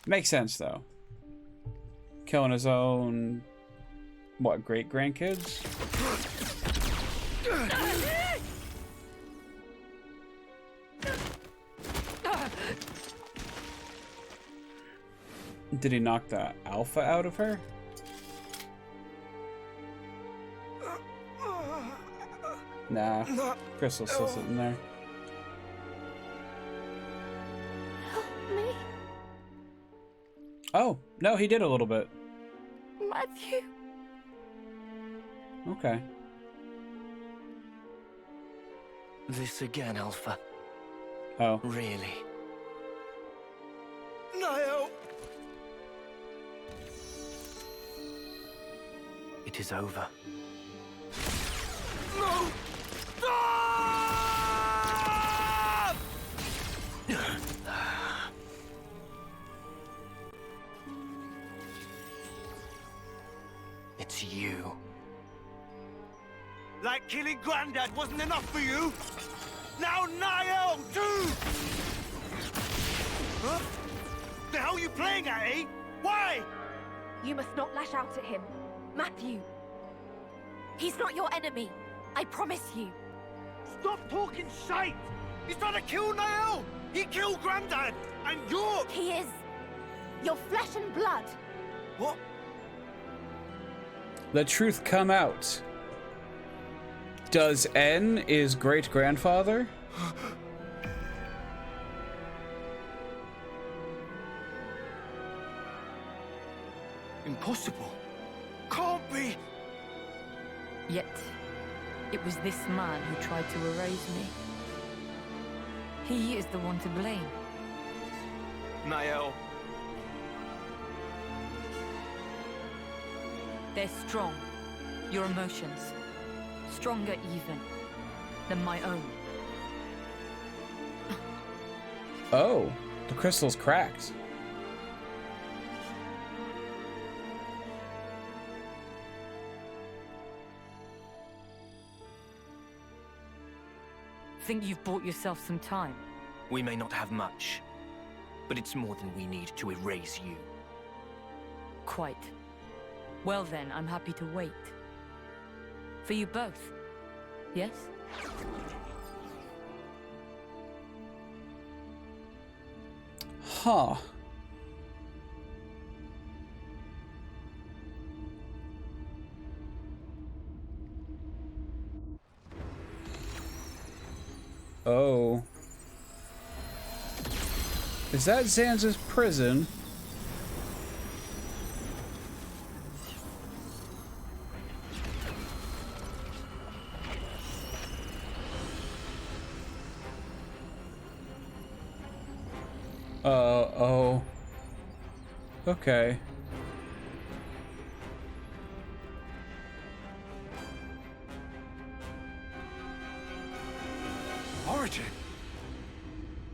Makes sense though. Killing his own, what, great-grandkids? Did he knock the alpha out of her? Nah, Crystal's still sitting there. Me, Oh, no, he did a little bit. Matthew. Okay. This again, Alpha. Oh. Really? No. It is over. No. Stop! It's you. Like killing Granddad wasn't enough for you? Now Niall, too! Huh? The hell are you playing at, eh? Why? You must not lash out at him. Matthew. He's not your enemy. I promise you. Stop talking shite! He's trying to kill Niall! He killed Grandad! And you're... He is your flesh and blood. What? The truth come out. Does N is great-grandfather? Impossible. Can't be! Yet, it was this man who tried to erase me. He is the one to blame. Niall. They're strong. Your emotions. Stronger even than my own. Oh, the crystal's cracked. Think you've bought yourself some time? We may not have much, but it's more than we need to erase you. Quite. Well then, I'm happy to wait. For you both. Yes? Huh. Oh. Is that Zanza's prison? Oh. Okay. Origin?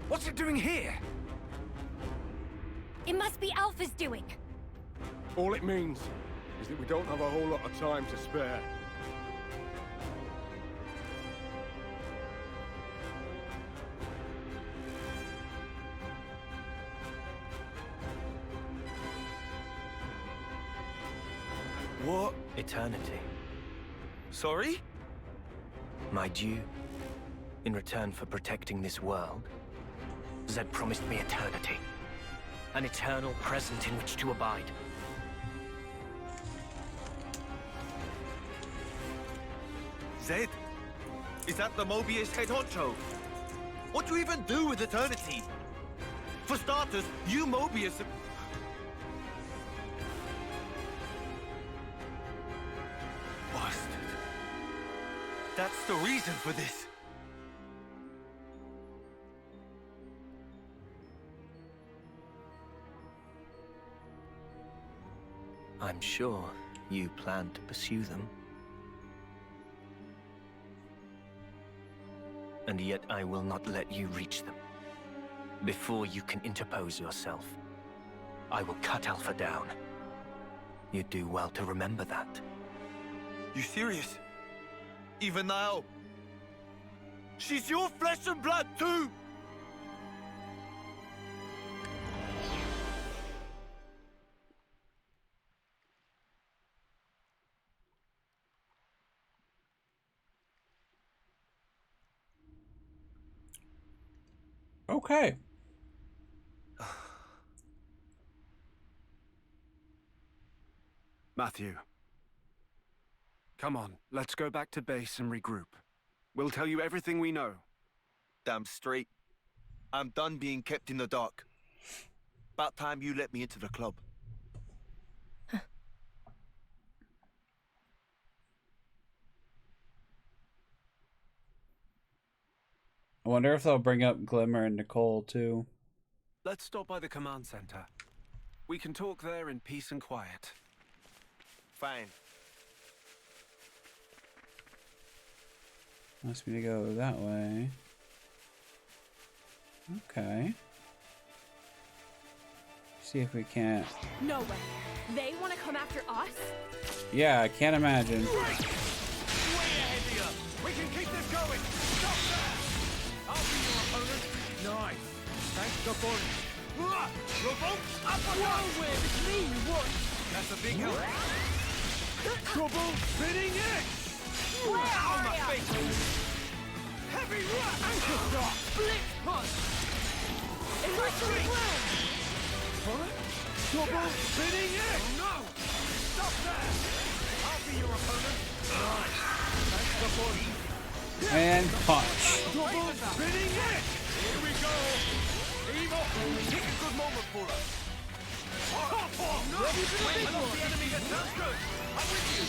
What's it doing here? It must be Alpha's doing. All it means is that we don't have a whole lot of time to spare. What? Eternity. Sorry? My due. In return for protecting this world, Zed promised me eternity. An eternal present in which to abide. Zed? Is that the Mobius head honcho? What do you even do with eternity? For starters, you Mobius... Bastard. That's the reason for this. I'm sure you plan to pursue them. And yet I will not let you reach them. Before you can interpose yourself, I will cut Alpha down. You do well to remember that. You serious? Even now? She's your flesh and blood too! Okay. Matthew. Come on, let's go back to base and regroup. We'll tell you everything we know. Damn straight. I'm done being kept in the dark. About time you let me into the club. I wonder if they'll bring up Glimmer and Nicole too. Let's stop by the command center. We can talk there in peace and quiet. Fine. Wants me to go that way. Okay. See if we can't. No way. They want to come after us? Yeah, I can't imagine. Way ahead of you. We can keep this going. Stop there. I'll be your opponent. Nice. Thanks to Bonnie. Revolt Whoa, it's me you want. That's a big help. Trouble spinning it. On my face. Heavy rush! Anchor shot! Blitz punch! Electric blast! What? Double spinning it! Oh no! Stop there! I'll be your opponent. Nice. Thanks the body. And punch. Double spinning it! Here we go! Evil! Pick a good moment for us. Oh, no! Ready for the big one! The enemy gets sounds good. I'm with you.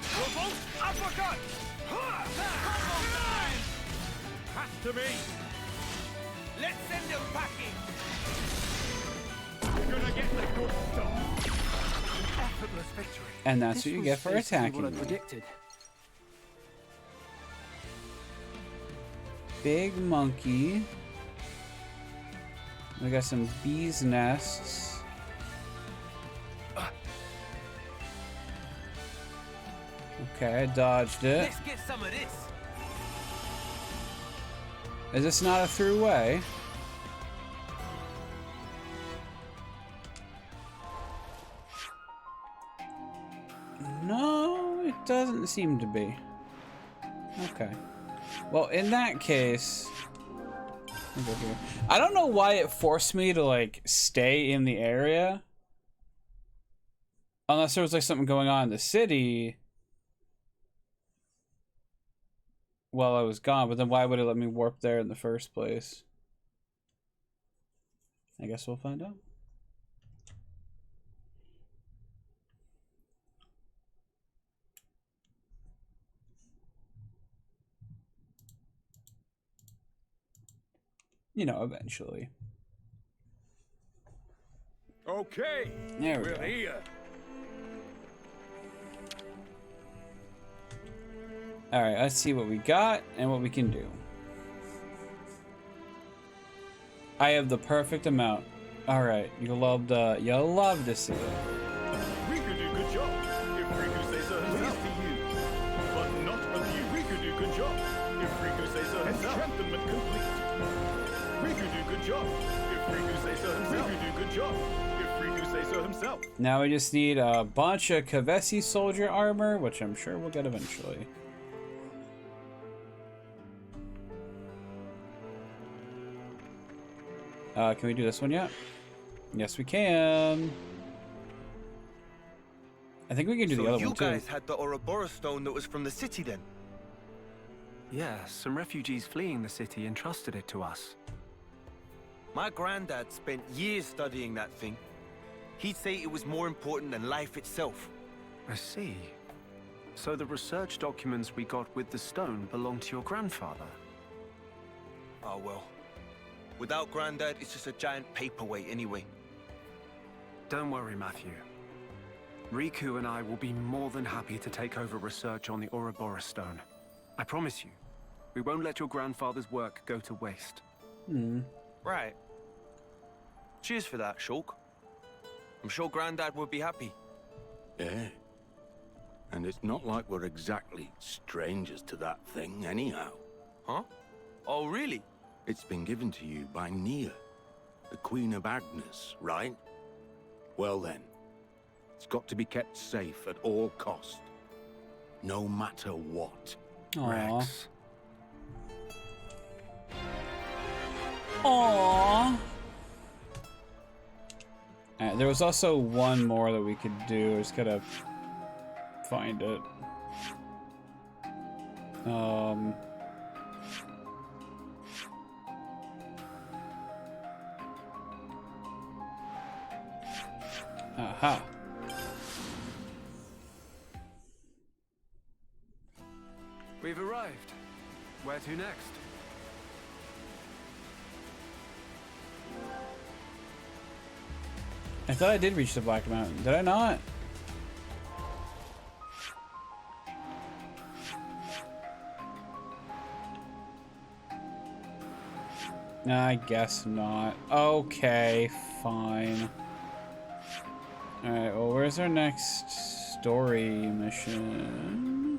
Double uppercut! Combo time! Pass to me. Let's send them packing. We're gonna get the good stuff. Effortless victory. And that's what you get for attacking what I me. predicted. Big monkey. We got some bees nests. Okay, I dodged it. Let's get some of this. Is this not a through way? No, it doesn't seem to be. Okay. Well, in that case, I'll go here. I don't know why it forced me to like stay in the area. Unless there was like something going on in the city while I was gone, but then why would it let me warp there in the first place? I guess we'll find out. You know, eventually. Okay. There we We're go. here. Alright, let's see what we got and what we can do. I have the perfect amount. Alright, you'll love to see it. We could do good job if Riku says so himself. To you, but not of you. We could do good job if Riku says so himself. Enchantment complete. We could do good job if Riku says so himself. We could do good job if Riku says so himself. Now we just need a bunch of Kavesi soldier armor, which I'm sure we'll get eventually. Can we do this one yet? Yes, we can. I think we can do the other you one too. guys had the Ouroboros stone that was from the city then? Yeah, some refugees fleeing the city entrusted it to us. My granddad spent years studying that thing. He'd say it was more important than life itself. I see. So the research documents we got with the stone belong to your grandfather? Oh well. Without Granddad, it's just a giant paperweight anyway. Don't worry, Matthew. Riku and I will be more than happy to take over research on the Ouroboros stone. I promise you, we won't let your grandfather's work go to waste. Right. Cheers for that, Shulk. I'm sure Granddad would be happy. Yeah. And it's not like we're exactly strangers to that thing anyhow. Huh? Oh, really? It's been given to you by Nia, the Queen of Agnes, right? Well then, it's got to be kept safe at all cost. No matter what. Aww. Rex. Aww. Alright, there was also one more that we could do. I just gotta find it. Aha. We've arrived. Where to next? I thought I did reach the Black Mountain. Did I not? I guess not. Okay, fine. Alright, well, where's our next story mission?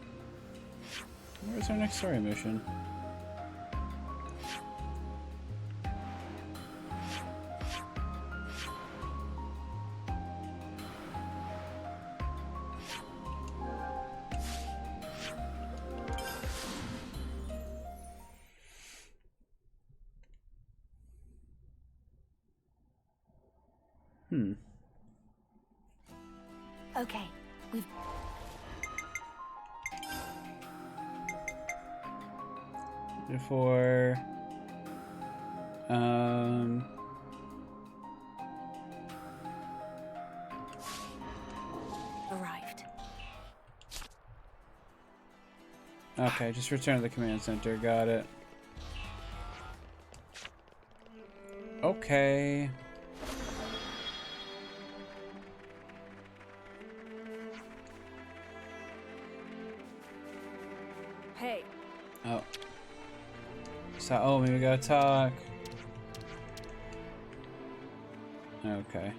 Where's our next story mission? Okay, we've... Before... arrived. Okay, just return to the command center. Got it. Okay. Hey. Oh. So, oh, maybe we gotta talk. Okay.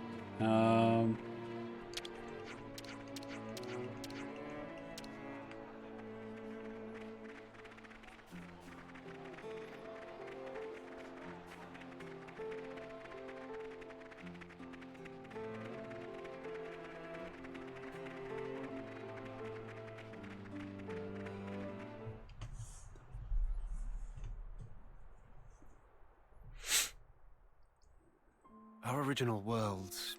Our original worlds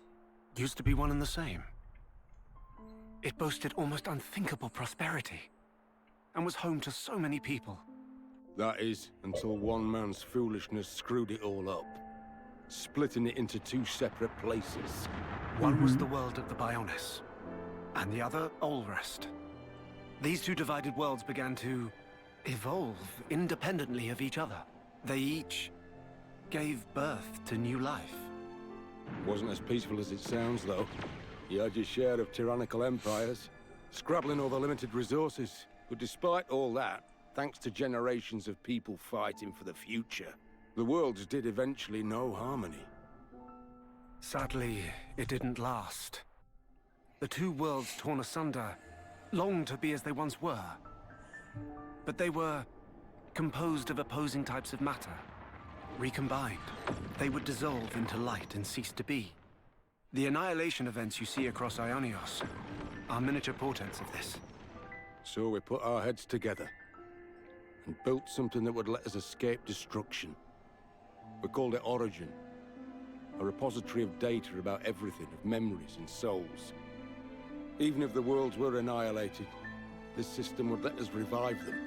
used to be one and the same. It boasted almost unthinkable prosperity and was home to so many people. That is, until one man's foolishness screwed it all up, splitting it into two separate places. One was the world of the Bionis, and the other, Olrest. These two divided worlds began to evolve independently of each other. They each gave birth to new life. Wasn't as peaceful as it sounds, though. You had your share of tyrannical empires, scrabbling over limited resources. But despite all that, thanks to generations of people fighting for the future, the worlds did eventually know harmony. Sadly, it didn't last. The two worlds torn asunder longed to be as they once were. But they were composed of opposing types of matter. Recombined, they would dissolve into light and cease to be. The annihilation events you see across Ionios are miniature portents of this. So we put our heads together and built something that would let us escape destruction. We called it Origin, a repository of data about everything, of memories and souls. Even if the worlds were annihilated, this system would let us revive them.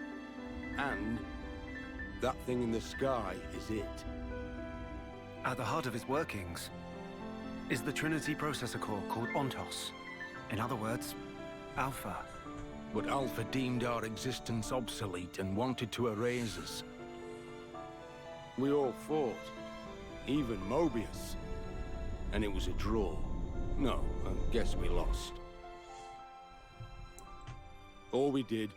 And that thing in the sky is it. At the heart of its workings is the Trinity processor core called Ontos. In other words, Alpha. But Alpha deemed our existence obsolete and wanted to erase us. We all fought, even Mobius. And it was a draw. No, I guess we lost. All we did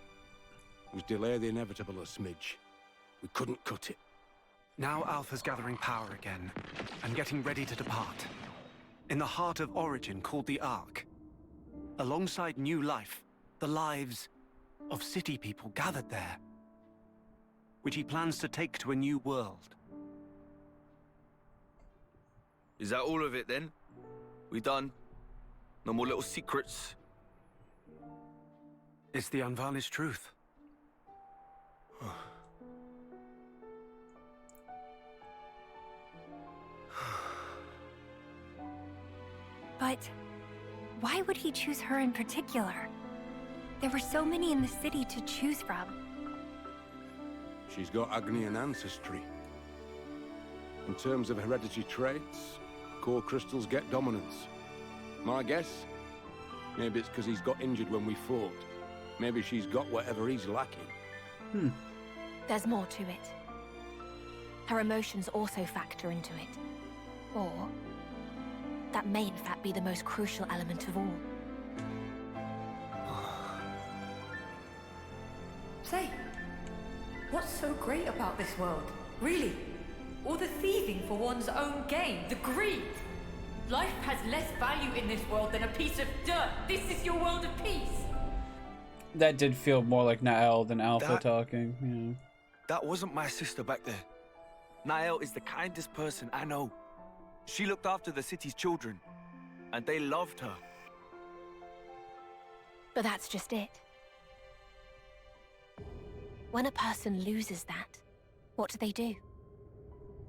was delay the inevitable a smidge. We couldn't cut it. Now Alpha's gathering power again, and getting ready to depart. In the heart of Origin called the Ark. Alongside new life, the lives of city people gathered there, which he plans to take to a new world. Is that all of it then? We done? No more little secrets? It's the unvarnished truth. But why would he choose her in particular? There were so many in the city to choose from. She's got Agnian ancestry. In terms of hereditary traits, core crystals get dominance. My guess? Maybe it's because he's got injured when we fought. Maybe she's got whatever he's lacking. There's more to it. Her emotions also factor into it. Or that may in fact be the most crucial element of all. Say, what's so great about this world? Really? All the thieving for one's own gain, the greed. Life has less value in this world than a piece of dirt. This is your world of peace. That did feel more like Nael than Alpha talking. Yeah. That wasn't my sister back there. Nael is the kindest person I know. She looked after the city's children, and they loved her. But that's just it. When a person loses that, what do?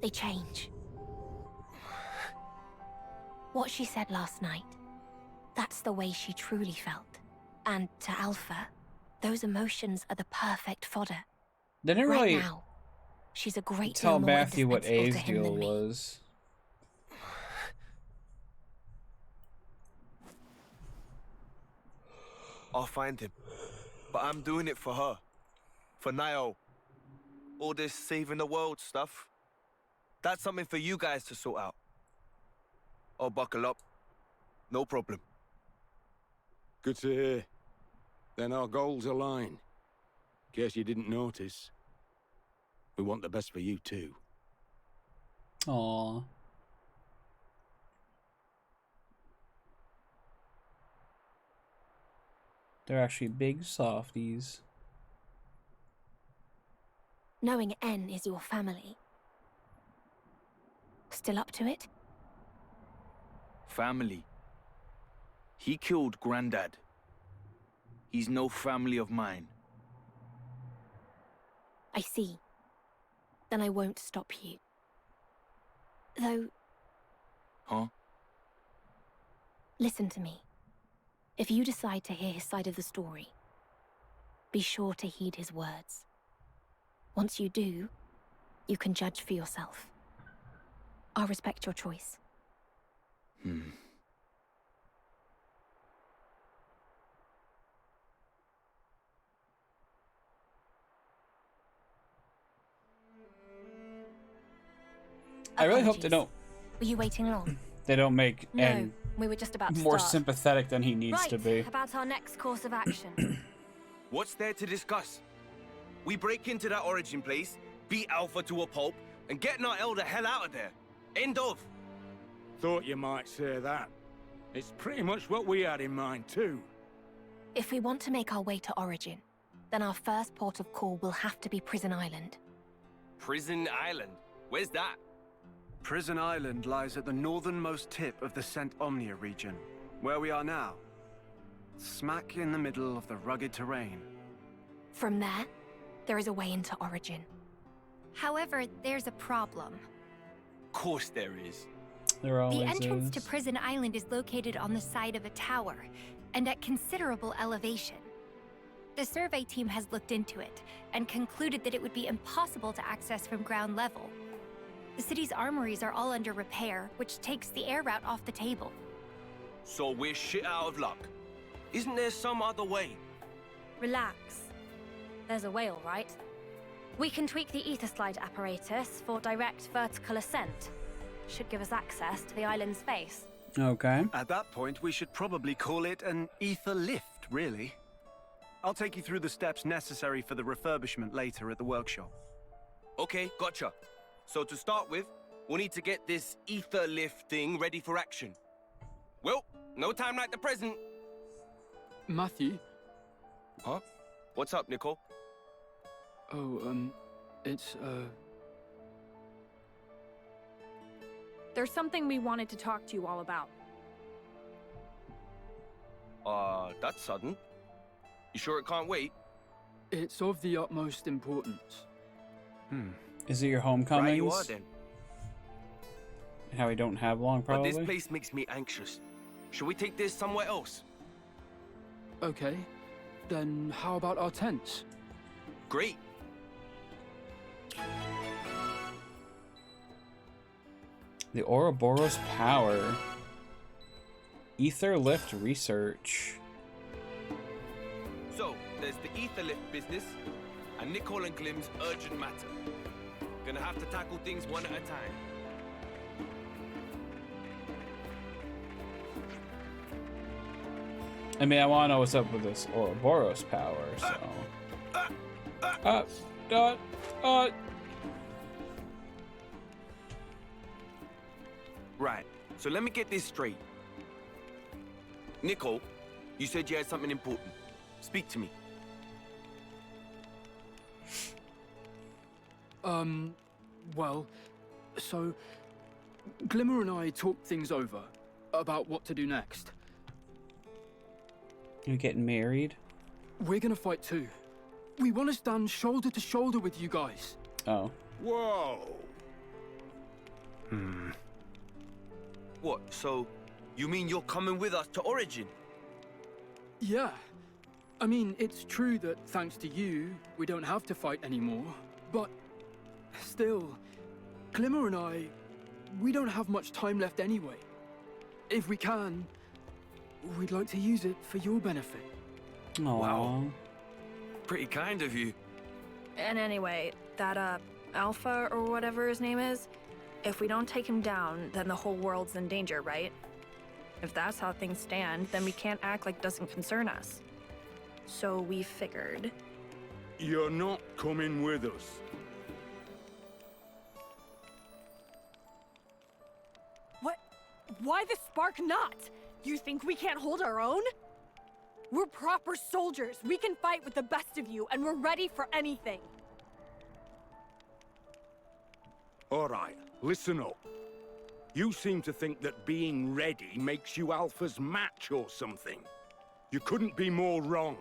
They change. What she said last night, that's the way she truly felt. And to Alpha, those emotions are the perfect fodder. Didn't Right really now, she's a great tell deal more Matthew what indispensable A's to him deal than me. was. I'll find him. But I'm doing it for her. For Nio. All this saving the world stuff. That's something for you guys to sort out. I'll buckle up. No problem. Good to hear. Then our goals align. In case you didn't notice. We want the best for you too. Aww. They're actually big softies. Knowing N is your family. Still up to it? Family. He killed Granddad. He's no family of mine. I see. Then I won't stop you. Though, Huh? listen to me. If you decide to hear his side of the story, be sure to heed his words. Once you do, you can judge for yourself. I'll respect your choice. I really hope they don't. Were you waiting long? They don't make No, N we were just about to more start. sympathetic than he needs Right, to be. about our next course of action. What's there to discuss? We break into that origin place, beat Alpha to a pulp, and get Nael the hell out of there. End of. Thought you might say that. It's pretty much what we had in mind too. If we want to make our way to Origin, then our first port of call will have to be Prison Island. Prison Island? Where's that? Prison Island lies at the northernmost tip of the Saint Omnia region, where we are now. Smack in the middle of the rugged terrain. From there, there is a way into Origin. However, there's a problem. Of course there is. There always The entrance is. to Prison Island is located on the side of a tower, and at considerable elevation. The survey team has looked into it, and concluded that it would be impossible to access from ground level. The city's armories are all under repair, which takes the air route off the table. So we're shit out of luck. Isn't there some other way? Relax. There's a way, all right. We can tweak the ether slide apparatus for direct vertical ascent. Should give us access to the island's face. Okay. At that point, we should probably call it an ether lift, really. I'll take you through the steps necessary for the refurbishment later at the workshop. Okay, gotcha. So to start with, we'll need to get this ether lift thing ready for action. Well, no time like the present. Matthew? Huh? What's up, Nicole? Oh, it's, There's something we wanted to talk to you all about. That's sudden. You sure it can't wait? It's of the utmost importance. Is it your homecomings? Right you are then. How we don't have long, probably? But this place makes me anxious. Should we take this somewhere else? Okay. Then how about our tents? Great. The Ouroboros power. Ether lift research. So, there's the ether lift business, and Nicole and Glim's urgent matter. Gonna have to tackle things one at a time. I mean, I want to know what's up with this Ouroboros power, so... Right, so let me get this straight. Nicole, you said you had something important. Speak to me. Well, so Glimmer and I talked things over about what to do next. You getting married? We're gonna fight too. We want to stand shoulder to shoulder with you guys. Oh. Whoa. What, so You mean you're coming with us to Origin? Yeah. I mean, it's true that thanks to you, we don't have to fight anymore. But still, Glimmer and I, we don't have much time left anyway. If we can, we'd like to use it for your benefit. Aww. Wow. Pretty kind of you. And anyway, that, Alpha or whatever his name is, if we don't take him down, then the whole world's in danger, right? If that's how things stand, then we can't act like it doesn't concern us. So we figured... You're not coming with us. What? Why the spark not? You think we can't hold our own? We're proper soldiers. We can fight with the best of you, and we're ready for anything. All right, listen up. You seem to think that being ready makes you Alpha's match or something. You couldn't be more wrong.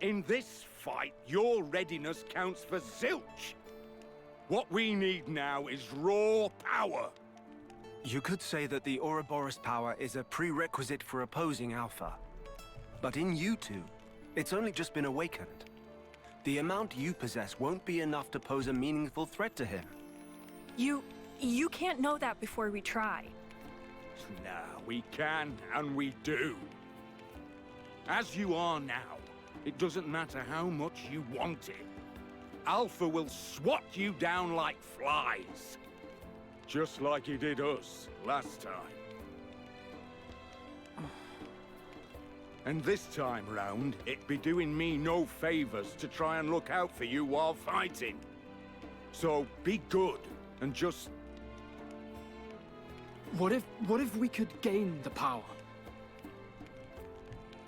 In this fight, your readiness counts for zilch. What we need now is raw power. You could say that the Ouroboros power is a prerequisite for opposing Alpha. But in you two, it's only just been awakened. The amount you possess won't be enough to pose a meaningful threat to him. You can't know that before we try. Nah, we can, and we do. As you are now, it doesn't matter how much you want it. Alpha will swat you down like flies. Just like he did us last time. And this time round, it'd be doing me no favors to try and look out for you while fighting. So be good and just... What if we could gain the power?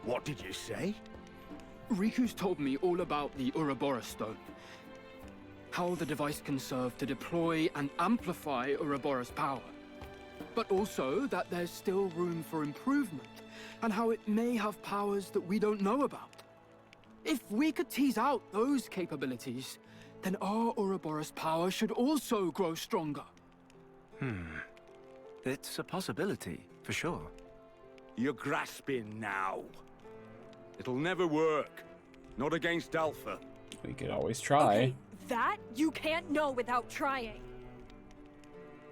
What did you say? Riku's told me all about the Ouroboros Stone. How the device can serve to deploy and amplify Ouroboros power. But also that there's still room for improvement, and how it may have powers that we don't know about. If we could tease out those capabilities, then our Ouroboros power should also grow stronger. It's a possibility, for sure. You're grasping now. It'll never work. Not against Alpha. We could always try. Okay, that you can't know without trying.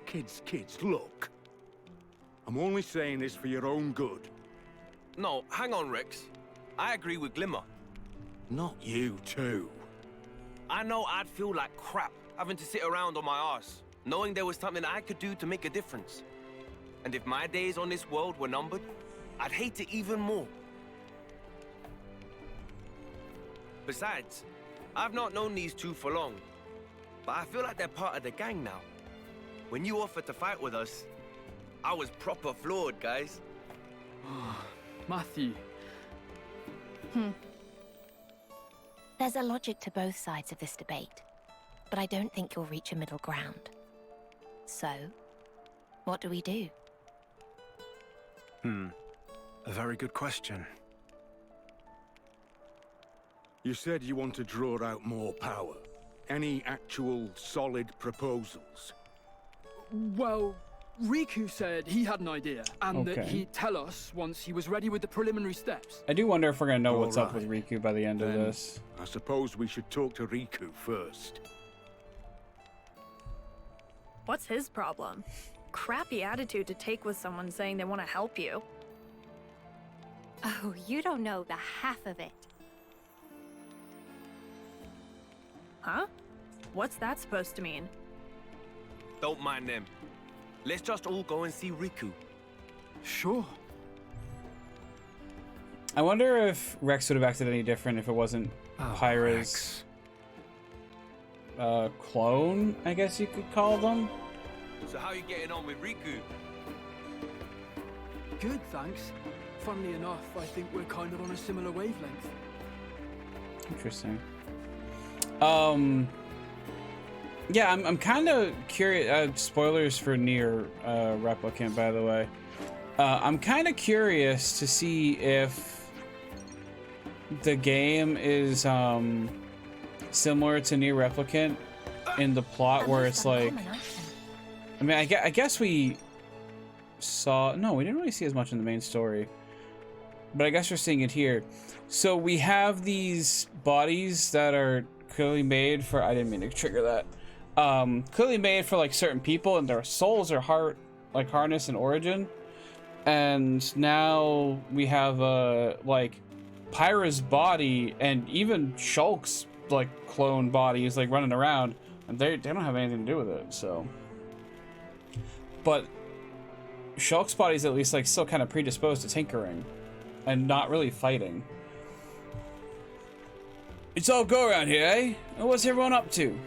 Kids, look. I'm only saying this for your own good. No, hang on, Rex. I agree with Glimmer. Not you, too. I know I'd feel like crap having to sit around on my arse, knowing there was something I could do to make a difference. And if my days on this world were numbered, I'd hate it even more. Besides, I've not known these two for long, but I feel like they're part of the gang now. When you offered to fight with us, I was proper floored, guys. Matthew. There's a logic to both sides of this debate, but I don't think you'll reach a middle ground. So, what do we do? A very good question. You said you want to draw out more power. Any actual solid proposals? Well, Riku said he had an idea, and that he'd tell us once he was ready with the preliminary steps. I do wonder if we're gonna know what's up with Riku by the end of this. I suppose we should talk to Riku first. What's his problem? Crappy attitude to take with someone saying they want to help you. Oh, you don't know the half of it. Huh? What's that supposed to mean? Don't mind them. Let's just all go and see Riku. Sure. I wonder if Rex would have acted any different if it wasn't Pyra's clone, I guess you could call them. So how you getting on with Riku? Good, thanks. Funnily enough, I think we're kind of on a similar wavelength. Interesting. Yeah, I'm kind of curious. Spoilers for Nier Replicant, by the way. I'm kind of curious to see if the game is similar to Nier Replicant in the plot, where it's like, I mean, I guess we saw... No, we didn't really see as much in the main story. But I guess we're seeing it here. So we have these bodies that are clearly made for... I didn't mean to trigger that. Clearly made for like certain people, and their souls are like harness and origin. And now we have like Pyra's body and even Shulk's like clone bodies like running around, and they don't have anything to do with it. So, but Shulk's body's at least like still kind of predisposed to tinkering and not really fighting. It's all go around here, eh? What's everyone up to?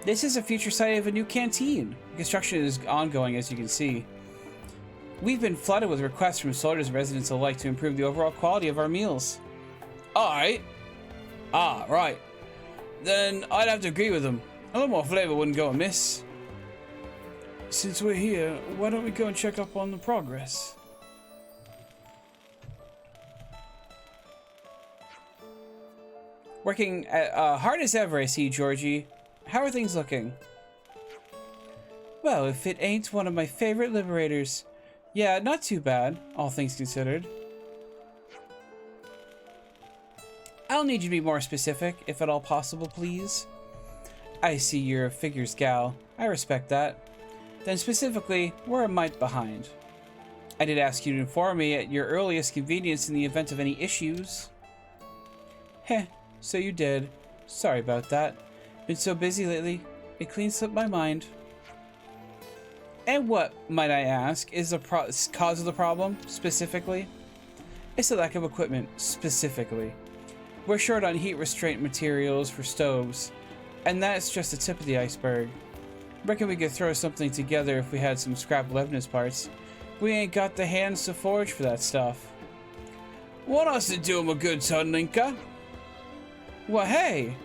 This is a future site of a new canteen. Construction is ongoing, as you can see. We've been flooded with requests from soldiers and residents alike to improve the overall quality of our meals. Alright. Ah, right. Then I'd have to agree with them. A little more flavor wouldn't go amiss. Since we're here, why don't we go and check up on the progress? Working hard as ever, I see, Georgie. How are things looking? Well, if it ain't one of my favorite liberators. Yeah, not too bad, all things considered. I'll need you to be more specific, if at all possible, please. I see you're a figures gal. I respect that. Then specifically, we're a mite behind. I did ask you to inform me at your earliest convenience in the event of any issues. Heh, so you did. Sorry about that. Been so busy lately, it clean slipped my mind. And what, might I ask, is the cause of the problem, specifically? It's the lack of equipment, specifically. We're short on heat restraint materials for stoves, and that's just the tip of the iceberg. Reckon we could throw something together if we had some scrap Leibniz parts. We ain't got the hands to forge for that stuff. Want us to do him a good turn, Linka? Well, hey!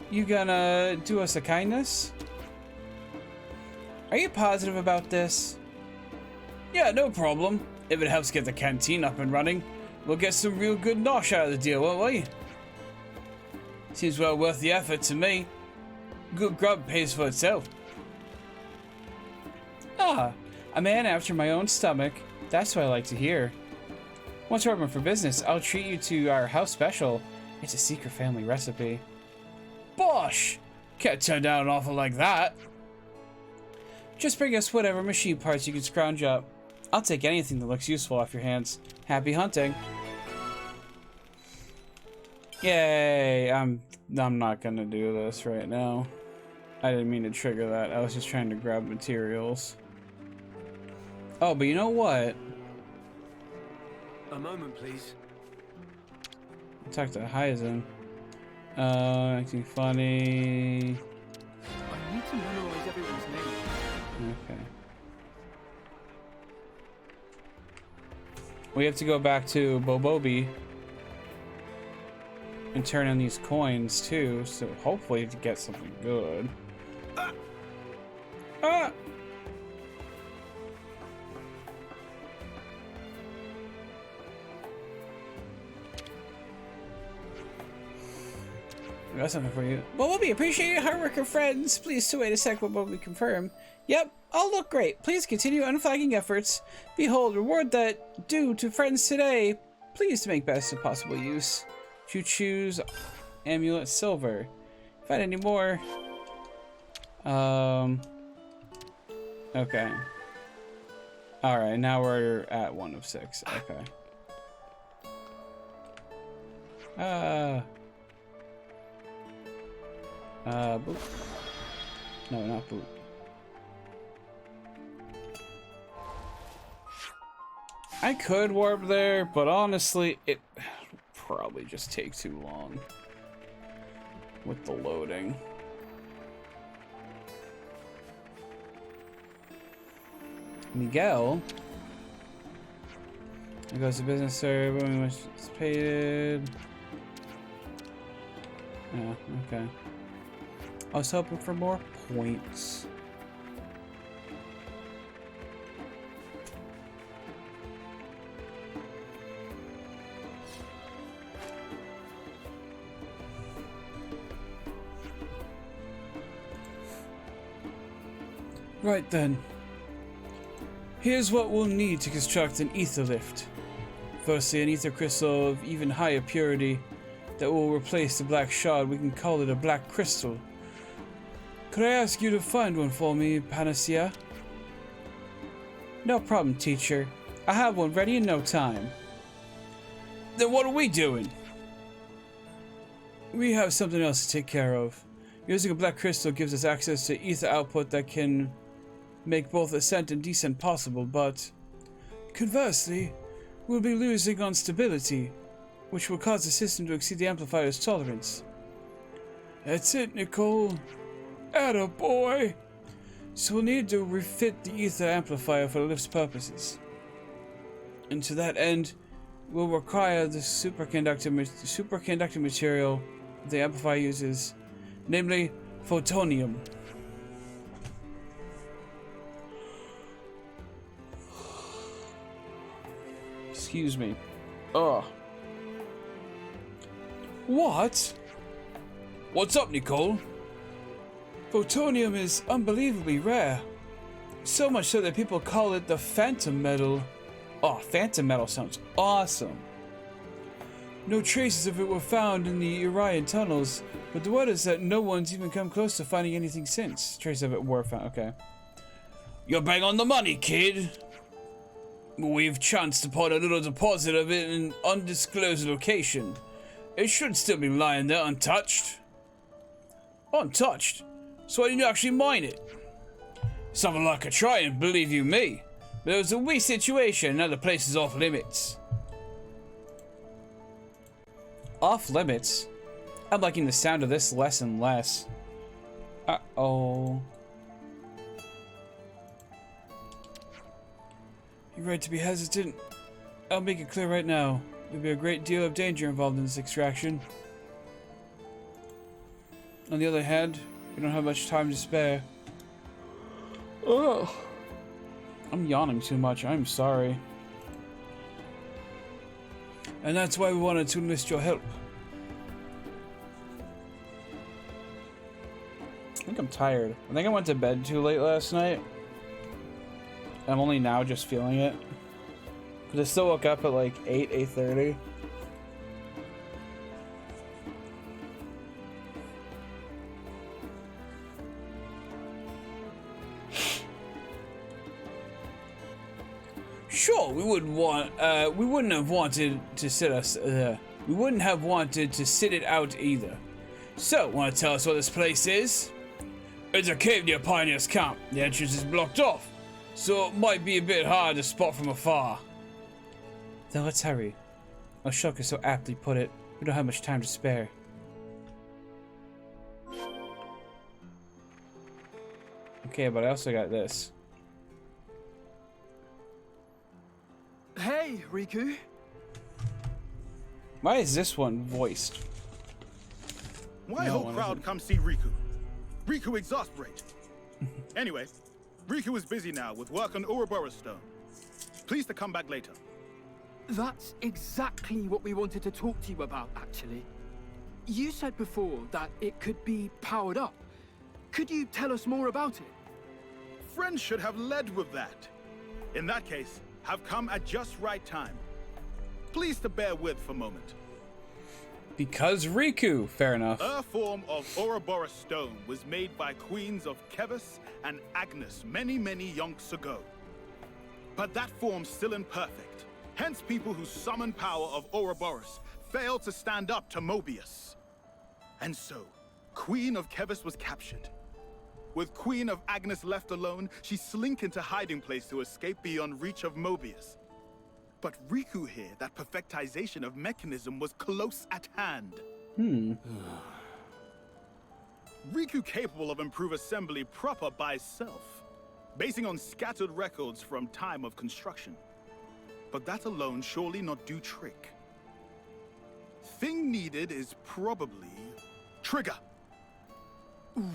You gonna do us a kindness? Are you positive about this? Yeah, no problem. If it helps get the canteen up and running, we'll get some real good nosh out of the deal, won't we? Seems well worth the effort to me. Good grub pays for itself. Ah, a man after my own stomach. That's what I like to hear. Once we're open for business, I'll treat you to our house special. It's a secret family recipe. Bosh! Can't turn down an offer like that. Just bring us whatever machine parts you can scrounge up. I'll take anything that looks useful off your hands. Happy hunting. Yay, I'm not gonna do this right now. I didn't mean to trigger that. I was just trying to grab materials. Oh, but you know what? A moment, please. Talk to Hyzen. Acting funny. I need to memorize everyone's name. Okay. We have to go back to Bobobi and turn in these coins too, so hopefully to get something good. Ah! I got something for you. Bobobi, appreciate your hard work, friends. Please to wait a sec, Bobobi confirm. Yep, all look great. Please continue unflagging efforts. Behold, reward that due to friends today. Please to make best of possible use. To choose amulet silver. Find any more? Okay. Alright, now we're at 1 of 6. Okay. Boop. No, not boop. I could warp there, but honestly, it probably just take too long with the loading. Miguel. There goes the business server. We must paid. Yeah, okay. I was hoping for more points. Right then. Here's what we'll need to construct an ether lift. Firstly, an ether crystal of even higher purity that will replace the black shard. We can call it a black crystal. Could I ask you to find one for me, Panacea? No problem, teacher. I have one ready in no time. Then what are we doing? We have something else to take care of. Using a black crystal gives us access to ether output that can make both ascent and descent possible, but conversely, we'll be losing on stability, which will cause the system to exceed the amplifier's tolerance. That's it, Nicole. Attaboy! So we'll need to refit the ether amplifier for the lift's purposes. And to that end, we'll require the superconducting material the amplifier uses, namely photonium. Excuse me. Ugh. What? What's up, Nicole? Photonium is unbelievably rare. So much so that people call it the phantom metal. Oh, phantom metal sounds awesome. No traces of it were found in the Orion tunnels, but the word is that no one's even come close to finding anything since. Traces of it were found, okay. You're bang on the money, kid. We've chanced upon a little deposit of it in an undisclosed location. It should still be lying there untouched. Untouched? So why didn't you actually mine it? Something like a try and believe you me. But it was a wee situation and now the place is off limits. Off limits? I'm liking the sound of this less and less. Uh-oh. You're right to be hesitant. I'll make it clear right now. There'll be a great deal of danger involved in this extraction. On the other hand, we don't have much time to spare. Ugh. I'm yawning too much, I'm sorry. And that's why we wanted to enlist your help. I think I'm tired. I think I went to bed too late last night. I'm only now just feeling it. Because I still woke up at like 8:30. Sure, we wouldn't have wanted to sit it out either. So, want to tell us what this place is? It's a cave near Pioneer's Camp. The entrance is blocked off, so it might be a bit hard to spot from afar. Then let's hurry. Ashoka so aptly put it, we don't have much time to spare. Okay, but I also got this. Hey, Riku. Why is this one voiced? Why whole crowd come see Riku? Riku exasperate. Anyway, Riku is busy now with work on Ouroboros Stone. Please to come back later. That's exactly what we wanted to talk to you about, actually. You said before that it could be powered up. Could you tell us more about it? Friends should have led with that. In that case, have come at just right time. Please to bear with for a moment. Because Riku, fair enough. A form of Ouroboros stone was made by queens of Kevis and Agnes many yonks ago. But that form's still imperfect. Hence people who summon power of Ouroboros failed to stand up to Mobius. And so, Queen of Kevis was captured. With Queen of Agnes left alone, she slink into hiding place to escape beyond reach of Mobius. But Riku here, that perfectization of mechanism was close at hand. Riku capable of improved assembly proper by self, basing on scattered records from time of construction. But that alone surely not do trick. Thing needed is probably trigger.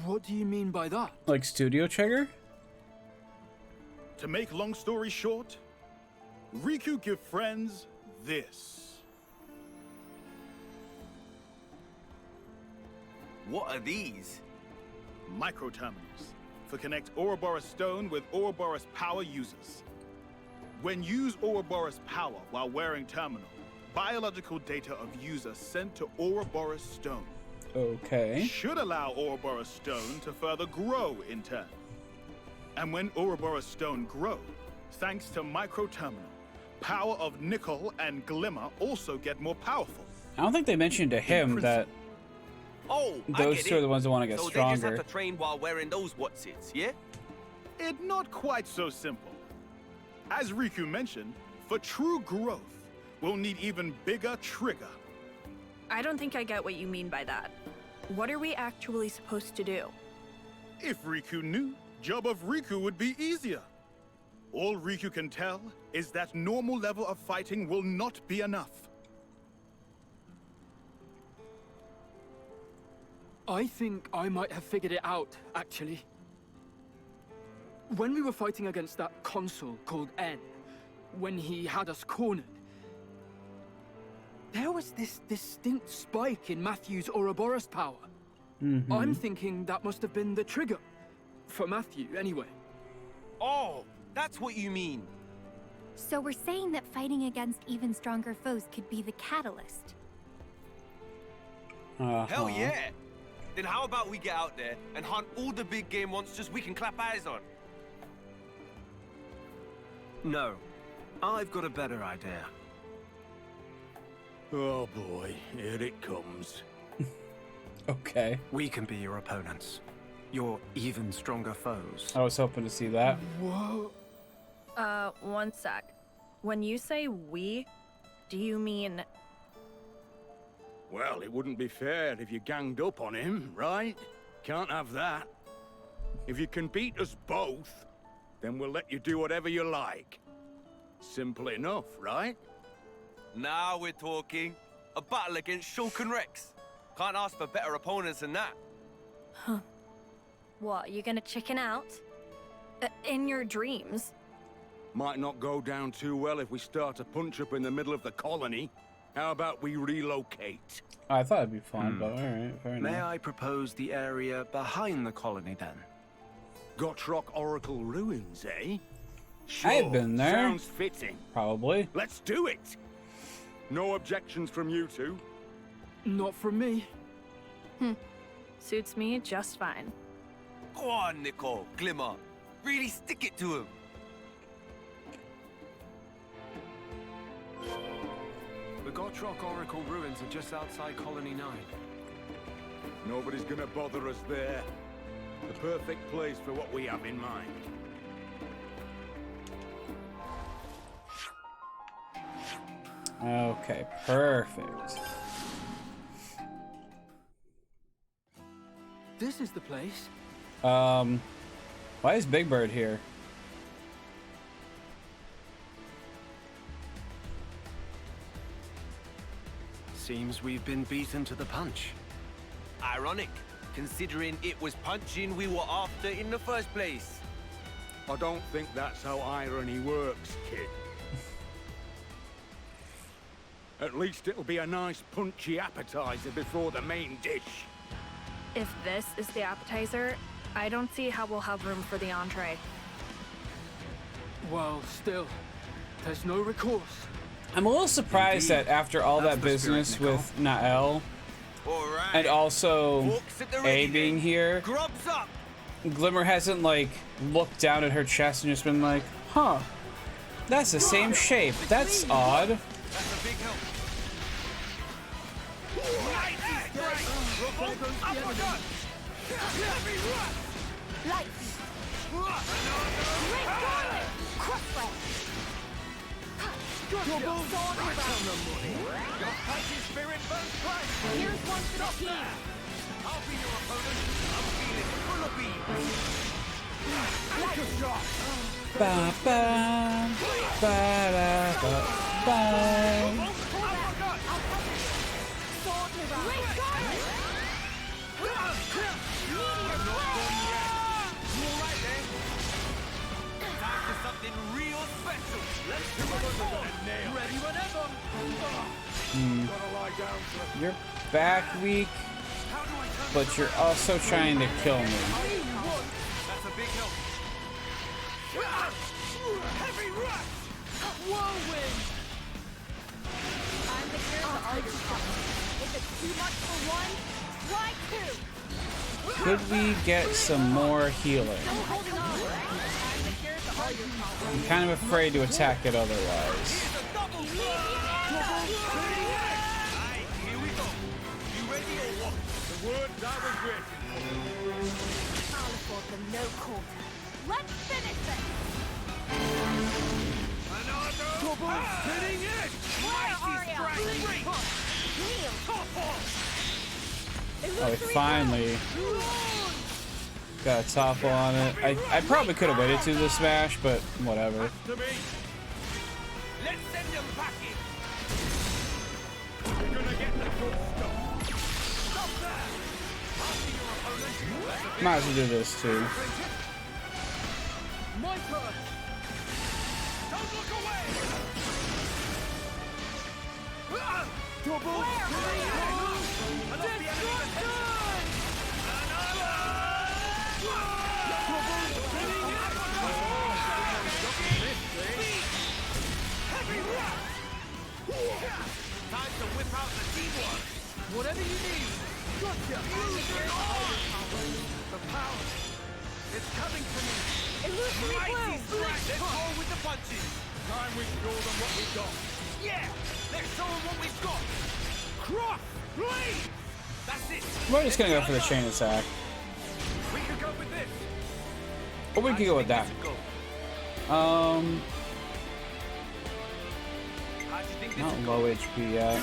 What do you mean by that? Like studio trigger? To make long story short, Riku give friends this. What are these? Microterminals for connect Ouroboros stone with Ouroboros power users. When use Ouroboros power while wearing terminal, biological data of user sent to Ouroboros stone. Okay. Should allow Ouroboros stone to further grow in turn. And when Ouroboros stone grow, thanks to micro-terminal, power of nickel and glimmer also get more powerful. I don't think they mentioned to him that those two are the ones that want to get so stronger. They just have to train while wearing those whatsits, yeah? It's not quite so simple. As Riku mentioned, for true growth, we'll need even bigger trigger. I don't think I get what you mean by that. What are we actually supposed to do? If Riku knew, job of Riku would be easier. All Riku can tell is that normal level of fighting will not be enough. I think I might have figured it out, actually. When we were fighting against that consul called N, when he had us cornered, there was this distinct spike in Matthew's Ouroboros power. I'm thinking that must have been the trigger. For Matthew, anyway. Oh, that's what you mean. So we're saying that fighting against even stronger foes could be the catalyst. Hell yeah! Then how about we get out there and hunt all the big game monsters we can clap eyes on? No, I've got a better idea. Oh boy, here it comes. Okay. We can be your opponents. Your even stronger foes. I was hoping to see that. Whoa. One sec. When you say we, do you mean... Well, it wouldn't be fair if you ganged up on him, right? Can't have that. If you can beat us both, then we'll let you do whatever you like. Simple enough, right? Now we're talking. A battle against Shulk and Rex. Can't ask for better opponents than that. Huh. What, you gonna chicken out? In your dreams. Might not go down too well if we start a punch-up in the middle of the colony. How about we relocate? I thought it'd be fun, but alright, fair enough. May I propose the area behind the colony, then? Gotrok Oracle Ruins, eh? Sure, I've been there. Sounds fitting. Probably. Let's do it! No objections from you two? Not from me. Suits me just fine. Go on, Nicole, Glimmer. Really stick it to him. The Gotrok Oracle ruins are just outside Colony 9. Nobody's gonna bother us there. The perfect place for what we have in mind. Okay, perfect. This is the place. Why is Big Bird here? Seems we've been beaten to the punch. Ironic, considering it was punching we were after in the first place. I don't think that's how irony works, kid. At least it'll be a nice punchy appetizer before the main dish. If this is the appetizer, I don't see how we'll have room for the entree. Well, still, there's no recourse. I'm a little surprised that after all that business with Nael, and also A being here, Grubs up. Glimmer hasn't, like, looked down at her chest and just been like, huh, that's the same shape. That's odd. That's a big help. Here's one for the team. I'll be your opponent. I'm feeling full of beans. Ba ba ba ba ba ba. Something real special. Let's do it. Ready whenever. You're back weak, but you're also trying to kill me. That's a big help. Heavy rush. Whirlwind! I'm the cure to all your problems. If it's too much for one, try two! Could we get some more healing? I'm kind of afraid to attack it otherwise. Here we go. You ready or what? The words I was waiting for. I'll afford them no quarter. Let's finish this! Another double spinning it! Mighty strike! Oh, we finally got a topple on it. I probably could have waited to the smash, but whatever. Let's send them packing. We're gonna get the good stuff. Stop there! After your opponent, Might as well do this too. my turn! Don't look away! Double spinning it! Time to whip out the teamwork! Whatever you need! Gotcha! The power! It's coming to me! Mighty strike! Let's roll with the punches! Time we show them what we got! Yeah! Let's show them what we've got! Cross! Blade! That's it! We're just gonna go for the chain attack. We could go with this! Or we could go with that. Not low HP yet.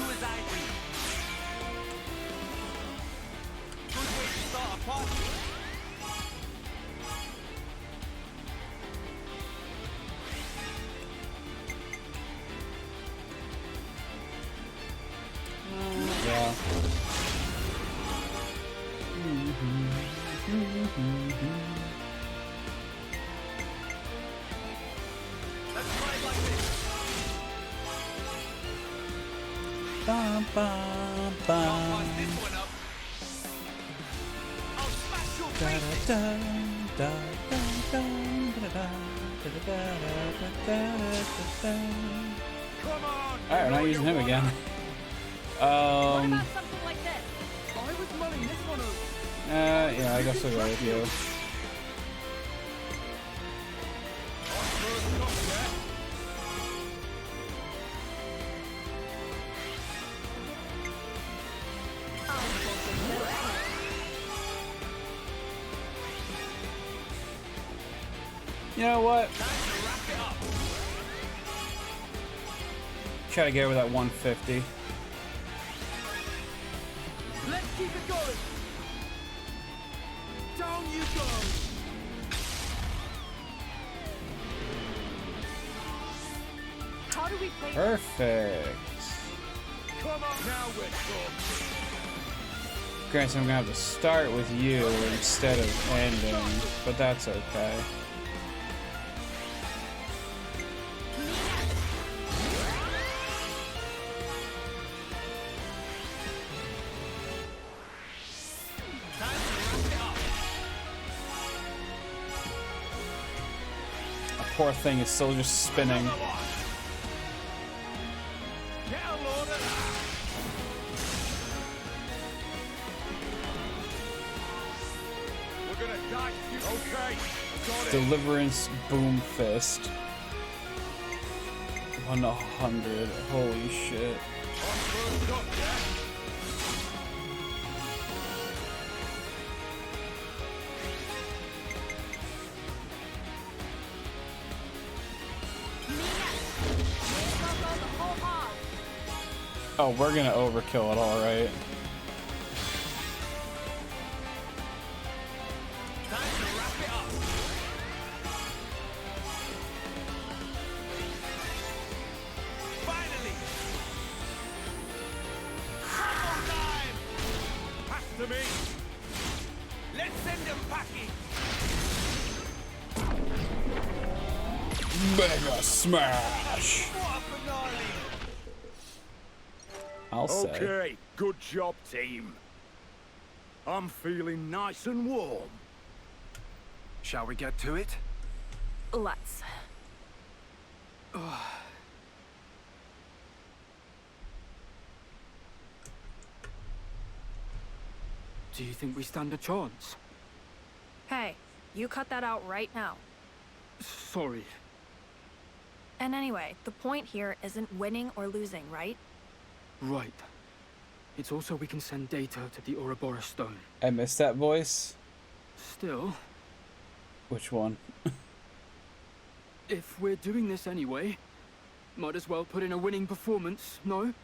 Yeah. Let's try it like this! Bum, bum, bum. Da, da, da, da, da, da, da, da, da, da, da. Alright, we're not using him again. What about something like this? I was mulling this one over. Yeah, I guess I'll go with you. You know what? Try to get over that 150. Let's keep it going. Down you go. How do we play? Perfect. Come on, now we're talking. Granted, I'm gonna have to start with you instead of ending, but that's okay. That poor thing is still just spinning. Deliverance Boom Fist. 100. Holy shit. Oh, we're gonna overkill it, all right. Mega Smash! I'll say. Okay, good job, team. I'm feeling nice and warm. Shall we get to it? Let's. Do you think we stand a chance? Hey, you cut that out right now. Sorry. And anyway, the point here isn't winning or losing, right? Right. It's also we can send data to the Ouroboros stone. I missed that voice. Still, Which one? if we're doing this anyway, might as well put in a winning performance, no?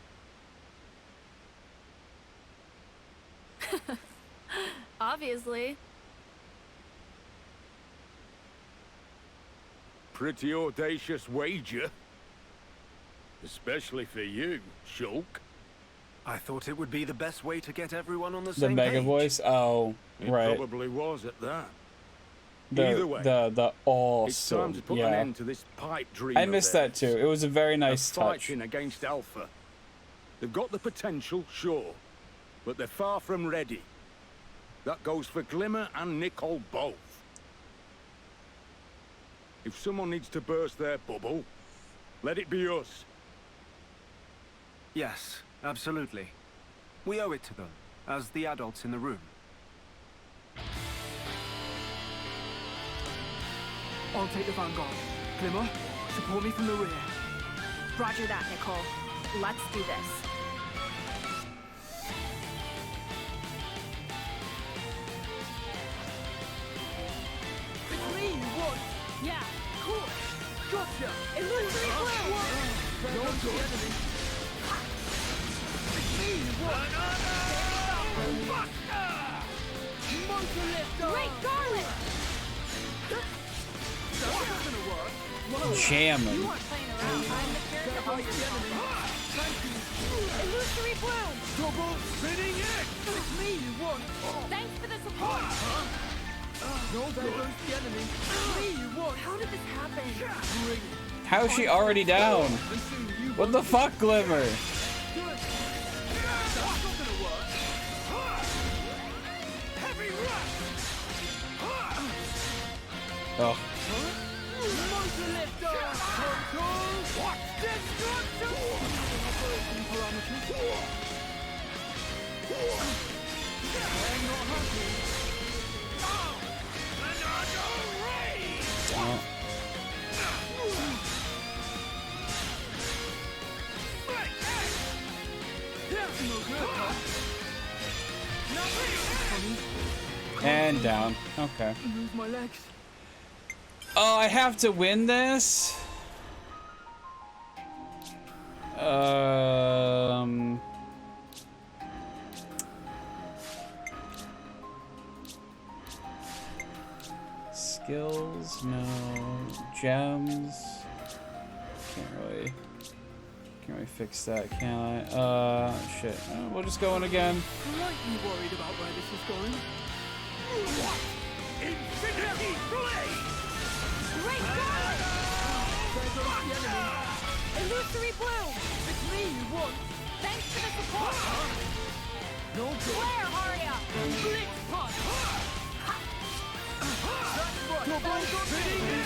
Obviously. Pretty audacious wager. Especially for you, Shulk. I thought it would be the best way to get everyone on the The same mega page. voice? Oh, It right. probably was at that. The, Either way, the it's time to awesome. put an Yeah. end to this pipe dream. I missed that too. It was a very nice touch. Fighting against Alpha. They've got the potential, sure, but they're far from ready. That goes for Glimmer and Nicole both. If someone needs to burst their bubble, let it be us. Yes, absolutely. We owe it to them, as the adults in the room. I'll take the vanguard. Glimmer, support me from the rear. Roger that, Nicole. Let's do this. It's me you want! Yeah, cool! Gotcha! Illusory blue! You're good! It's me you want! Buster! Motor lifter! Great garlic! That's not gonna work! Whoa. Jamming. You aren't playing around. I'm the character That all was your the enemy! trouble. Thank you! Illusory bloom! Double spinning it! It's me you want! Thanks for the support! No, there goes the enemy! It's me you want! How did this happen? Bring it! How is she already down? And soon you What the fuck, Glimmer? Good! That's not gonna work! Heavy rush! Oh. Motor lifter! Control! What? Destruction! I'm not happy. Another raid! Oh. That's no good, huh? And down. Okay. Move my legs. Oh, I have to win this? Skills, no. Gems. Can't really fix that, can I? Shit. We'll just go in again. Slightly worried about where this is going. Infinity Blade! Great garlic! There goes the enemy! Illusory bloom! It's me you want! Thanks for the support! No good! Flare, Haria! Blitz punch! Double spinning it!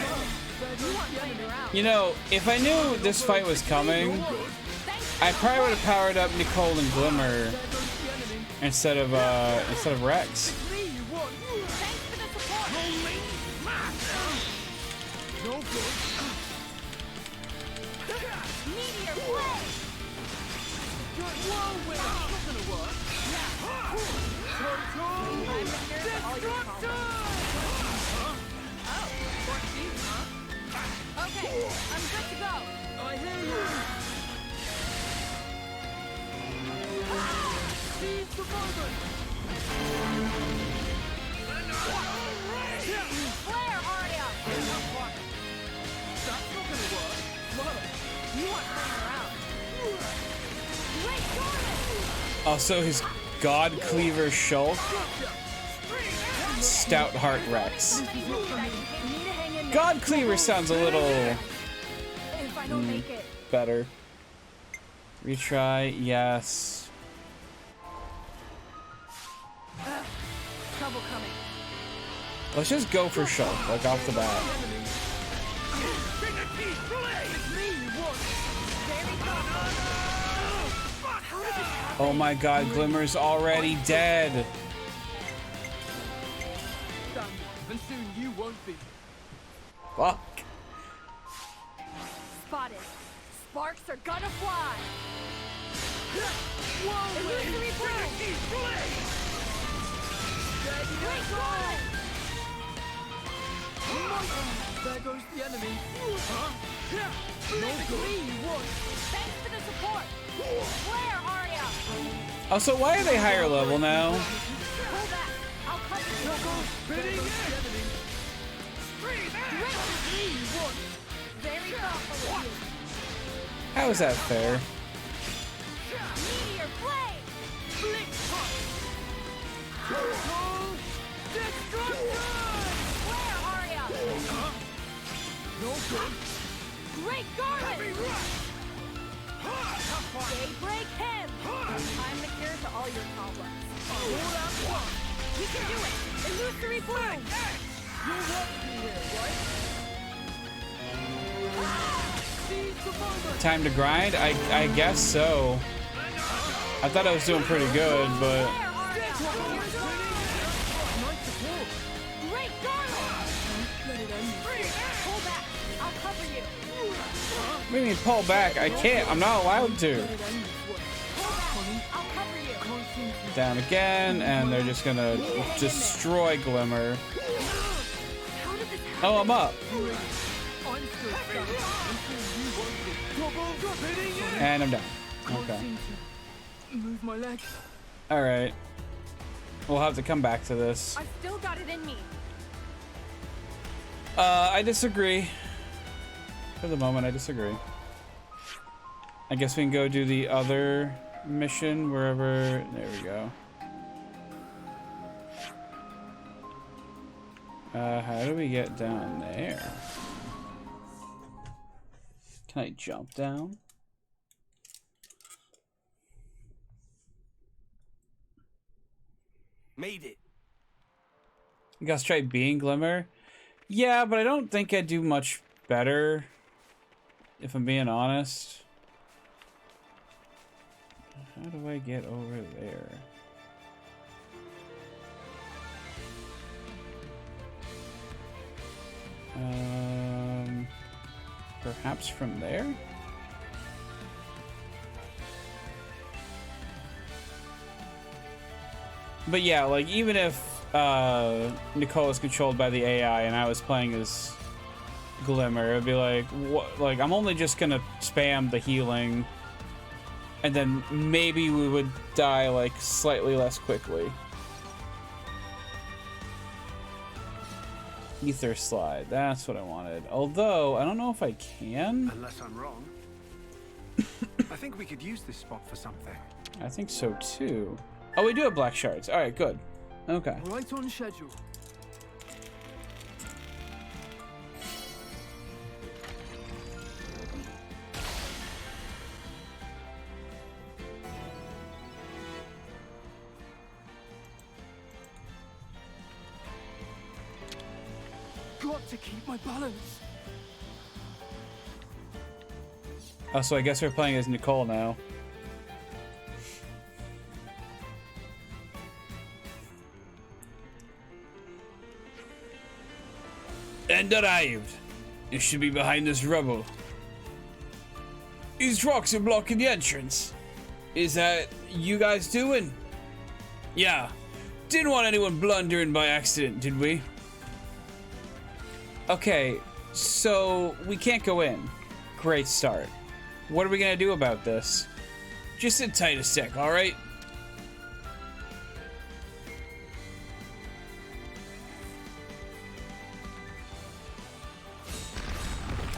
There goes the enemy! You know, if I knew this fight was coming, I probably would have powered up Nicole and Glimmer instead of Rex. No good! Meteor blade! Whirlwind! That's not gonna work! Total destruction! Oh, 14, huh? Okay, I'm good to go. I hear you! Seize the moment! Flare, Haria! That's not gonna work! Look! You aren't playing around. Great garlic! Oh, so his God Cleaver Shulk, Stout Heart Rex. God Cleaver sounds a little If I don't make it. better. Retry, yes. Trouble coming. Let's just go for Shulk, like off the bat. Infinity Blade! It's me you want! Oh my God, Glimmer's already dead. won't be. Fuck. Spotted. Sparks are gonna fly. Whoa! Illusory blade! Great God! There goes the enemy. No good. Thanks for the support. Flare, Arya. Oh, so why are they higher level now? Pull back. I'll cover you. Spinning Very thoughtful of you. How is that fair? Meteor blade. Blink punch. Destruction. Flare, Arya. No good. Great garland. Heavy rush. Daybreak him. I'm the cure to all your problems. Hold on. We can do it. Illusory bloom. You want me here, right? Seize the moment. Time to grind? I guess so. I thought I was doing pretty good, but Great garland. Pull back. I'll cover you. what do you mean pull back? I can't. I'm not allowed to. I'll cover you. Down again, and they're just gonna destroy Glimmer. Oh, I'm up. And I'm down. Okay. Move my leg. Alright. We'll have to come back to this. I've still got it in me. I disagree. For the moment, I disagree. I guess we can go do the other mission wherever. There we go. How do we get down there? Can I jump down? Made it. You guys try being Glimmer? Yeah, but I don't think I'd do much better, if I'm being honest. How do I get over there? Perhaps from there? But yeah, like, even if Nicole is controlled by the AI and I was playing as Glimmer, it'd be like, what? Like, I'm only just gonna spam the healing, and then maybe we would die, like, slightly less quickly. Ether slide, that's what I wanted. Although, I don't know if I can. Unless I'm wrong. I think we could use this spot for something. I think so too. Oh, we do have black shards. Alright, good. Okay. Right on schedule. Got to keep my balance. Oh, so I guess we're playing as Nicole now. And arrived. You should be behind this rubble. These rocks are blocking the entrance. Is that you guys doing? Yeah. Didn't want anyone blundering by accident, did we? Okay, so we can't go in. Great start. What are we gonna do about this? Just sit tight a sec, alright?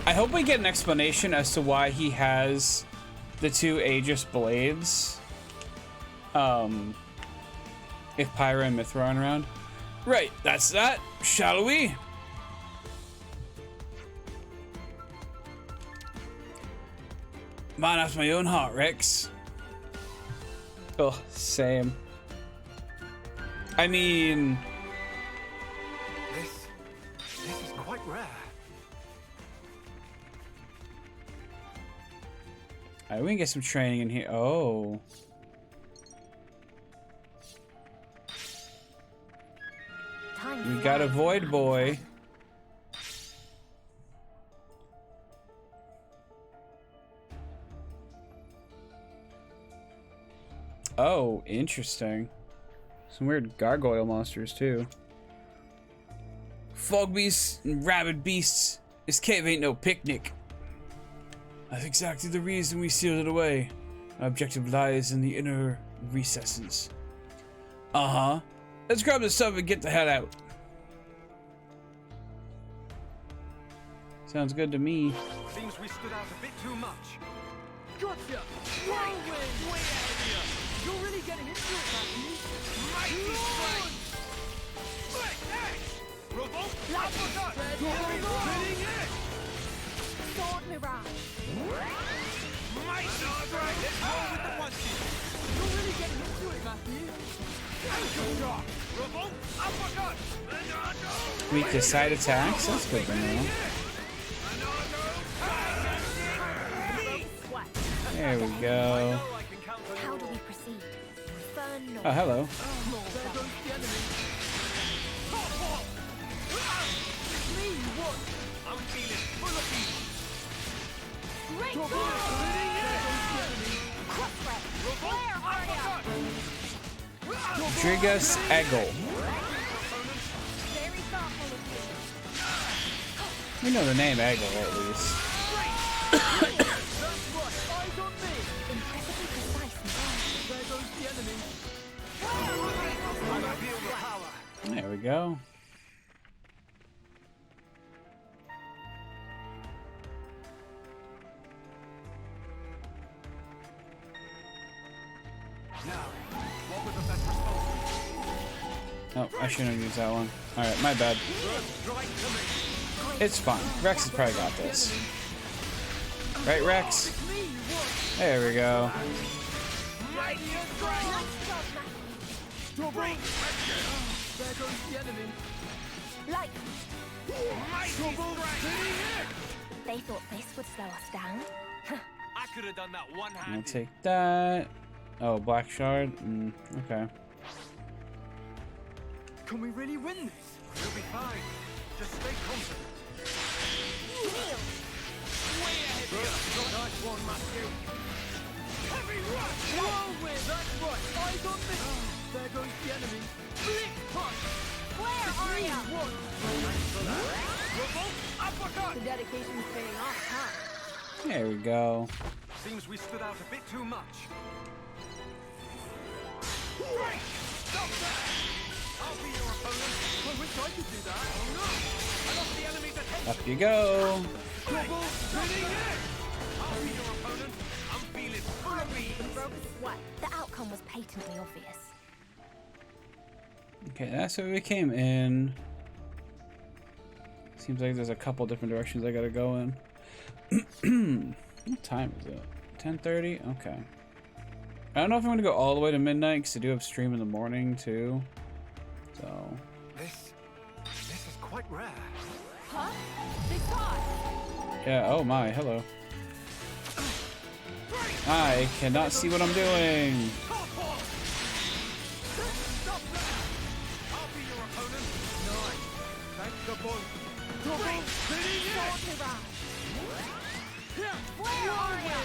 I hope we get an explanation as to why he has the two Aegis blades. If Pyra and Mithra aren't around. Right, that's that. Shall we? Man after my own heart, Rex. Oh, same. I mean... This is quite rare. Alright, we can get some training in here. Oh. We got a Void Boy. Oh, interesting. Some weird gargoyle monsters too. Fog beasts and rabid beasts. This cave ain't no picnic. That's exactly the reason we sealed it away. Our objective lies in the inner recesses. Uh-huh. Let's grab the stuff and get the hell out. Sounds good to me. Seems we stood out a bit too much. Gotcha! Whirlwind! Way ahead of you! You're really getting into it, Matthew. Mighty strike! Revolt! Uppercut! Spinning it! Sword mirage! Mighty strike! Let's roll with the punches! You're really getting into it, Matthew. Ankle drop! Revolt! Uppercut! Weak to side attacks? That's good to know. There we go. How do we proceed? Oh, hello. Drigus Eggle. We know the name Eggle at least. There we go. Oh, I shouldn't have used that one. Alright, my bad. It's fine. Rex has probably got this. Right, Rex? There we go. There goes the enemy. Light. They thought this would slow us down. I could have done that one I'll hand. take that. Oh, black shard. Okay. Can we really win this? We'll be fine. Just stay confident. Way ahead of you. Nice one, Matthew. Heavy rush. Whirlwind. That's right. Eyes on me. There goes the enemy. Blink punch. Where are you? Thanks for that. Revolt. Uppercut. The dedication's paying off, huh? There we go. Seems we stood out a bit too much. Right. Stop that. I'll be your opponent. I wish I could do that. Oh no! I lost the enemy's attention. Up you go. Double spinning it. I'll be your opponent. I'm feeling full of beans. What? The outcome was patently obvious. Okay, that's where we came in. Seems like there's a couple different directions I gotta go in. What time is it? 10:30? Okay. I don't know if I'm gonna go all the way to midnight because I do have stream in the morning too. So. This is quite rare. Huh? Big boss! Yeah, oh my, hello. I cannot see what I'm doing. Where are you?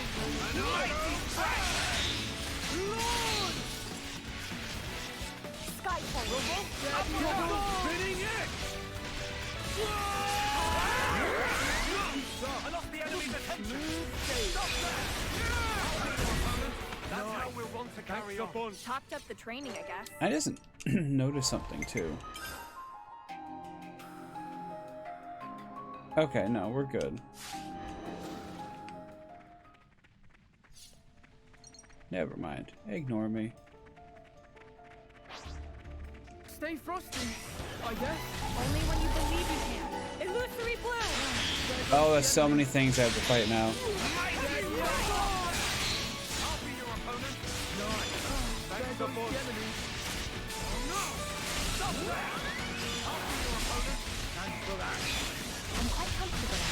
Spinning it! I lost the enemy's attention. Stop that! That's how we'll want to carry on. Chopped up the training, I guess. I just noticed something too. Okay, no, we're good. Never mind. Ignore me. Stay frosty, I guess. Only when you believe you can. Illusory blue! Oh, there's so many things I have to fight now. I'm quite comfortable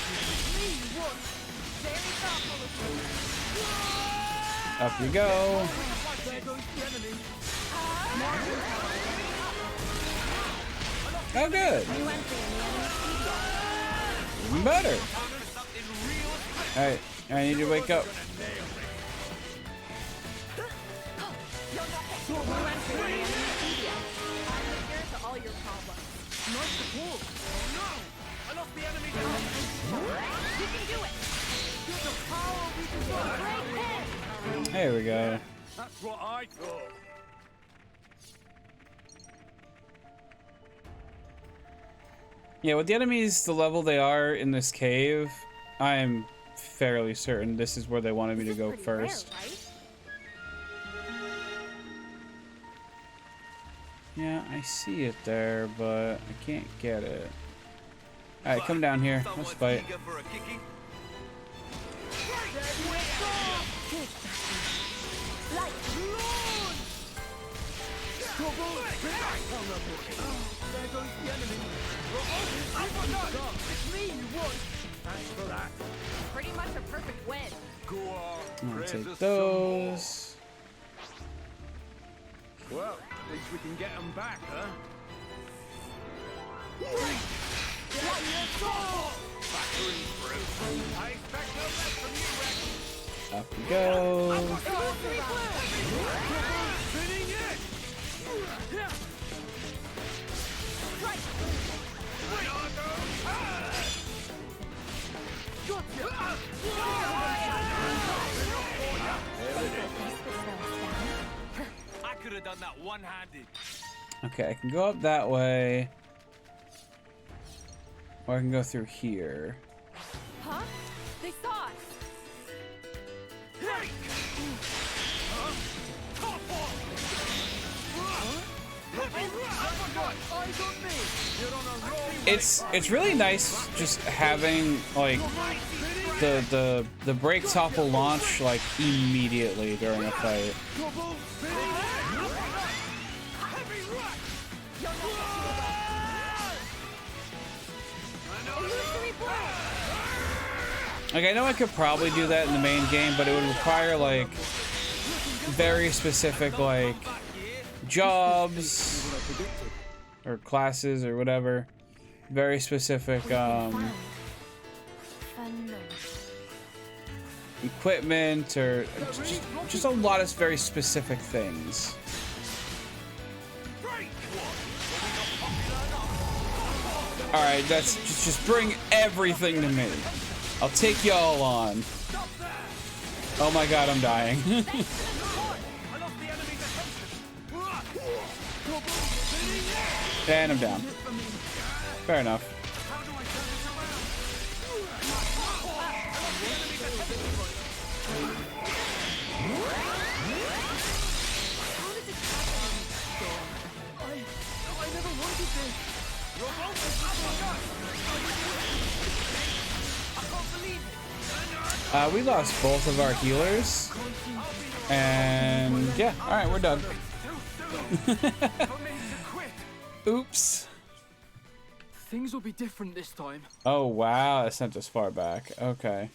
Up you go. Oh, good. Even better. Alright, I need to wake up. Oh no! I lost the enemy down. You can do it! The power we deserve. There we go. That's what I thought. Yeah, with the enemies the level they are in this cave, I am fairly certain this is where they wanted me to go first. Rare, right? Yeah, I see it there, but I can't get it. Alright, come down here. Let's fight. Pretty much a perfect win. Go on. I'm gonna praise take us some more. those. Well, at least we can get them back, huh? Battering through. I expect no less from you, Rex. Up we go. Spinning it! I could have done that one-handed. Okay, I can go up that way. Or I can go through here. Huh? They saw us. It's really nice just having like the break topple launch like immediately during a fight. Like, I know I could probably do that in the main game, but it would require like very specific like jobs or classes or whatever. Very specific equipment or just a lot of very specific things. Alright, that's just bring everything to me. I'll take y'all on. Oh my god, I'm dying. And I'm down. Fair enough. We lost both of our healers. And yeah, alright, we're done. Oops. Things will be different this time. Oh wow, that sent us far back. Okay.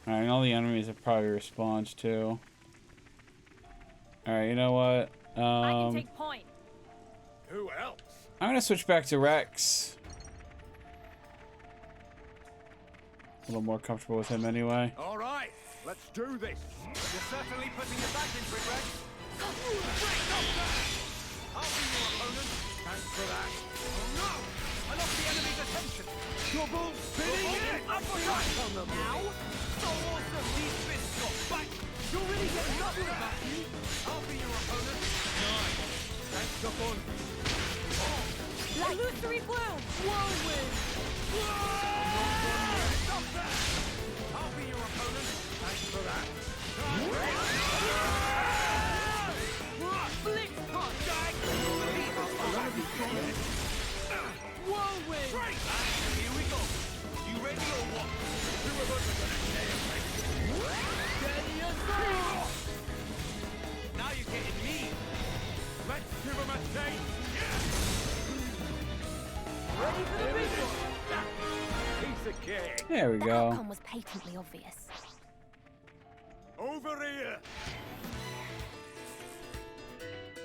Alright, and all the enemies have probably respawned too. Alright, you know what? I can take point. Who else? I'm gonna switch back to Rex. A little more comfortable with him anyway. All right, let's do this. You're certainly putting your back into it, Rex. I'll be your opponent. Thanks for that. Oh no! I lost the enemy's attention. Double spinning it! Uppercut! Now? So awesome these fists got back. You're really getting up with that, you. I'll be your opponent. Nice. Thanks, Gabon. Illusory bloom! Whirlwind! Stop that! I'll be your opponent. Thanks for that. Flick punch! Whirlwind! Great! Here we go. You ready or what? Two of us are gonna nail it. Steady yourself! Now you're getting me. Let's give him a taste. Ready for the big one. Piece of cake. There we The go. outcome was patently obvious. Over here.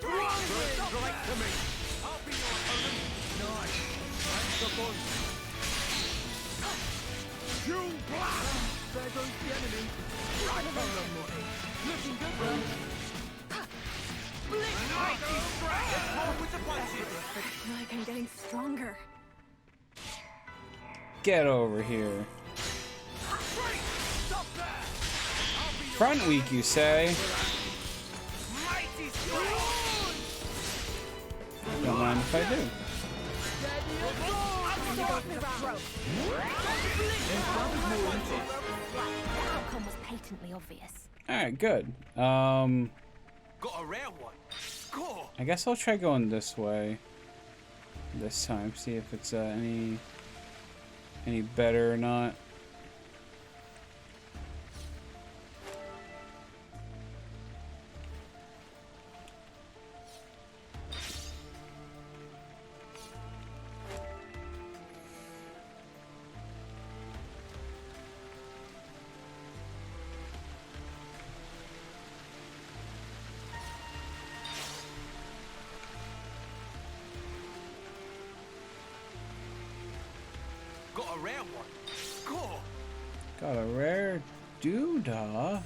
Right to me. I'll be your opponent. Nice. Thanks a bunch. June blast. There goes the enemy. Right on the money. Looking good, bro. Like I'm getting stronger. Get over here. Front weak, you say? Don't mind if I do. The outcome was patently obvious. Alright, good. Got a rare one. Score. I guess I'll try going this way this time. See if it's any better or not. Got a rare one. Score. Got a rare doodah.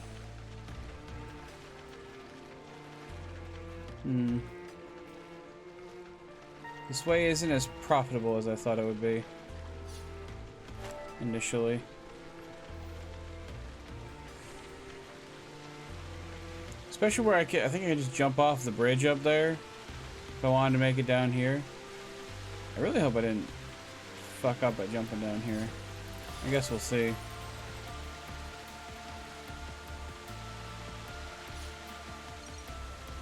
This way isn't as profitable as I thought it would be initially. Especially where I think I can just jump off the bridge up there if I wanted to make it down here. I really hope I didn't fuck up by jumping down here. I guess we'll see.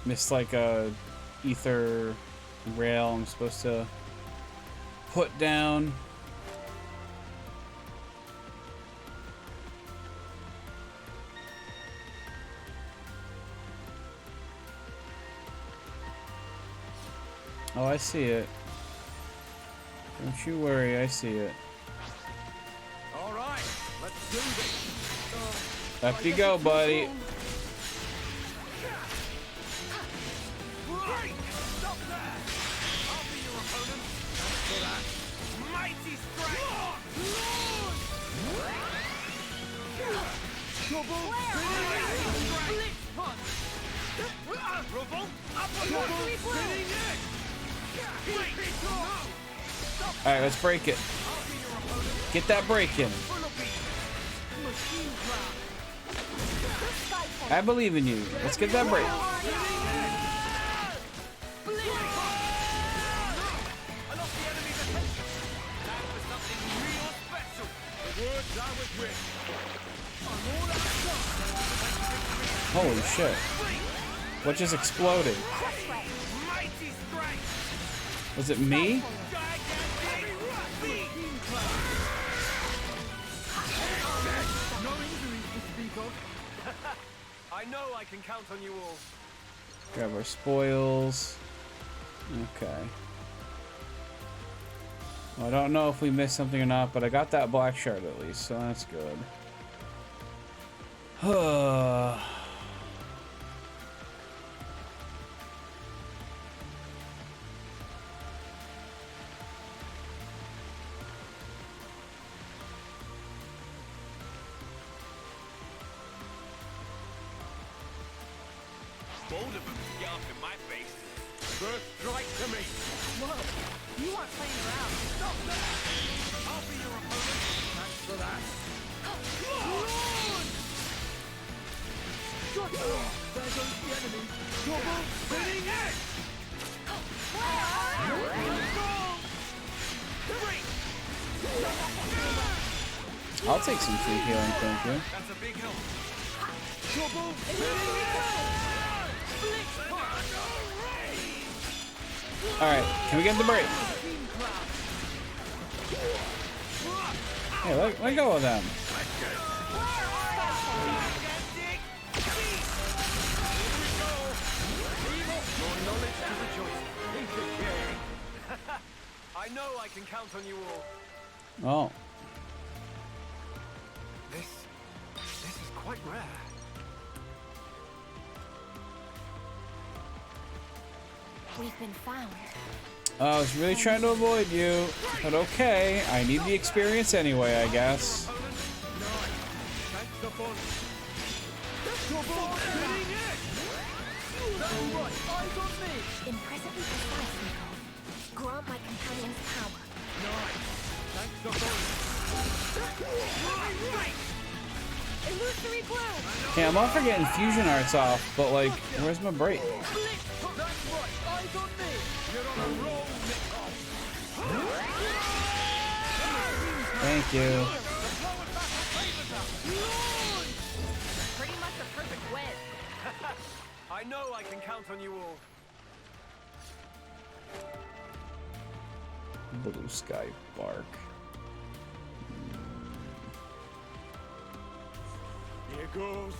Missed like a ether rail I'm supposed to put down. Oh, I see it. Don't you worry, I see it. All right, let's do this. Up you go, buddy. Right, stop there. I'll be your opponent. Thanks for that. Mighty strength. Double spinning punch. Revolt uppercut. Spinning edge. Alright, let's break it. Get that break in. I believe in you. Let's get that break. Holy shit. What just exploded? Was it me? No injuries to speak of. I know I can count on you all. Grab our spoils. Okay. Well, I don't know if we missed something or not, but I got that black shard at least, so that's good. Bold of them to get up in my face. First strike to me. Whoa, you aren't playing around. Stop that. I'll be your opponent. Thanks for that. Shut up. There goes the enemy. Double spinning edge. I'll take some free healing, thank you. That's a big help. Double spinning edge. Alright, can we get the break? Hey, let go of them. I know I can count on you all. Oh. This is quite rare. We've been found. I was really trying to avoid you, but okay. I need the experience anyway, I guess. Impressively precise, Nicole. Grant my companions power. Illusory bloom! Yeah, I'm all for getting fusion arts off, but like, where's my break? Thank you. Pretty much a perfect win. I know I can count on you all. Blue sky bark. Here goes.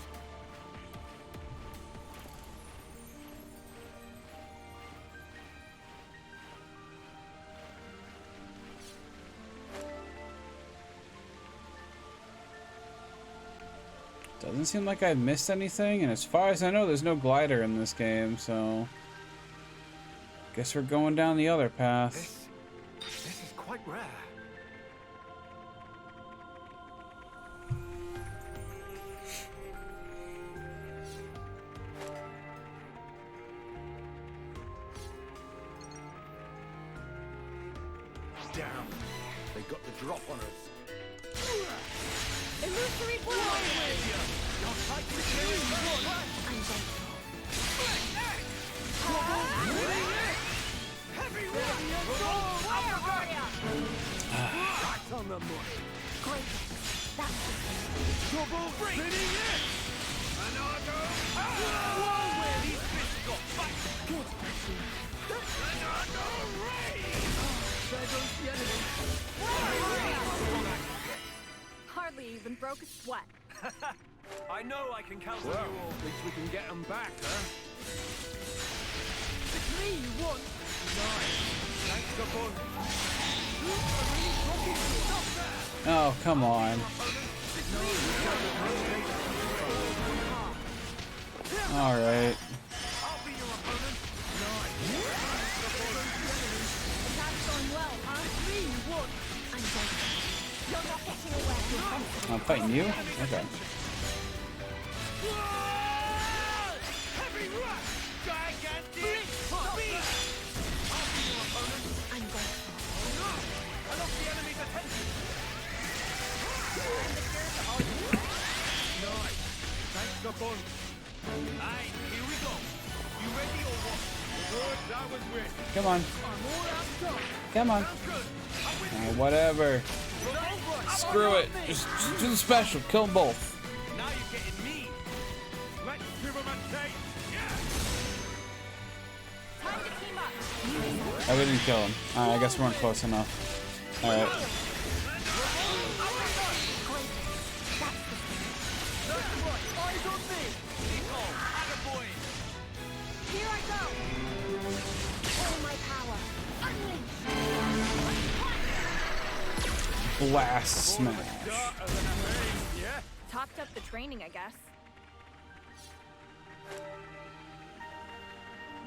Doesn't seem like I've missed anything, and as far as I know, there's no glider in this game, so guess we're going down the other path. This is quite rare. Damn, they got the drop on us. Illusory bloom! On the money. Great. That's Double spinning it! Another! Whoa, where these fists got back! good. Another raid! There goes the enemy. Hardly even broke a sweat. I know I can count on Well, you all. at least we can get them back, huh? It's me you want. Nice. Thanks, the bun. Oh, come on. All right. I'll be your opponent. Nice. Attack's going well, huh? Me you want. I'm going. You're not getting away. I'm fighting you? Okay. Heavy rush! Gigantic beast! I'll be your opponent. I'm going. I lost the enemy's attention. Nice. Thanks, the bun. Aye, here we go. You ready or what? Good, that was great. Come on. I'm all amped up. Come on. Sounds good. I'm with you. Whatever. Right. Screw it. Just do the special. Kill them both. Now you're getting me. Let's give him a taste. Time to team up. Oh, we didn't kill him. Alright, I guess we weren't close enough. Alright. Here I go. All my power. Unleash. Blast smash. Topped up the training, I guess.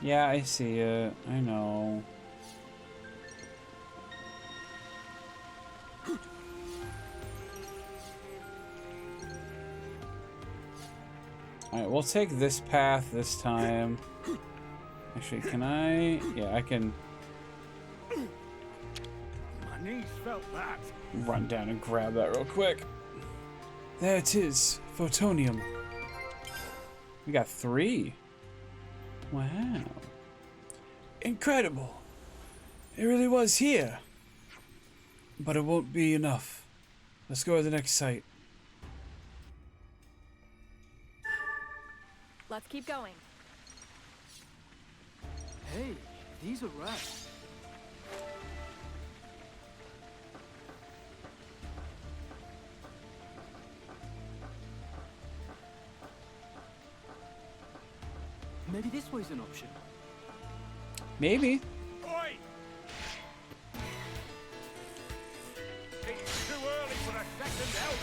Yeah, I see it. I know. Alright, we'll take this path this time. Actually, can I? Yeah, I can My knees felt that. run down and grab that real quick. There it is. Photonium. We got 3. Wow. Incredible. It really was here. But it won't be enough. Let's go to the next site. Let's keep going. Hey, these are rare. Maybe this way's an option. Maybe. Oi! It's too early for a second help.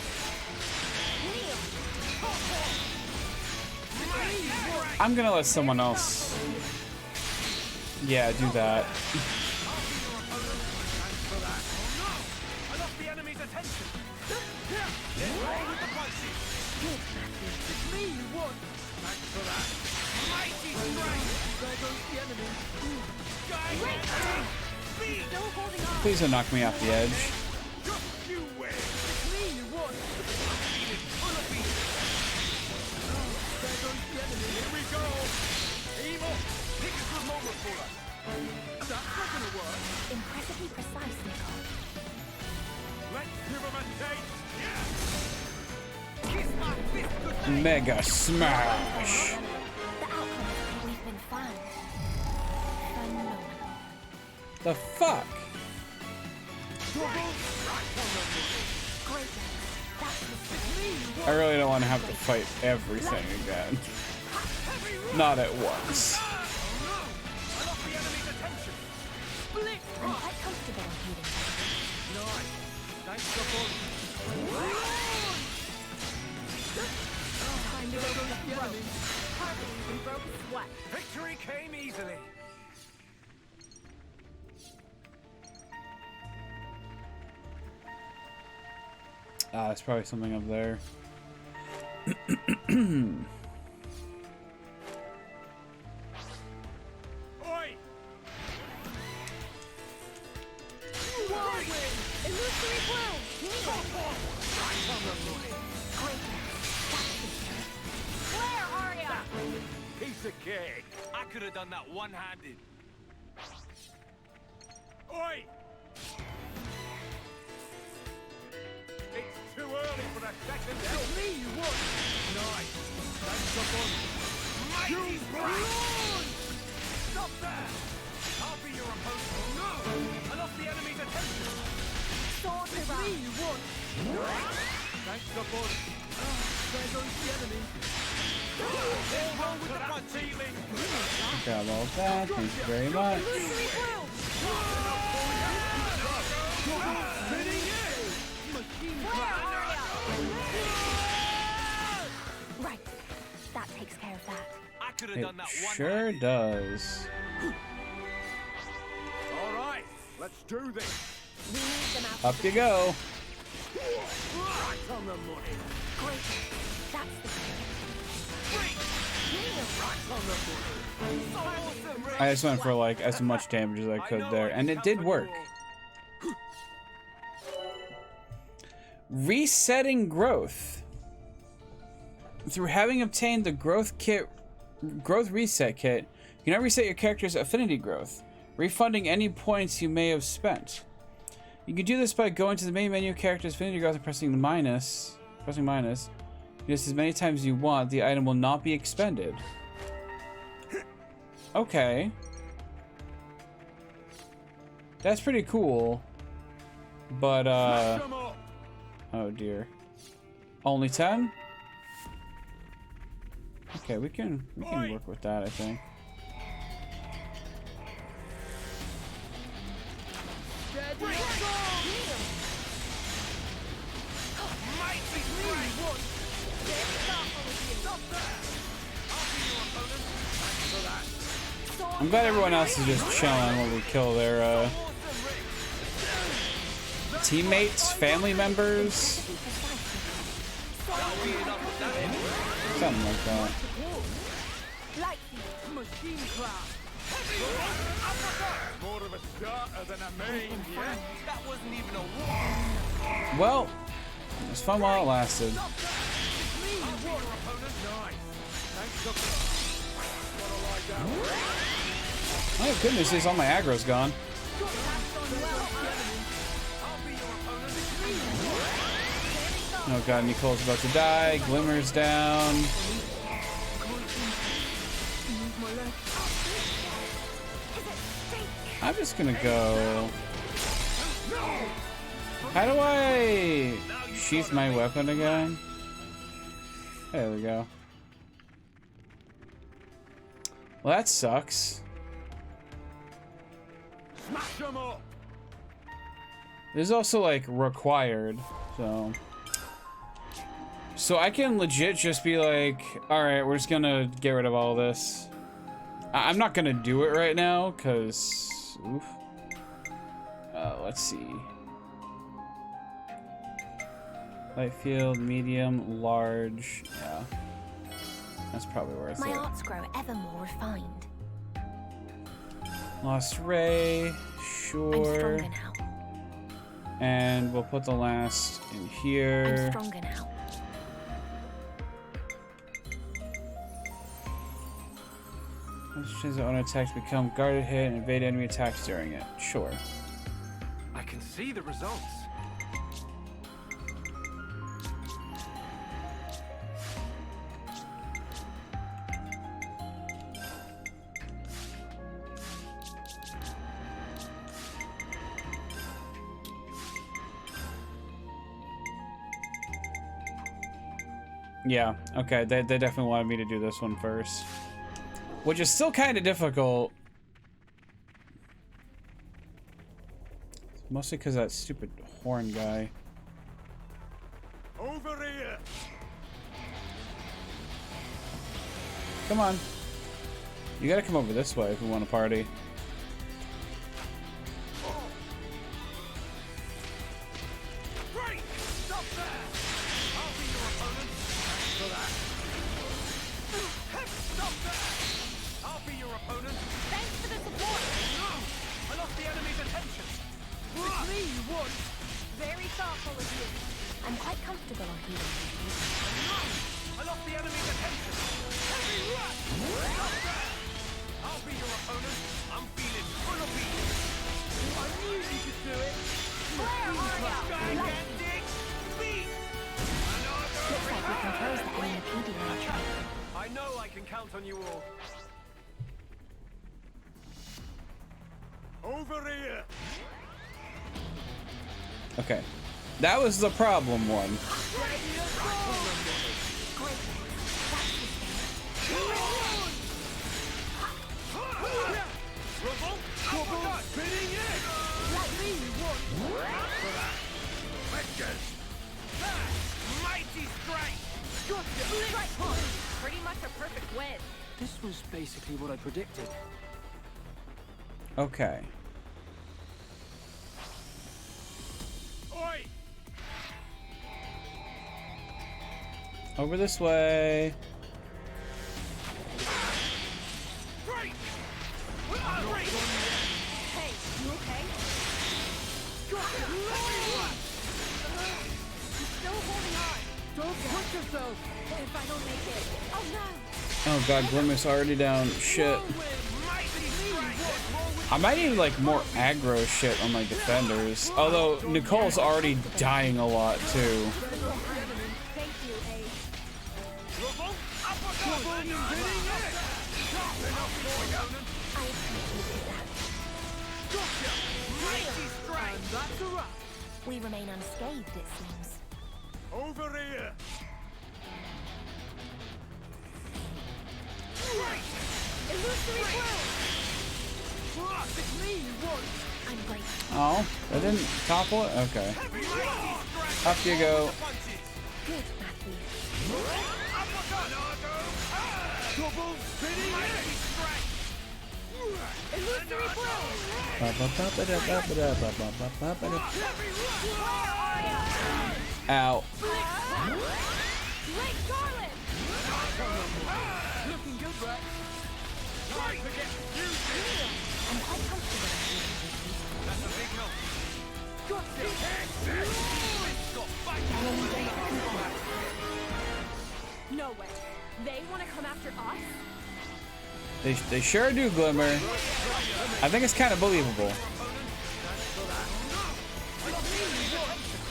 I'm gonna let someone else. Yeah, do that. I lost the enemy's attention. Roll with the punches. It's me you want. Thanks for that. Mighty Please don't knock me off the edge. Impressively precise, Nicole. Let's give him a taste. Kiss my fist goodnight. Mega smash. The outcome is we've been found. Phenomenal. The fuck? I really don't want to have to fight everything again. Not at once. I'm quite comfortable in healing. Nice. Thanks for fun. Hardly even broke a sweat. Victory came easily. Ah, there's probably something up there. Oi! Illusory blow! Where are ya? Piece of cake. I could have done that one-handed. Oi! It's too early for the second help. It's me you want. Nice. That's the one. Mighty blast! Stop there! I'll be your opponent. Oh, no! I lost the enemy's attention. Sword It's me you want. Thanks the bud. There goes the enemy. All wrong with the front ceiling. Grab all that. Thank you very much. Right. That takes care of that. I could have It done that one. sure does. All right, let's do this. We need them out. Up you go. Right on the money. Great. That's the Right on the money. So awesome, Rick. I just went for like as much damage as I could there, and it did work. Resetting growth. Through having obtained the growth reset kit, you can now reset your character's affinity growth, refunding any points you may have spent. You can do this by going to the main menu of character's affinity growth and pressing minus. Just as many times as you want, the item will not be expended. Okay. That's pretty cool. But, oh dear. Only 10? Okay, we can work with that, I think. I'm glad everyone else is just chilling while we kill their teammates, family members, something like that. More of a starter than a main, yeah? That wasn't even a war. Well, it was fun while it lasted. My goodness, all my aggro's gone. Oh god, Nicole's about to die. Glimmer's down. I'm just gonna go. How do I sheath my weapon again? There we go. Well, that sucks. Smash them up. There's also like required, so I can legit just be like, all right, we're just gonna get rid of all this. I'm not gonna do it right now, cause oof. Let's see. Light field, medium, large, yeah. That's probably worth My it. arts grow ever more refined. Lost Ray, I'm sure. stronger now. And we'll put the last in I'm here. stronger now. Change the own attacks become guarded hit and evade enemy attacks during it. Sure. I can see the results. Yeah, okay, they definitely wanted me to do this one first. Which is still kind of difficult. Mostly because that stupid horn guy. Over here! Come on. You gotta come over this way if we want to party. Great! Stop there! I'll be your opponent. Thanks for that. Stop there! I'll be your opponent. Thanks for the support! No! I lost the enemy's attention. It's me you want. Very thoughtful of you. I'm quite comfortable on healing. No! I lost the enemy's attention. Heavy rush! Stop there! I'll be your opponent. I'm feeling full of beat. I knew you could do it. Where are ya? Gigantic beat! Looks like we can close the enemy Pediatric. I know I can count on you all. Over here! Okay. That was the problem one. Mighty strike! Pretty much a perfect win. This was basically what I predicted. Okay. Oi! Over this way. Great! Hey, you okay? You're still holding on. Don't push yourself! If I don't make it. Oh no! Oh god, Glimmer's already down. Shit. I might need like more aggro shit on my defenders. Although Nicole's already dying a lot too. Thank you, Abe. We remain unscathed, it seems. Over here! Illusory blow! It's me you want! I'm grateful. Oh, that didn't topple it? Okay. Up you go. Good, Matthew. Double spinning Illusory blow! Ow. Great Garland! Looking good, Rex. Time to get used. I'm quite comfortable on healing. That's a big help. Got it. Got back. No way. They want to come after us? They sure do, Glimmer. I think it's kind of believable.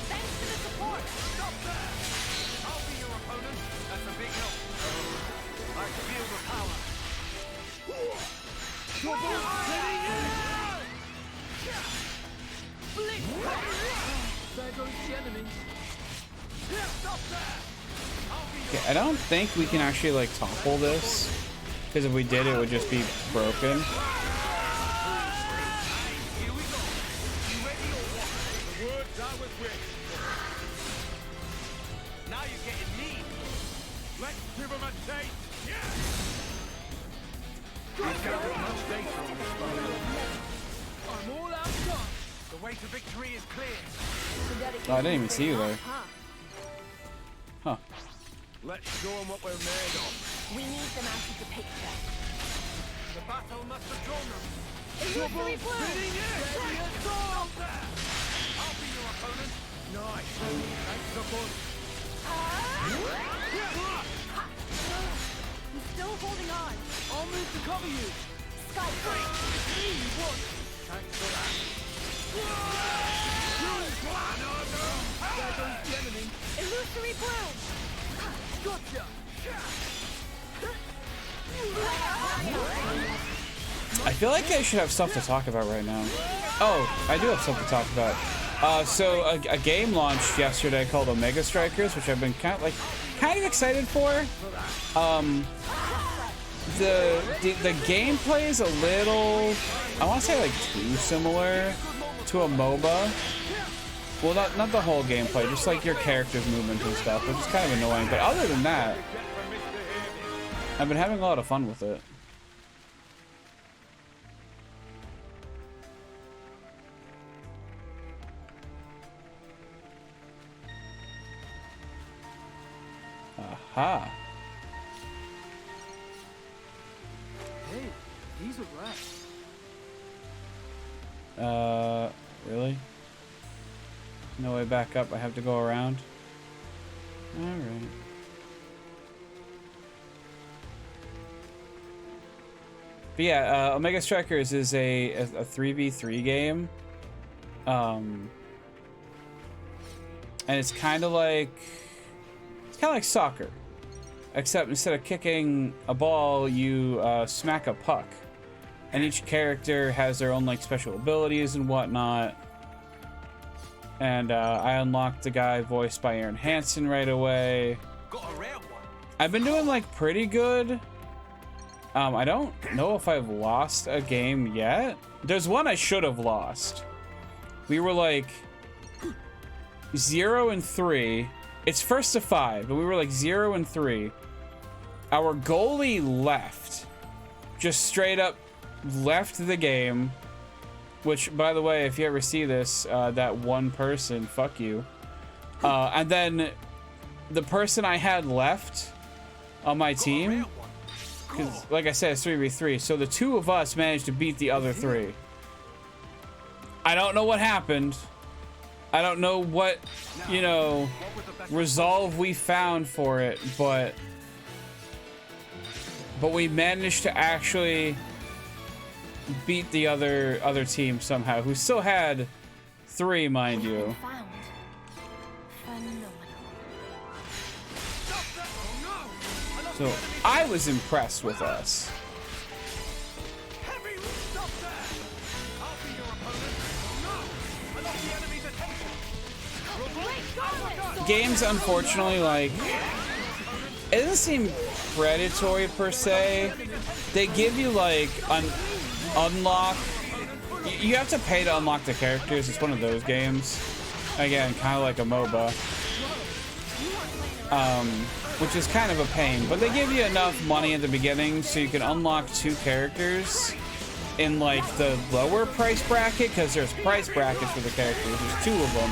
Thanks for the support. Stop there. I'll be your opponent. That's a big help. I feel the power. Double spinning There goes the enemy. Stop there. Okay, I don't think we can actually like topple this. Because if we did, it would just be broken. Here we go. You ready or what? The words I was with. Now you're getting me. Let's give him a taste. Yeah. I'm all outdone. The way to victory is clear. Oh, I didn't even see you there. Huh. Let's show them what we're made of. We need them out of the picture. The battle must have drawn them. Illusory blue! Stop there! I'll be your opponent. Nice. Thanks for fun. I'm still holding on. I'll move to cover you. Sky break. Thanks for that. There goes the enemy. Illusory blue! Gotcha. I feel like I should have stuff to talk about right now. Oh, I do have stuff to talk about. So a game launched yesterday called Omega Strikers, which I've been kind of excited for. The gameplay is a little, I want to say like too similar to a MOBA. Well, not the whole gameplay, just like your character's movement and stuff, which is kind of annoying. But other than that, I've been having a lot of fun with it. Aha. Hey, these are rare. Really? No way back up, I have to go around? Alright. But yeah, Omega Strikers is a 3v3 game. And it's kind of like soccer, except instead of kicking a ball, you smack a puck, and each character has their own like special abilities and whatnot. And I unlocked the guy voiced by Aaron Hansen right away. I've been doing like pretty good. I don't know if I've lost a game yet. There's one I should have lost. We were like 0-3. It's first to 5, but we were like 0-3. Our goalie left. Just straight up left the game. Which, by the way, if you ever see this, that one person, fuck you. And then the person I had left on my team, because like I said, it's 3v3, so the 2 of us managed to beat the other 3. I don't know what happened. I don't know what, you know, resolve we found for it, but we managed to actually beat the other team somehow, who still had 3, mind you. So I was impressed with us. Games, unfortunately, like, it doesn't seem predatory per se. They give you like unlock. You have to pay to unlock the characters. It's one of those games. Again, kind of like a MOBA. Which is kind of a pain. But they give you enough money at the beginning so you can unlock 2 characters in like the lower price bracket, because there's price brackets for the characters. There's 2 of them.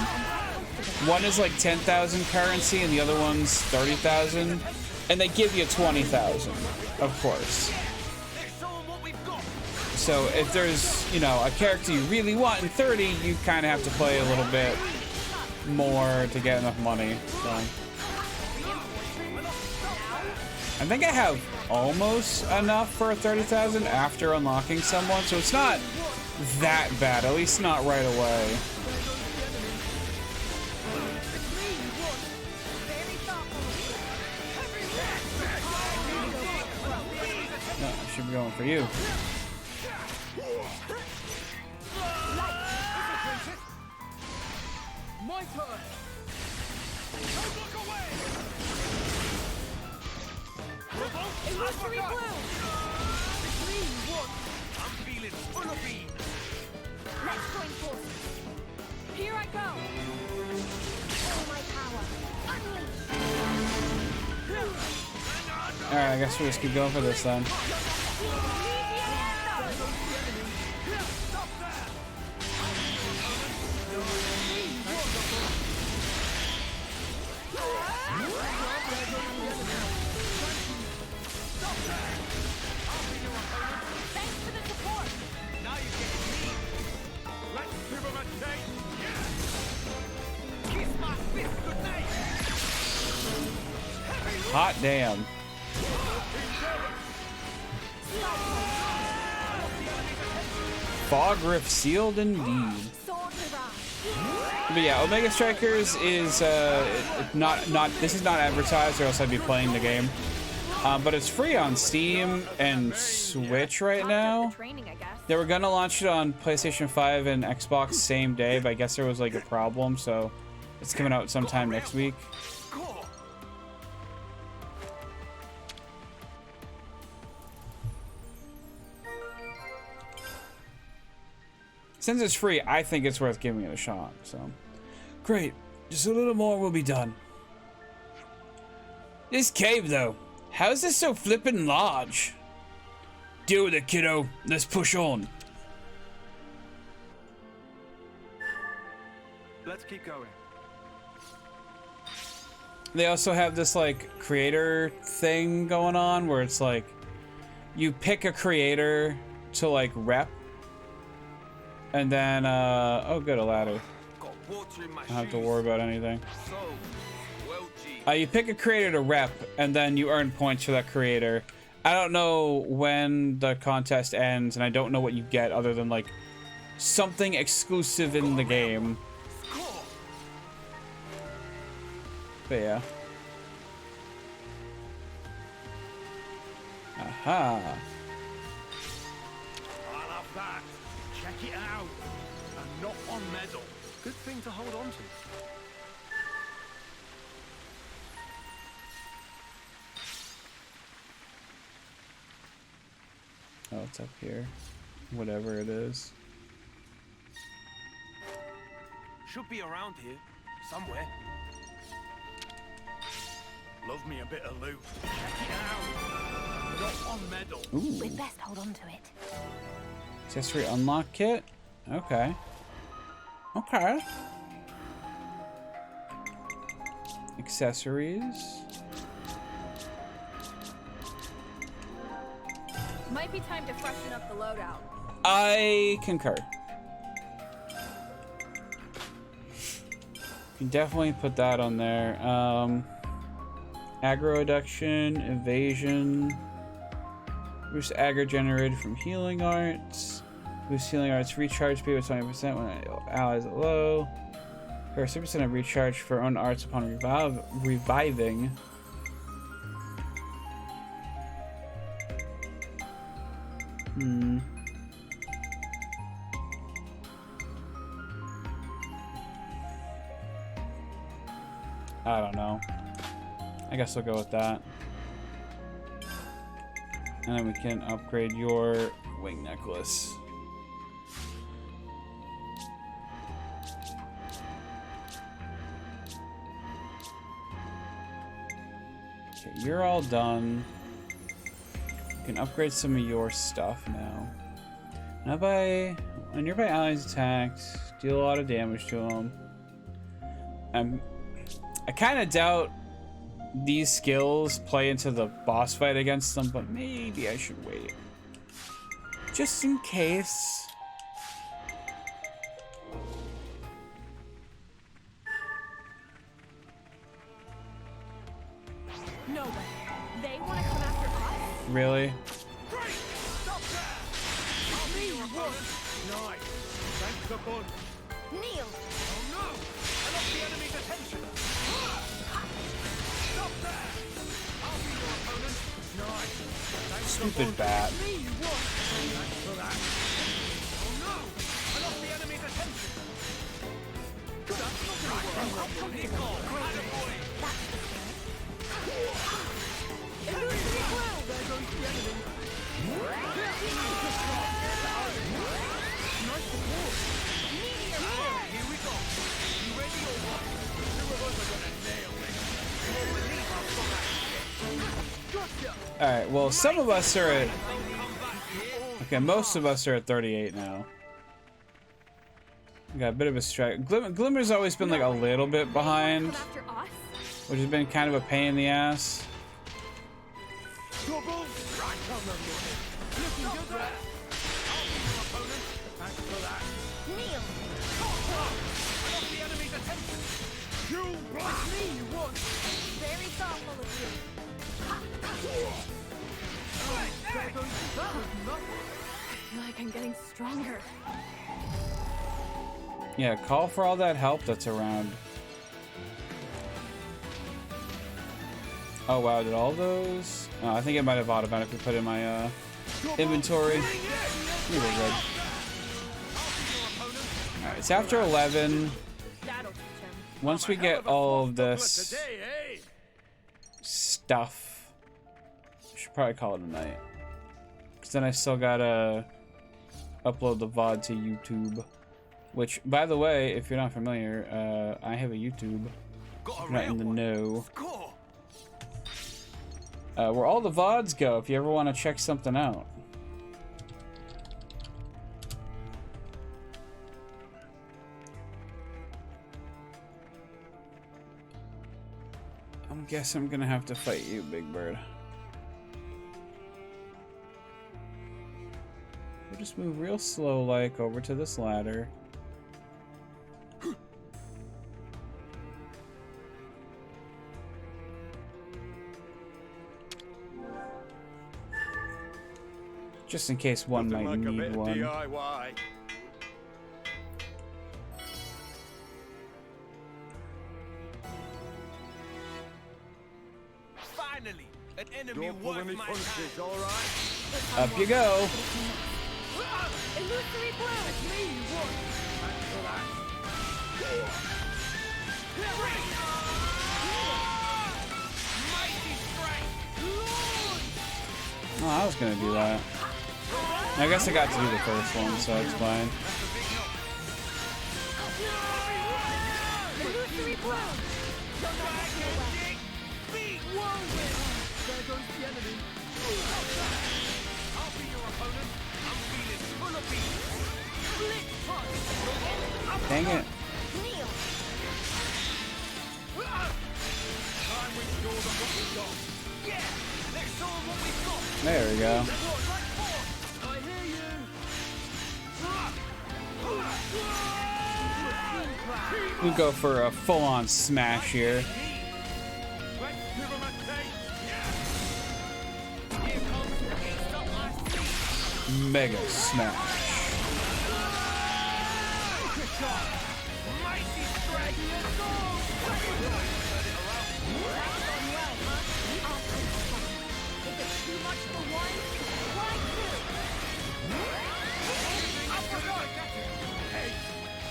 One is like 10,000 currency and the other one's 30,000. And they give you 20,000, of course. So if there's, you know, a character you really want in 30, you kind of have to play a little bit more to get enough money. So I think I have almost enough for 30,000 after unlocking someone, so it's not that bad, at least not right away. No, I should be going for you. My turn. Don't look away. Illusory blue! 3-1. I'm feeling full of beans. Let's join forces. Here I go. All my power. Unleash. Alright, I guess we'll just keep going for this then. Hot damn. Fog Rift sealed indeed. But yeah, Omega Strikers is not this is not advertised, or else I'd be playing the game. But it's free on Steam and Switch right now. They were gonna launch it on PlayStation 5 and Xbox same day, but I guess there was like a problem, so it's coming out sometime next week. Since it's free, I think it's worth giving it a shot, so. Great, just a little more will be done. This cave, though, how is this so flippin' large? Deal with it, kiddo. Let's push on. Let's keep going. They also have this, like, creator thing going on, where it's like, you pick a creator to, like, rep. And then, oh good, a ladder. I don't have to worry about anything. You pick a creator to rep, and then you earn points for that creator. I don't know when the contest ends, and I don't know what you get other than, like, something exclusive in the game. But yeah. Aha. Check it out. And not one medal. Good thing to hold on to. Oh, it's up here. Whatever it is. Should be around here, somewhere. Love me a bit of loot. Check it out. Not one medal. Ooh. We'd best hold on to it. Accessory unlock kit? Okay. Okay. Accessories. Might be time to freshen up the loadout. I concur. You can definitely put that on there. Aggro reduction, evasion. Boost aggro generated from healing arts. Boost healing arts recharge speed with 20% when allies are low. For 6% of recharge for own arts upon reviving. I don't know. I guess we'll go with that. And then we can upgrade your wing necklace. Okay, you're all done. You can upgrade some of your stuff now. Now by when nearby allies attacked, deal a lot of damage to them. I kind of doubt these skills play into the boss fight against them, but maybe I should wait. Just in case. No way. They want to come after us? Really? Nice. Thanks a bunch. Kneel! Oh no! I lost the enemy's attention. Stop there! I'll be your opponent. Nice. Thanks Stupid bat. Thanks for that. Oh no! I lost the enemy's attention. That's not gonna work. There goes the enemy. Nice support. Here we go. You ready or what? The two of us are gonna nail this. We'll relieve our gotcha. Alright, well, some of us are at... Okay, most of us are at 38 now. We got a bit of a strike. Glimmer's always been like a little bit behind, which has been kind of a pain in the ass. Double right on the money. Looking good there. I'll be your opponent. Thanks for that. Kneel! I lost the enemy's attention. You blast me, you want. Very thoughtful of you. feel like I'm getting stronger. Yeah, call for all that help that's around. Oh wow, did all those? Oh, I think it might have automatically put in my inventory. Alright, it's after 11. Once we get all of this stuff, we should probably call it a night. Because then I still gotta upload the VOD to YouTube. Which, by the way, if you're not familiar, I have a YouTube. If you're not in the know. Where all the VODs go if you ever want to check something out. I guess I'm gonna have to fight you, Big Bird. We'll just move real slow like over to this ladder. Just in case one might need one. DIY. Finally, an enemy Don't pull worth any my punches, time. all right? Up you go. Illusory blow! It's me you want. Thanks for that. Mighty strength. Oh, I was gonna do that. I guess I got to do the first one, so it's fine. Illusory blow! There goes the enemy. I'll be your opponent. I'm feeling full of beat. Split punch. Dang it. Time we show them what we got. Yeah, let's show them what we've got. There we go. I hear you. We go for a full-on smash here. Let's give them a taste. Here comes the beast up my sleeve. Mega smash. Mighty strength. Is it too much for one? Why two? Hey,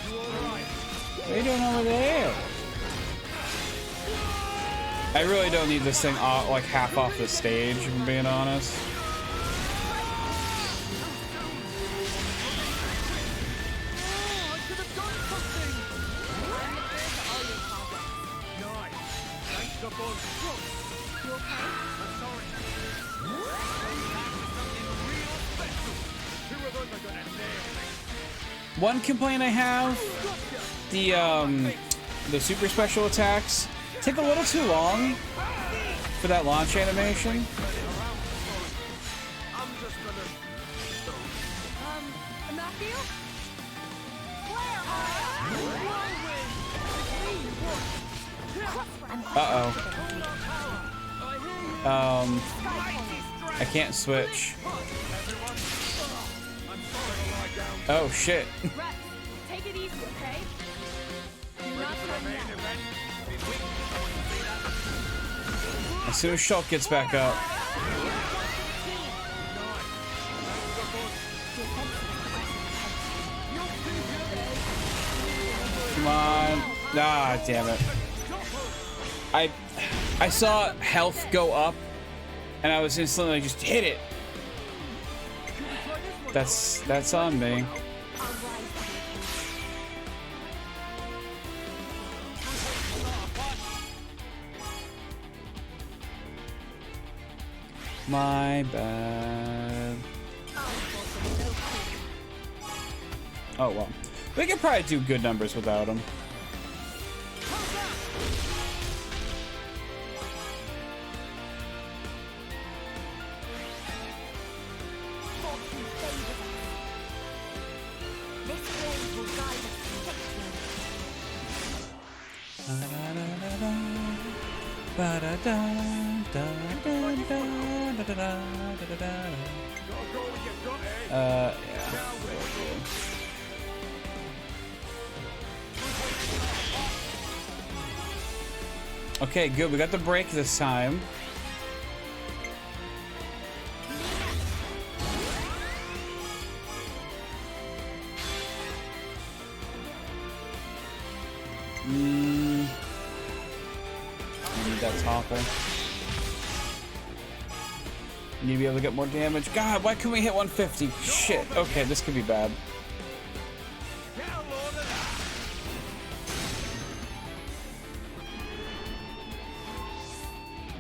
you all right? What are you doing over there? I really don't need this thing off, like half off the stage, if I'm being honest. I could have done something. Nice. Thanks to Bond. You okay? I'm sorry. Something real special. Two of us are gonna nail it. One complaint I have, the super special attacks take a little too long for that launch animation. Matthew? I can't switch. Oh shit. Take it easy, okay? You're not done yet. As soon as Shulk gets back up. Come on. Ah, damn it. I saw health go up and I was instantly like, just hit it. That's on me. My bad. Oh well. We could probably do good numbers without him. Yeah. Okay, good. We got the break this time. I need that topple. Need to be able to get more damage. God, why couldn't we hit 150? Shit. Okay, this could be bad.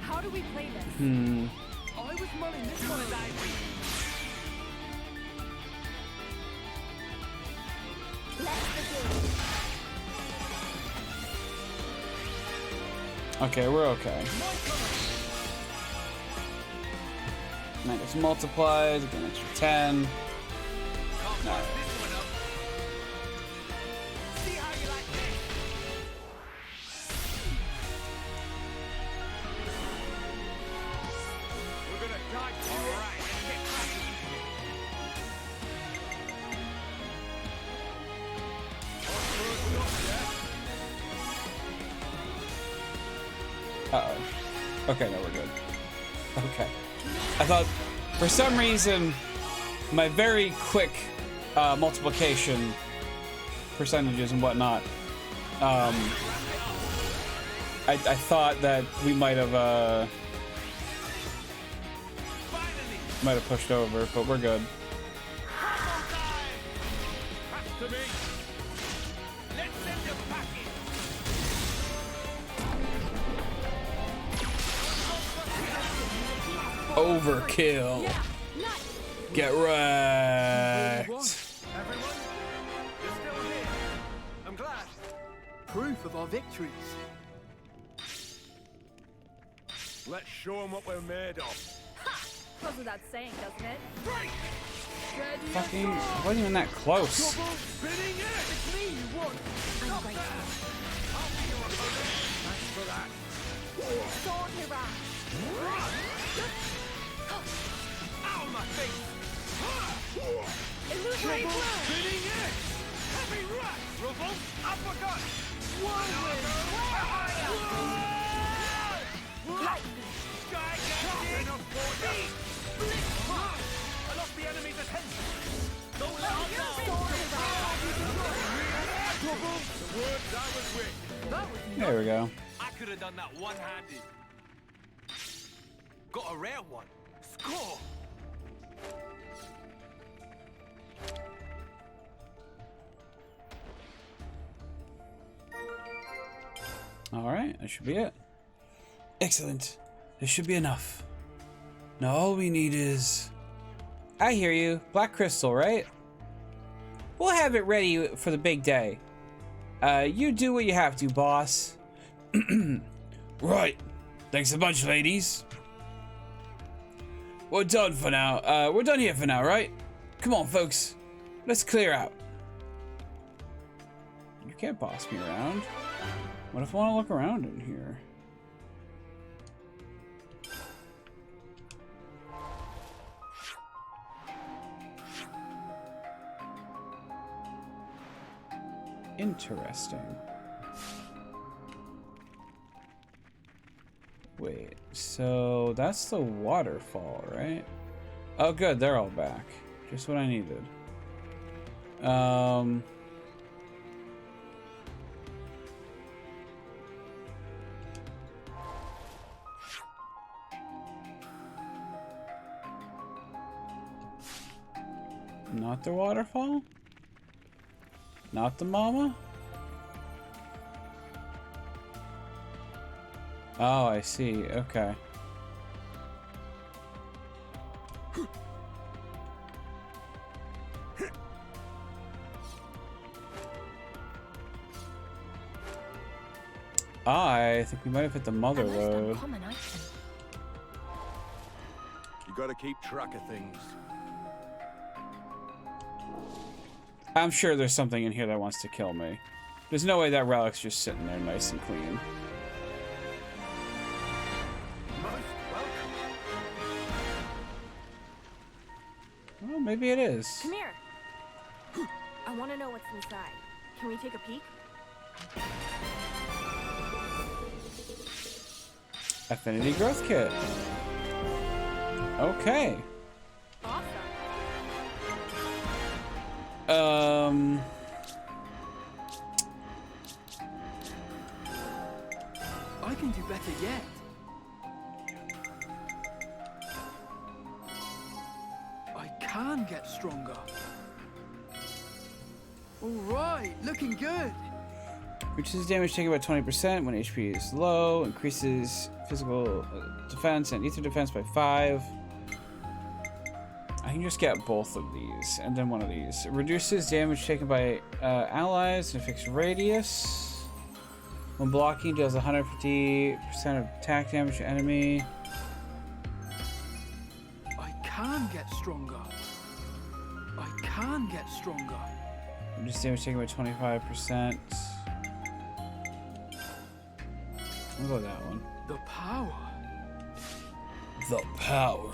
How do we play this? I was mulling this one as Okay, we're okay. Minus multiplied, get an extra 10. Alright. Uh-oh. Okay, no, we're good. Okay. I thought, for some reason, my very quick multiplication percentages and whatnot, I thought that we might have pushed over, but we're good. Overkill. Get wrecked. Everyone, you're still here. I'm glad. Proof of our victories. Let's show them what we're made of. Goes without saying, doesn't it? Right. Fucking, wasn't even that close. Spinning it. It's me you want. Stop there. I'll be your opponent. Thanks for that. Sword hurrah. Ow, my face. Illusory blow. Spinning it. Heavy rush. Ruffle. Uppercut. Whirlwind. Gigantic. I lost the enemy's attention. Don't let us down. The words I was with. There we go. I could have done that one-handed. Got a rare one. Score. All right, that should be it. Excellent. This should be enough. Now all we need is... I hear you. Black crystal, right? We'll have it ready for the big day. You do what you have to, boss. Right. Thanks a bunch, ladies. We're done for now. We're done here for now, right? Come on, folks. Let's clear out. You can't boss me around. What if I want to look around in here? Interesting. Wait, so that's the waterfall, right? Oh, good, they're all back. Just what I needed. Not the waterfall? Not the mama? Oh, I see. Okay. I think we might have hit the mother load. You gotta keep track of things. I'm sure there's something in here that wants to kill me. There's no way that relic's just sitting there nice and clean. maybe it is. Come here. I want to know what's inside. Can we take a peek? Affinity growth kit. Okay. Awesome. I can do better yet. I can get stronger. All right, looking good. Reduces damage taken by 20% when HP is low. Increases physical defense and ether defense by 5. I can just get both of these and then one of these. It reduces damage taken by allies in a fixed radius. When blocking, deals 150% of attack damage to enemy. I can get stronger. I can get stronger. Reduce damage taken by 25%. I'll go with that one. The power. The power.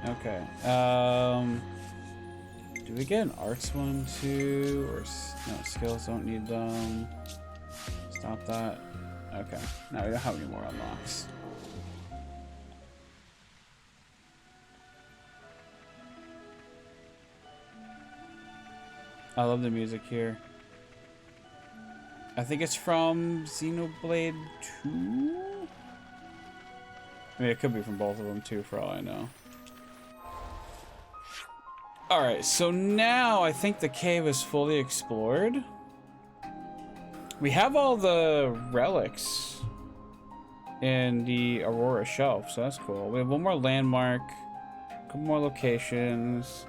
Okay. Do we get an arts one too? Or no, skills don't need them. Stop that. Okay. Now we don't have any more unlocks. I love the music here. I think it's from Xenoblade 2? I mean, it could be from both of them too, for all I know. Alright, so now I think the cave is fully explored. We have all the relics in the Aurora Shelf, so that's cool. We have one more landmark, a couple more locations,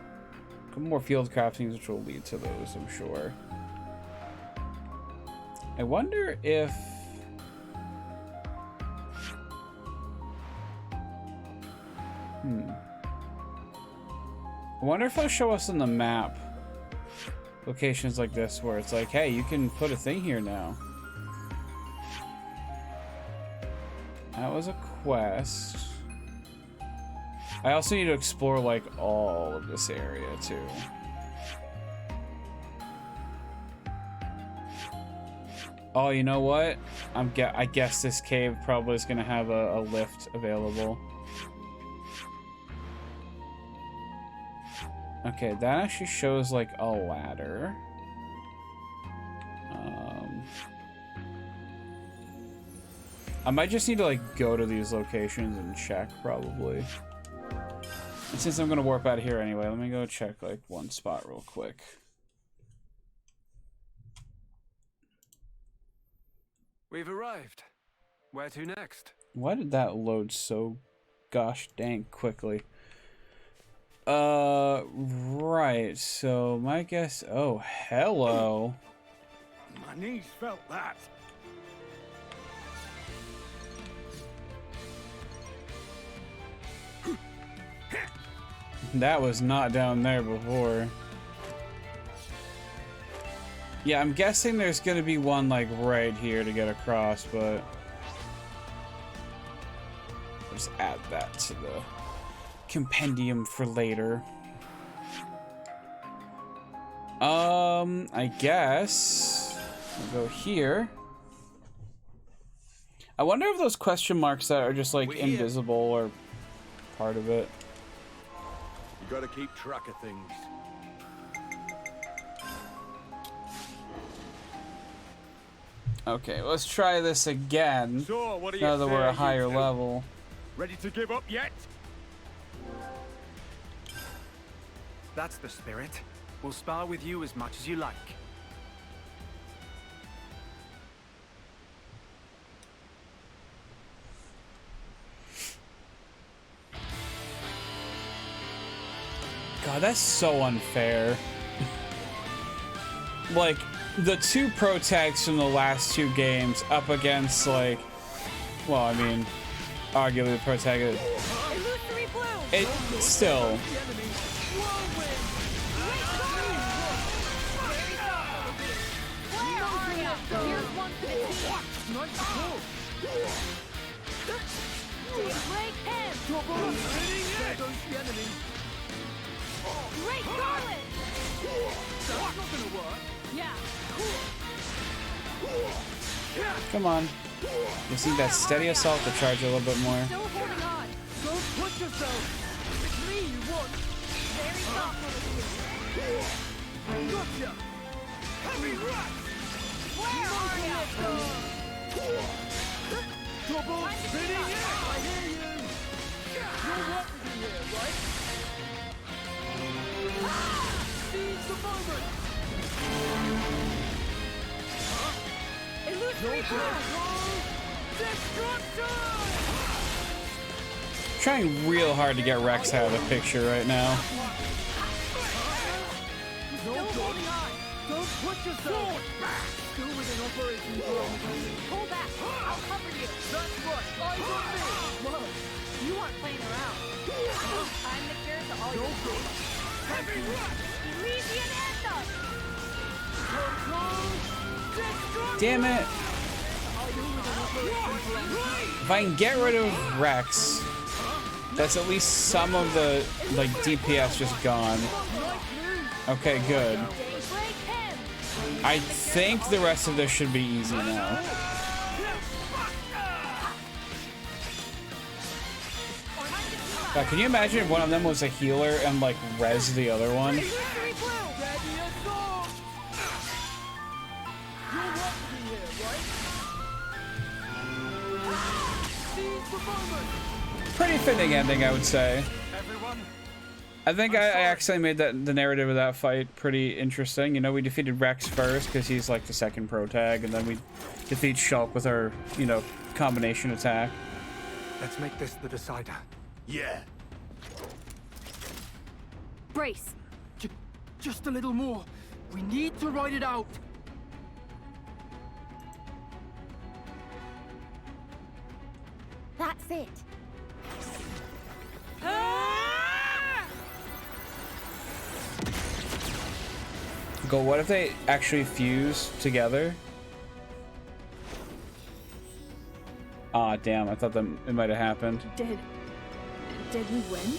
a couple more field craftings, which will lead to those, I'm sure. I wonder if... I wonder if it'll show us in the map locations like this where it's like, hey, you can put a thing here now. That was a quest. I also need to explore like all of this area too. Oh, you know what? I guess this cave probably is gonna have a lift available. Okay, that actually shows like a ladder. I might just need to like go to these locations and check probably. And since I'm gonna warp out of here anyway, let me go check like one spot real quick. We've arrived. Where to next? Why did that load so gosh dang quickly? Right, so my guess... Oh, hello. My knees felt that. That was not down there before. Yeah, I'm guessing there's gonna be one, like, right here to get across, but... Just add that to the compendium for later. I guess I'll go here. I wonder if those question marks that are just like invisible or part of it. You gotta keep track of things. Okay, let's try this again. So, what do you now that say, we're a you higher two? level. Ready to give up yet? That's the spirit. We'll spar with you as much as you like. God, that's so unfair. Like, the two pro tags from the last two games up against, like, well, I mean, arguably the pro tag is... It still... Nice support. Daybreak him! Double spinning it! There goes the enemy. Great garland! That's not gonna work. Yeah. Come on. Just need that steady assault to charge a little bit more. Still holding on. Don't push yourself. It's me you want. Very thoughtful of you. Gotcha. Heavy rush! Where are you? Double spinning it! I hear you! You're working here, right? Seize the moment! Illusory Destruction! Trying real hard to get Rex out of the picture right now. Still holding on! Don't push yourself! Still within operation parameters. Pull back! I'll cover you! That's right! Eyes on me! Whoa! You aren't playing around. I'm the cure to all your problems. Heavy rush! Elysian Anthem! Damn it! If I can get rid of Rex, that's at least some of the like DPS just gone. Okay, good. I think the rest of this should be easy now. Can you imagine if one of them was a healer and like res the other one? Pretty fitting ending, I would say. I think I actually made the narrative of that fight pretty interesting. You know, we defeated Rex first because he's like the second pro tag, and then we defeat Shulk with our, you know, combination attack. Let's make this the decider. Yeah. Brace. Just a little more. We need to ride it out. That's it. Go, what if they actually fuse together? Aw, damn, I thought that it might have happened. Did we win?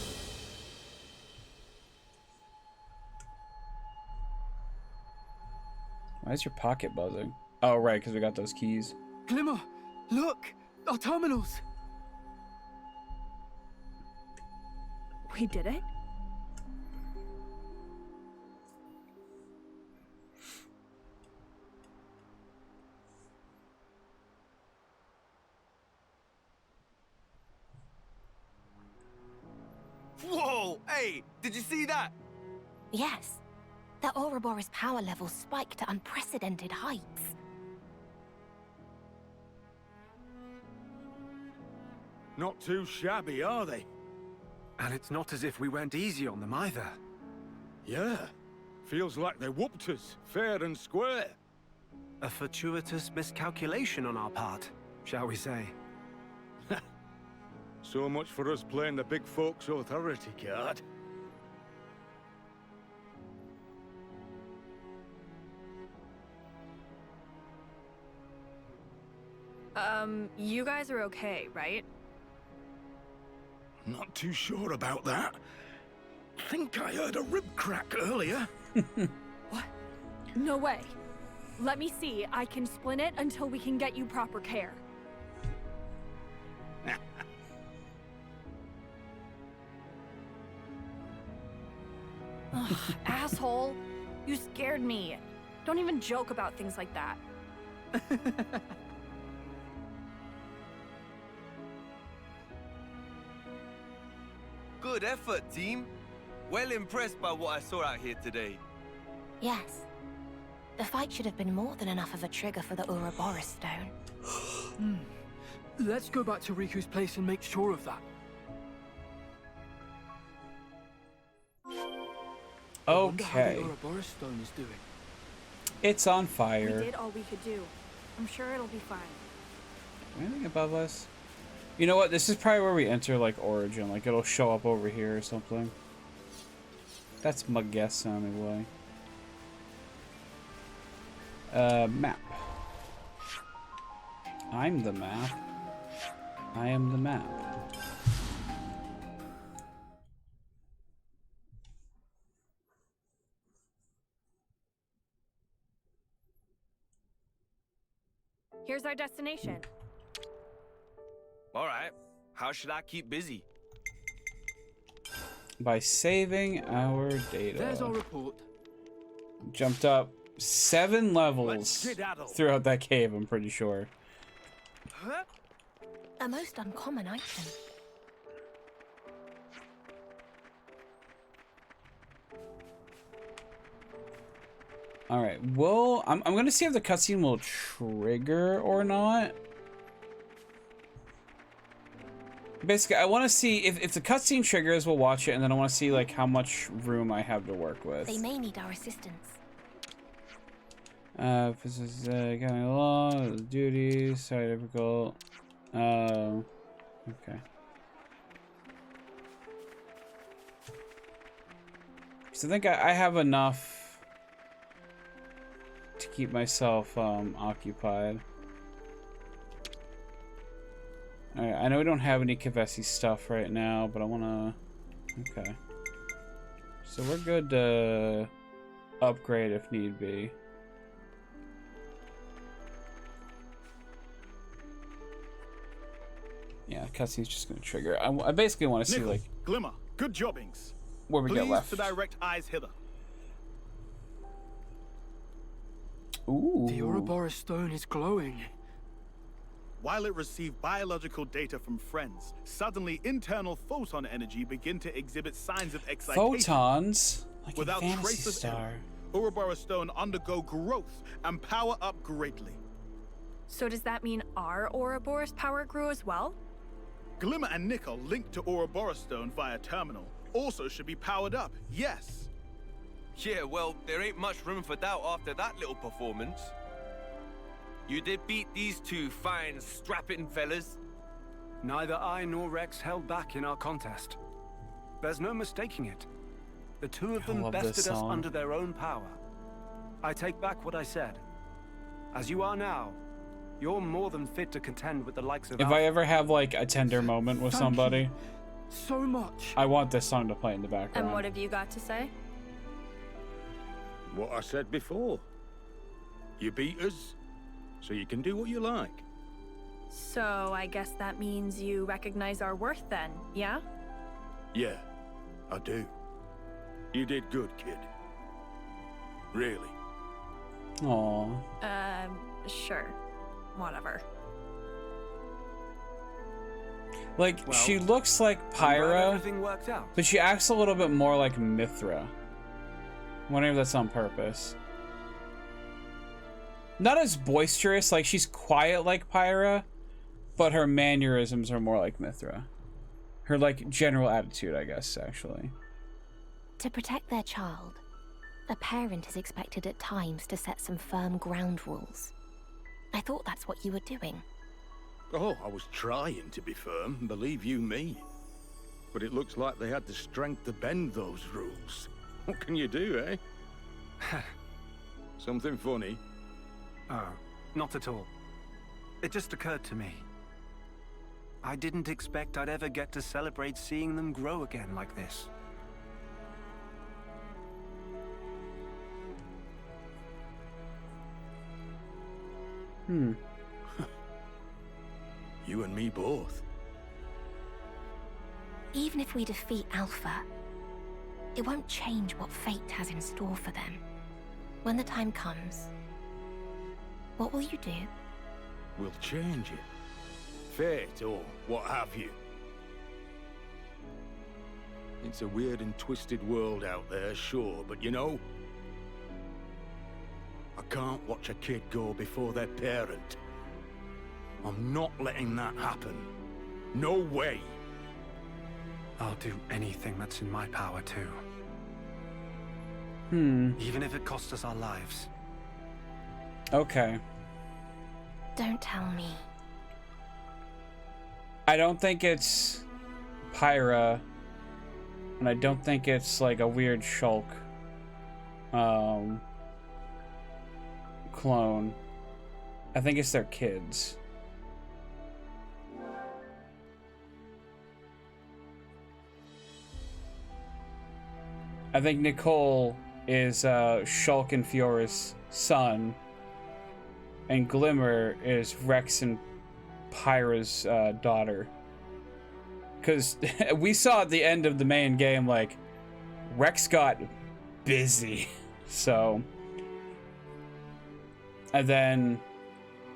Why is your pocket buzzing? Oh, right, because we got those keys. Glimmer, look! Our terminals! We did it? Whoa! Hey, did you see that? Yes. The Ouroboros power levels spiked to unprecedented heights. Not too shabby, are they? And it's not as if we went easy on them either. Yeah. Feels like they whooped us, fair and square. A fortuitous miscalculation on our part, shall we say. So much for us playing the big folks' authority card. You guys are okay, right? Not too sure about that. Think I heard a rib crack earlier. What? No way. Let me see. I can splint it until we can get you proper care. Ugh, asshole. You scared me. Don't even joke about things like that. Good effort, team. Well impressed by what I saw out here today. Yes. The fight should have been more than enough of a trigger for the Ouroboros stone. Let's go back to Riku's place and make sure of that. Okay. I wonder how the Ouroboros stone is doing. It's on We fire. did all we could do. I'm sure it'll be fine. Anything above us? You know what? This is probably where we enter, like, Origin. Like, it'll show up over here or something. That's my guess, anyway. Map. I'm the map. I am the map. Here's our destination. All right. How should I keep busy? By saving our data. There's our report. Jumped up 7 levels throughout that cave, I'm pretty sure. A most uncommon item. All right, well, I'm gonna see if the cutscene will trigger or not. Basically, I want to see if the cutscene triggers, we'll watch it, and then I want to see like how much room I have to work with. They may need our assistance. This is going along, duties, sorry, difficult. Okay. So I think I have enough to keep myself occupied. Alright, I know we don't have any Kavesi stuff right now, but I wanna... Okay. So we're good to upgrade if need be. Yeah, cutscene's just gonna trigger. I basically want to see, Nickel, like... Glimmer, good jobbings. Where we get left. Please to direct eyes hither. Ooh. The Ouroboros stone is glowing. While it received biological data from friends, suddenly internal photon energy begin to exhibit signs of excitation. Photons? Like Without in Phantasy trace of Star. error, Ouroboros stone undergo growth and power up greatly. So does that mean our Ouroboros power grew as well? Glimmer and Nickel linked to Ouroboros stone via terminal also should be powered up, yes. Yeah, well, there ain't much room for doubt after that little performance. You did beat these two fine, strapping fellas. Neither I nor Rex held back in our contest. There's no mistaking it. The two of them bested us under their own power. I take back what I said. As you are now, you're more than fit to contend with the likes of... If I ever have like a tender moment with somebody, so much. I want this song to play in the background. And what have you got to say? What I said before. You beat us, so you can do what you like. So I guess that means you recognize our worth then, yeah? Yeah, I do. You did good, kid. Really. Aww. Sure. Whatever. Like, she looks like Pyra, everything worked out. but she acts a little bit more like Mithra. Wondering if that's on purpose. Not as boisterous, like she's quiet like Pyra, but her mannerisms are more like Mithra. Her, like, general attitude, I guess, actually. To protect their child, a parent is expected at times to set some firm ground rules. I thought that's what you were doing. Oh, I was trying to be firm, believe you me. But it looks like they had the strength to bend those rules. What can you do, eh? Something funny? Oh, not at all. It just occurred to me. I didn't expect I'd ever get to celebrate seeing them grow again like this. You and me both. Even if we defeat Alpha, it won't change what fate has in store for them. When the time comes, what will you do? We'll change it. Fate or what have you. It's a weird and twisted world out there, sure, but you know, I can't watch a kid go before their parent. I'm not letting that happen. No way. I'll do anything that's in my power too. Even if it costs us our lives. Okay. Don't tell me. I don't think it's Pyra, and I don't think it's like a weird Shulk clone. I think it's their kids. I think Nicole is Shulk and Fiora's son, and Glimmer is Rex and Pyra's daughter. Because we saw at the end of the main game, like, Rex got busy. So, and then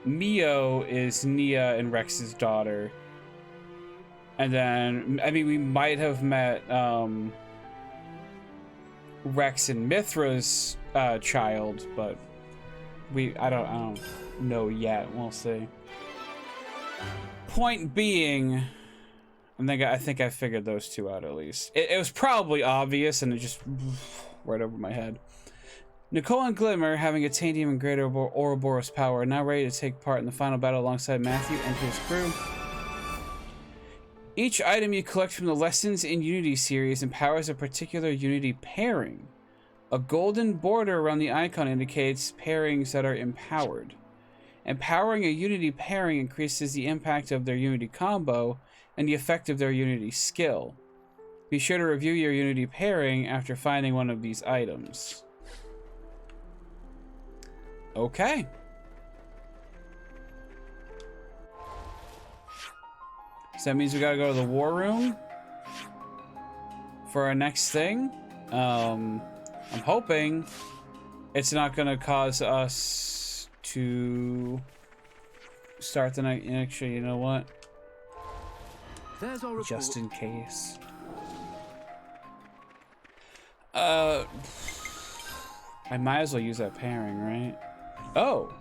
Mio is Nia and Rex's daughter. And then, I mean, we might have met Rex and Mithra's child, but I don't know yet. We'll see. Point being, I think I figured those two out at least. It was probably obvious, and it just right over my head. Nicole and Glimmer, having attained even greater Ouroboros power, are now ready to take part in the final battle alongside Matthew and his crew. Each item you collect from the Lessons in Unity series empowers a particular Unity pairing. A golden border around the icon indicates pairings that are empowered. Empowering a Unity pairing increases the impact of their Unity combo and the effect of their Unity skill. Be sure to review your Unity pairing after finding one of these items. Okay. So that means we gotta go to the war room for our next thing. I'm hoping it's not gonna cause us to start the night. Actually, you know what? There's our just in case. I might as well use that pairing, right? Oh,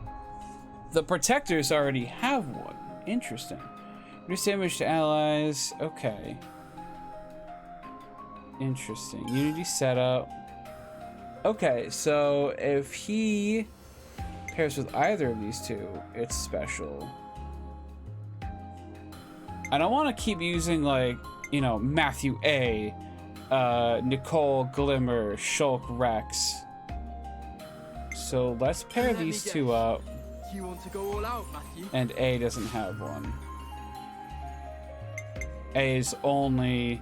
the protectors already have one. Interesting. Reduce damage to allies. Okay. Interesting. Unity setup. Okay, so if he pairs with either of these two, it's special. I don't want to keep using, like, you know, Matthew A, Nicole, Glimmer, Shulk, Rex. So let's pair these two up. You want to go all out, Matthew? And A doesn't have one. A is only...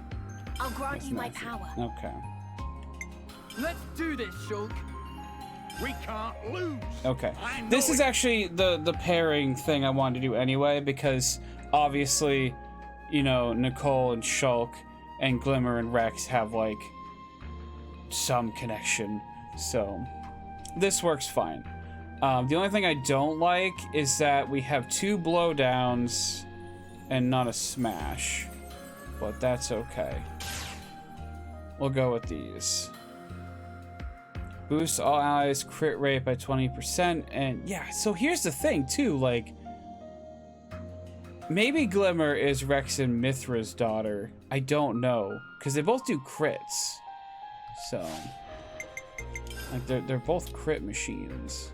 I'll grant you my power. Okay. Let's do this, Shulk. We can't lose. Okay. This is actually the pairing thing I wanted to do anyway, because obviously, you know, Nicole and Shulk and Glimmer and Rex have, like, some connection. So this works fine. The only thing I don't like is that we have 2 blowdowns and not a smash. But that's okay. We'll go with these. Boost all allies crit rate by 20%. And yeah, so here's the thing too, like, maybe Glimmer is Rex and Mithra's daughter. I don't know, because they both do crits. So, like, they're both crit machines.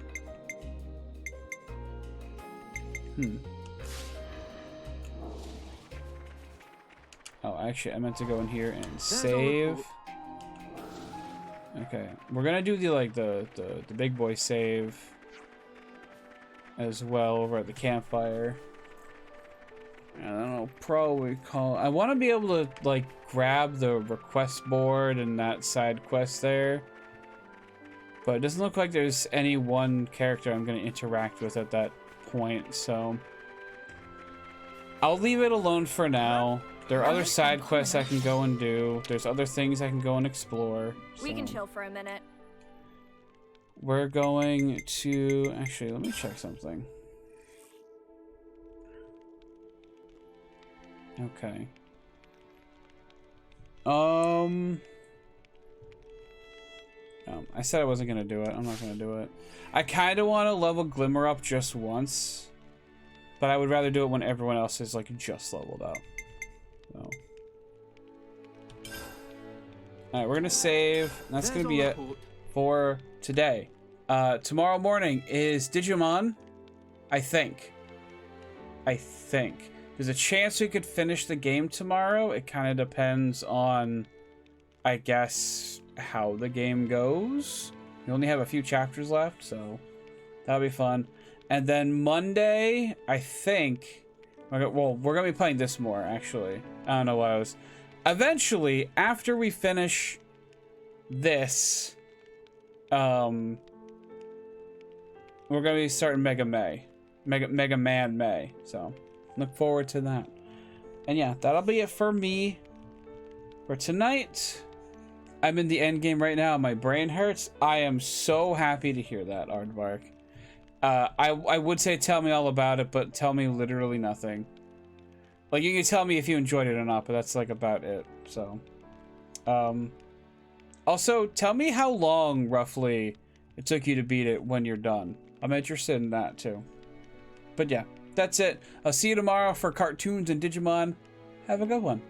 Oh, actually, I meant to go in here and save. Okay, we're gonna do the big boy save as well over at the campfire. And then I'll probably call. I want to be able to, like, grab the request board and that side quest there, but it doesn't look like there's any one character I'm gonna interact with at that point, so I'll leave it alone for now. There are other side quests I can go and do. There's other things I can go and explore. We can chill for a minute. We're going to... Actually, let me check something. Okay. I said I wasn't going to do it. I'm not going to do it. I kind of want to level Glimmer up just once, but I would rather do it when everyone else is, like, just leveled up. So. Alright, we're gonna save. That's gonna be it for today. Tomorrow morning is Digimon, I think. There's a chance we could finish the game tomorrow. It kind of depends on, I guess, how the game goes. We only have a few chapters left, so that'll be fun. And then Monday, I think... Well, we're going to be playing this more, actually. I don't know what I was... Eventually, after we finish this, we're gonna be starting Mega Man May. So look forward to that. And yeah, that'll be it for me for tonight. I'm in the end game right now. My brain hurts. I am so happy to hear that, Aardvark. I would say tell me all about it, but tell me literally nothing. Like, you can tell me if you enjoyed it or not, but that's like about it. So, also tell me how long roughly it took you to beat it when you're done. I'm interested in that too. But yeah, that's it. I'll see you tomorrow for cartoons and Digimon. Have a good one.